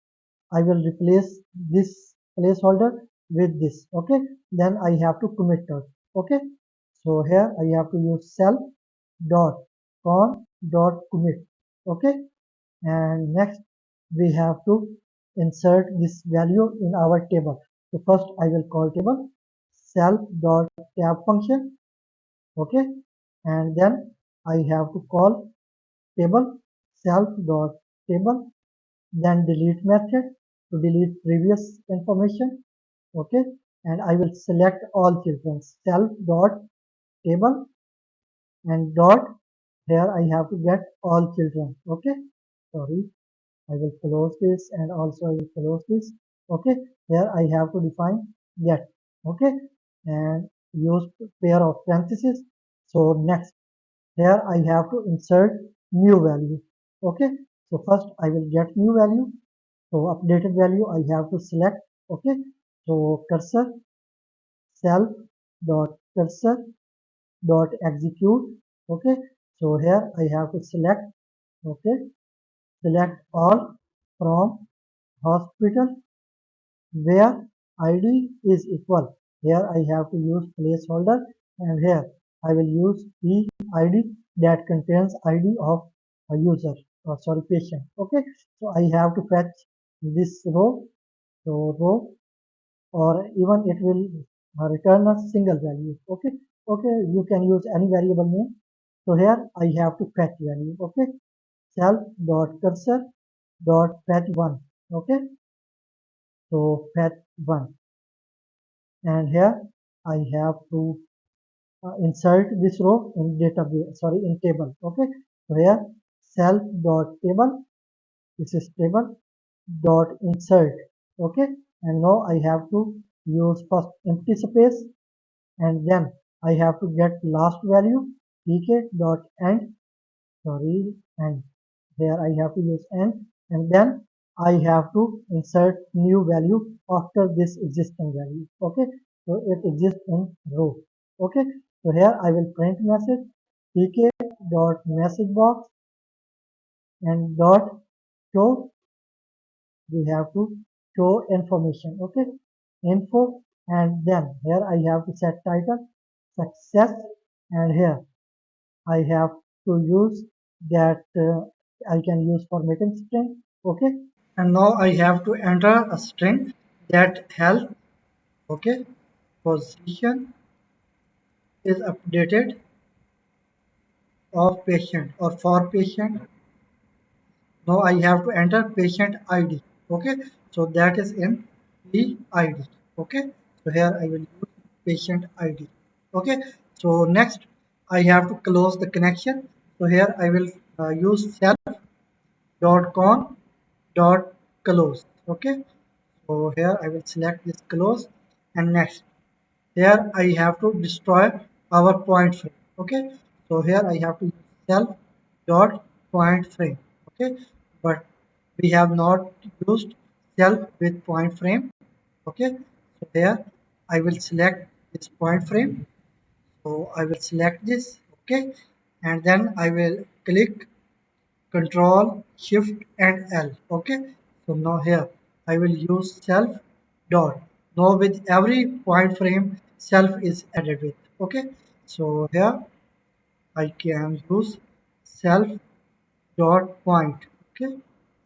I will replace this placeholder with this. Okay, then I have to commit it. Okay, so here I have to use self dot con dot commit. Okay, and next we have to insert this value in our table. So first I will call table self dot tab function. Okay, and then I have to call table self dot table, then delete method to delete previous information. Okay, and I will select all children self dot table, and dot, here I have to get all children. Okay, sorry, I will close this, and also I will close this. Okay, here I have to define get. Okay, and use pair of parentheses. So next, here I have to insert new value. Okay, so first I will get new value. So updated value I have to select. Okay, so cursor self dot cursor dot execute. Okay, so here I have to select. Okay, select all from hospital where id is equal. Here I have to use placeholder, and here I will use id that contains id of a user, or sorry, patient. Okay, so I have to fetch this row. So row, or even it will return a single value. Okay, okay, you can use any variable name. So here I have to fetch value. Okay, self dot cursor dot fetch one. Okay, so fetch one, and here I have to insert this row in database, sorry, in table. Okay, so here self dot table, this is table dot insert. Okay, and now I have to use first empty space, and then I have to get last value tk dot end, sorry, end. Here I have to use end, and then I have to insert new value after this existing value. Okay, so it exists in row. Okay, so here I will print message tk dot message box, and dot show, we have to show information. Okay, info, and then here I have to set title success, and here I have to use that I can use formatting string. Okay, and now I have to enter a string that health. Okay, position is updated of patient, or for patient. Now I have to enter patient ID. Okay, so that is in the ID. Okay, so here I will use patient ID. Okay, so next I have to close the connection. So here I will use self dot con dot close. Okay, so here I will select this close, and next here I have to destroy our point frame. Okay, so here I have to use self dot point frame. okay, but we have not used self with point frame. Okay, so here I will select this point frame. So I will select this. Okay, and then I will click Control Shift and L. Okay, so now here I will use self dot. Now with every point frame self is added with. Okay, so here I can use self dot point. Okay,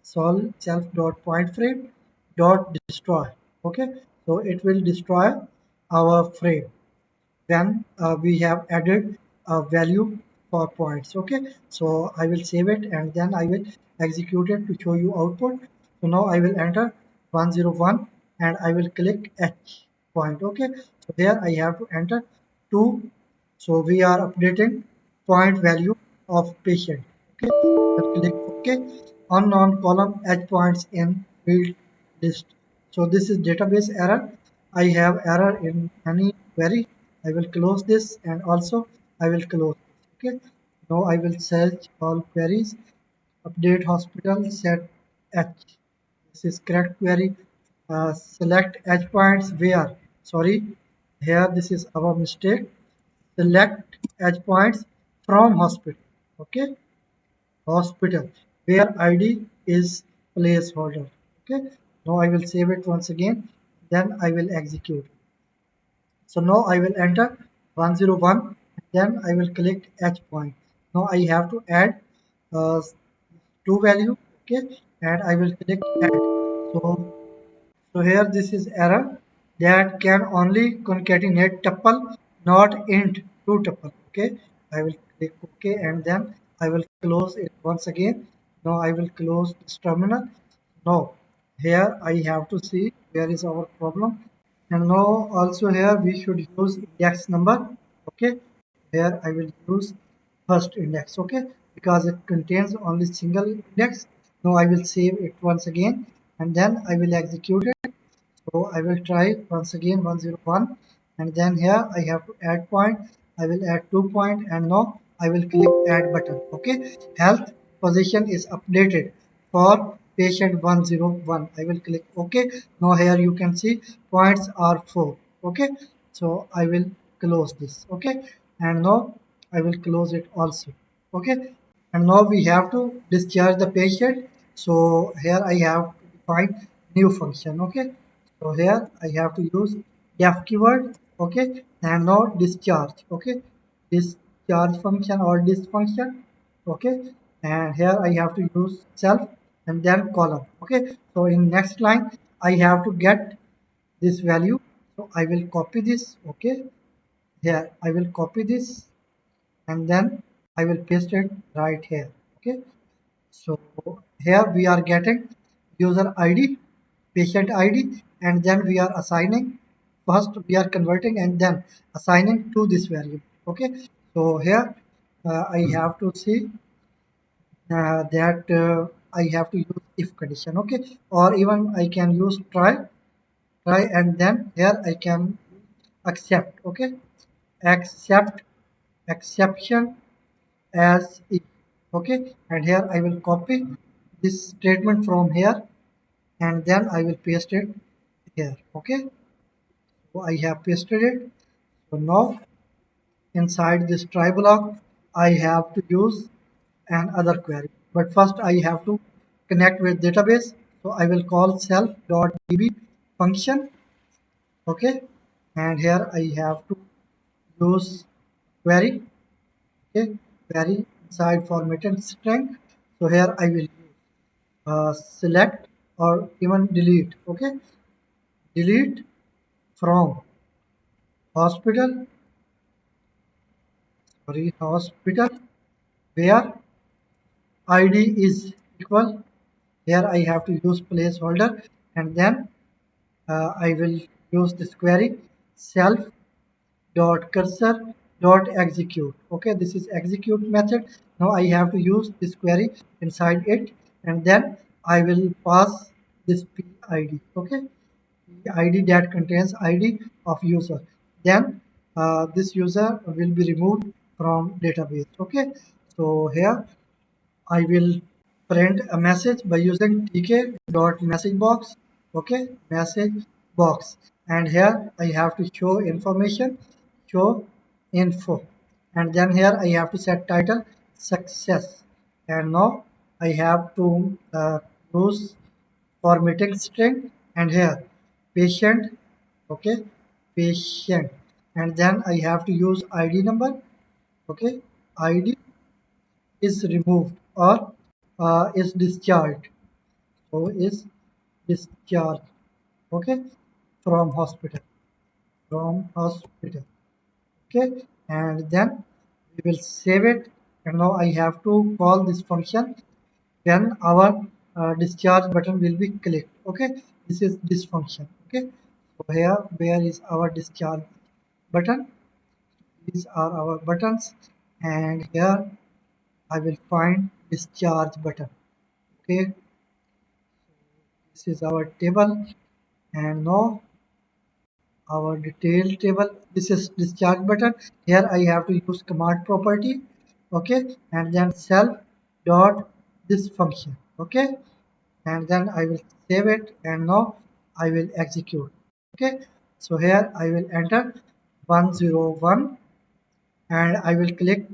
solve self dot point frame dot destroy. Okay, so it will destroy our frame when we have added a value for points. Okay, so I will save it and then I will execute it to show you output. So now I will enter 101 and I will click H point. Okay, so there I have to enter 2. So we are updating point value of patient. Okay, and click OK. Unknown column H points in field list. So this is database error. I have error in any query. I will close this and also I will close this. Okay, now I will search all queries. Update hospital set H. This is correct query. Select H points where. Sorry, here this is our mistake. Select H points from hospital. Okay, hospital where ID is placeholder. Okay, now I will save it once again. Then I will execute. So now I will enter 101. Then I will click H point. Now I have to add uh, two value. Okay, and I will click add. So so here this is error that can only concatenate tuple, not int to tuple. Okay, I will click OK and then I will close it once again. Now I will close this terminal. Now here I have to see where is our problem. And now also here we should use index number. Okay, here I will use first index. Okay, because it contains only single index. Now I will save it once again and then I will execute it. So I will try once again 101 and then here I have to add point. I will add 2 point and now I will click add button. Okay, health position is updated for patient 101. I will click OK. Now here you can see points are 4. Okay, so I will close this. Okay, and now I will close it also. Okay, and now we have to discharge the patient. So here I have to define new function. Okay, so here I have to use def keyword. Okay, and now discharge. Okay, discharge function or this function. Okay, and here I have to use self and then column. Okay, so in next line I have to get this value. So I will copy this. Okay, here I will copy this and then I will paste it right here. Okay, so here we are getting user ID, patient ID, and then we are assigning. First we are converting and then assigning to this variable. Okay, so here I have to see that I have to use if condition. Okay, or even I can use try, and then here I can accept. Okay, accept exception as if. Okay, and here I will copy this statement from here and then I will paste it here. Okay, so I have pasted it. So now inside this try block I have to use another query, but first I have to connect with database. So I will call self.db function. Okay, and here I have to use query. Okay, query inside formatted string. So here I will select or even delete. Okay, delete from hospital, sorry, hospital where id is equal. Here I have to use placeholder and then I will use this query self dot cursor dot execute. Okay, this is execute method. Now I have to use this query inside it and then I will pass this PID. Okay, ID that contains ID of user. Then this user will be removed from database. Okay, so here I will print a message by using tk.messagebox. Okay, message box, and here I have to show information, show info, and then here I have to set title success, and now I have to use formatting string, and here patient. Okay, patient, and then I have to use id number. Okay, id is removed or is discharged. So is discharged. Okay, from hospital. From hospital. Okay, and then we will save it. And now I have to call this function when our discharge button will be clicked. Okay, this is this function. Okay, so here where is our discharge button? These are our buttons, and here I will find discharge button. Okay, this is our table, and now our detail table. This is discharge button. Here I have to use command property. Okay, and then self dot this function. Okay, and then I will save it, and now I will execute. Okay, so here I will enter 101, and I will click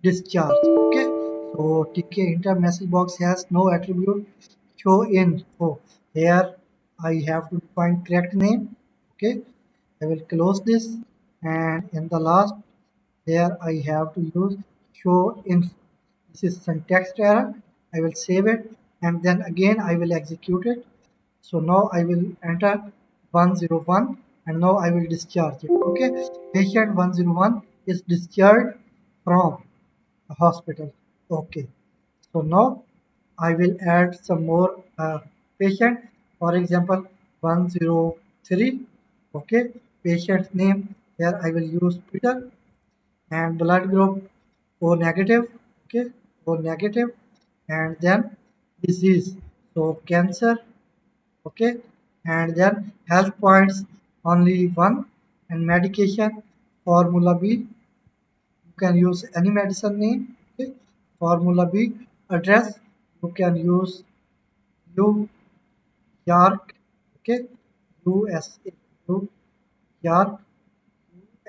discharge. Okay, so Tkinter message box has no attribute show info. Here I have to find correct name. Okay, I will close this, and in the last here I have to use show info. This is syntax error. I will save it, and then again I will execute it. So now I will enter 101, and now I will discharge it. Okay, patient 101 is discharged from a hospital. Okay, so now I will add some more patient. For example, 103. Okay, patient name. Here I will use Peter, and blood group O negative. Okay, O negative, and then disease. So cancer. Okay, and then health points only one, and medication formula B. You can use any medicine name. Okay, formula B address. You can use New York. Okay, USA. New York,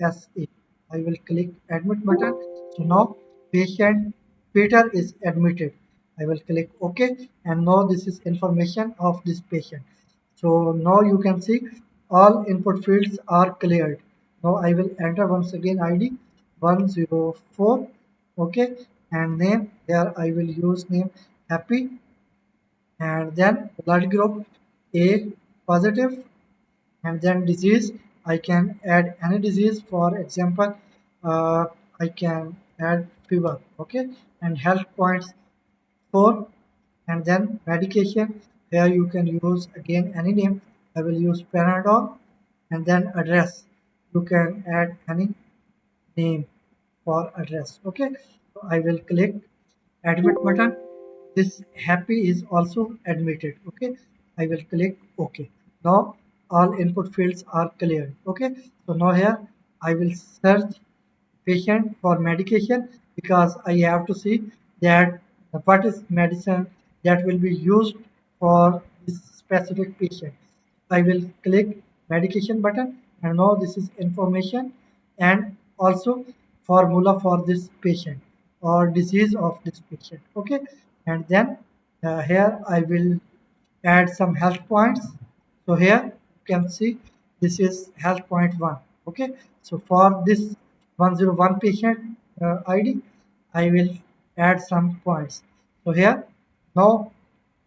USA. I will click admit button. So now patient Peter is admitted. I will click OK, and now this is information of this patient. So now you can see all input fields are cleared. Now I will enter once again ID 104. Okay, and name here I will use name happy, and then blood group A positive, and then disease I can add any disease. For example, I can add fever. Okay, and health points 4, and then medication. Here you can use again any name. I will use Panadol, and then address. You can add any name for address. Okay, so I will click admit button. This happy is also admitted. Okay, I will click OK. Now all input fields are clear. Okay, so now here I will search patient for medication, because I have to see that what is medicine that will be used for this specific patient. I will click medication button, and now this is information and also formula for this patient or disease of this patient. Okay, and then here I will add some health points. So here you can see this is health point 1. Okay, so for this 101 patient ID, I will add some points. So here now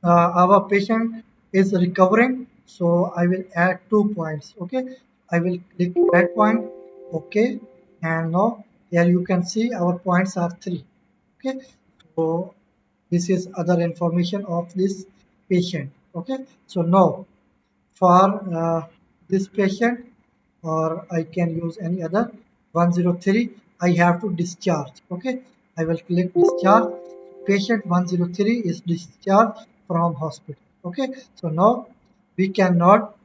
our patient is recovering, so I will add 2 points. Okay, I will click add point. Okay, and now here you can see our points are 3. Okay, so this is other information of this patient. Okay, so now for this patient, or I can use any other 103, I have to discharge. Okay, I will click discharge. Patient 103 is discharged from hospital. Okay, so now we cannot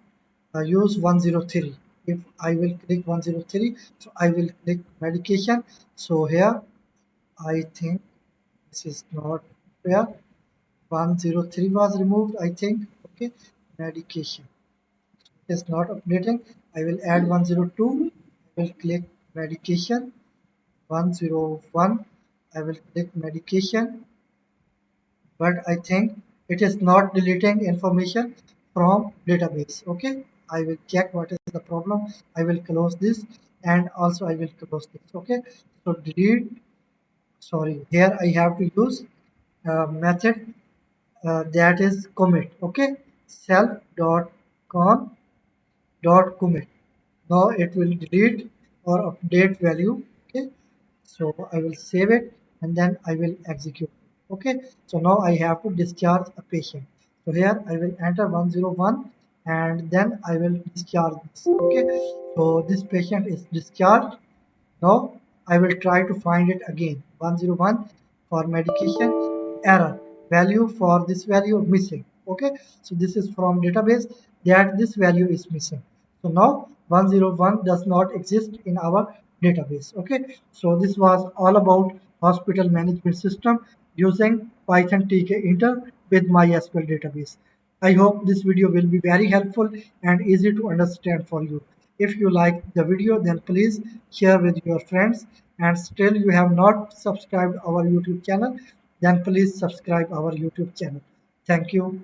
use 103. If I will click 103, so I will click medication. So here I think this is not fair. 103 was removed, I think. Okay, medication. It is not updating. I will add 102. I will click medication. 101. I will click medication, but I think it is not deleting information from database. Okay, I will check what is the problem. I will close this and also I will close this. Okay, so delete. Sorry, here I have to use method that is commit. Okay, self dot con dot commit. Now it will delete or update value. Okay, so I will save it and then I will execute. Okay, so now I have to discharge a patient. So here I will enter 101 and then I will discharge this. Okay, so this patient is discharged. Now I will try to find it again. 101 for medication error value for this value missing. Okay, so this is from database that this value is missing. So now 101 does not exist in our database. Okay, so this was all about hospital management system using Python Tkinter with MySQL database. I hope this video will be very helpful and easy to understand for you. If you like the video, then please share with your friends, and still you have not subscribed our YouTube channel, then please subscribe our YouTube channel. Thank you.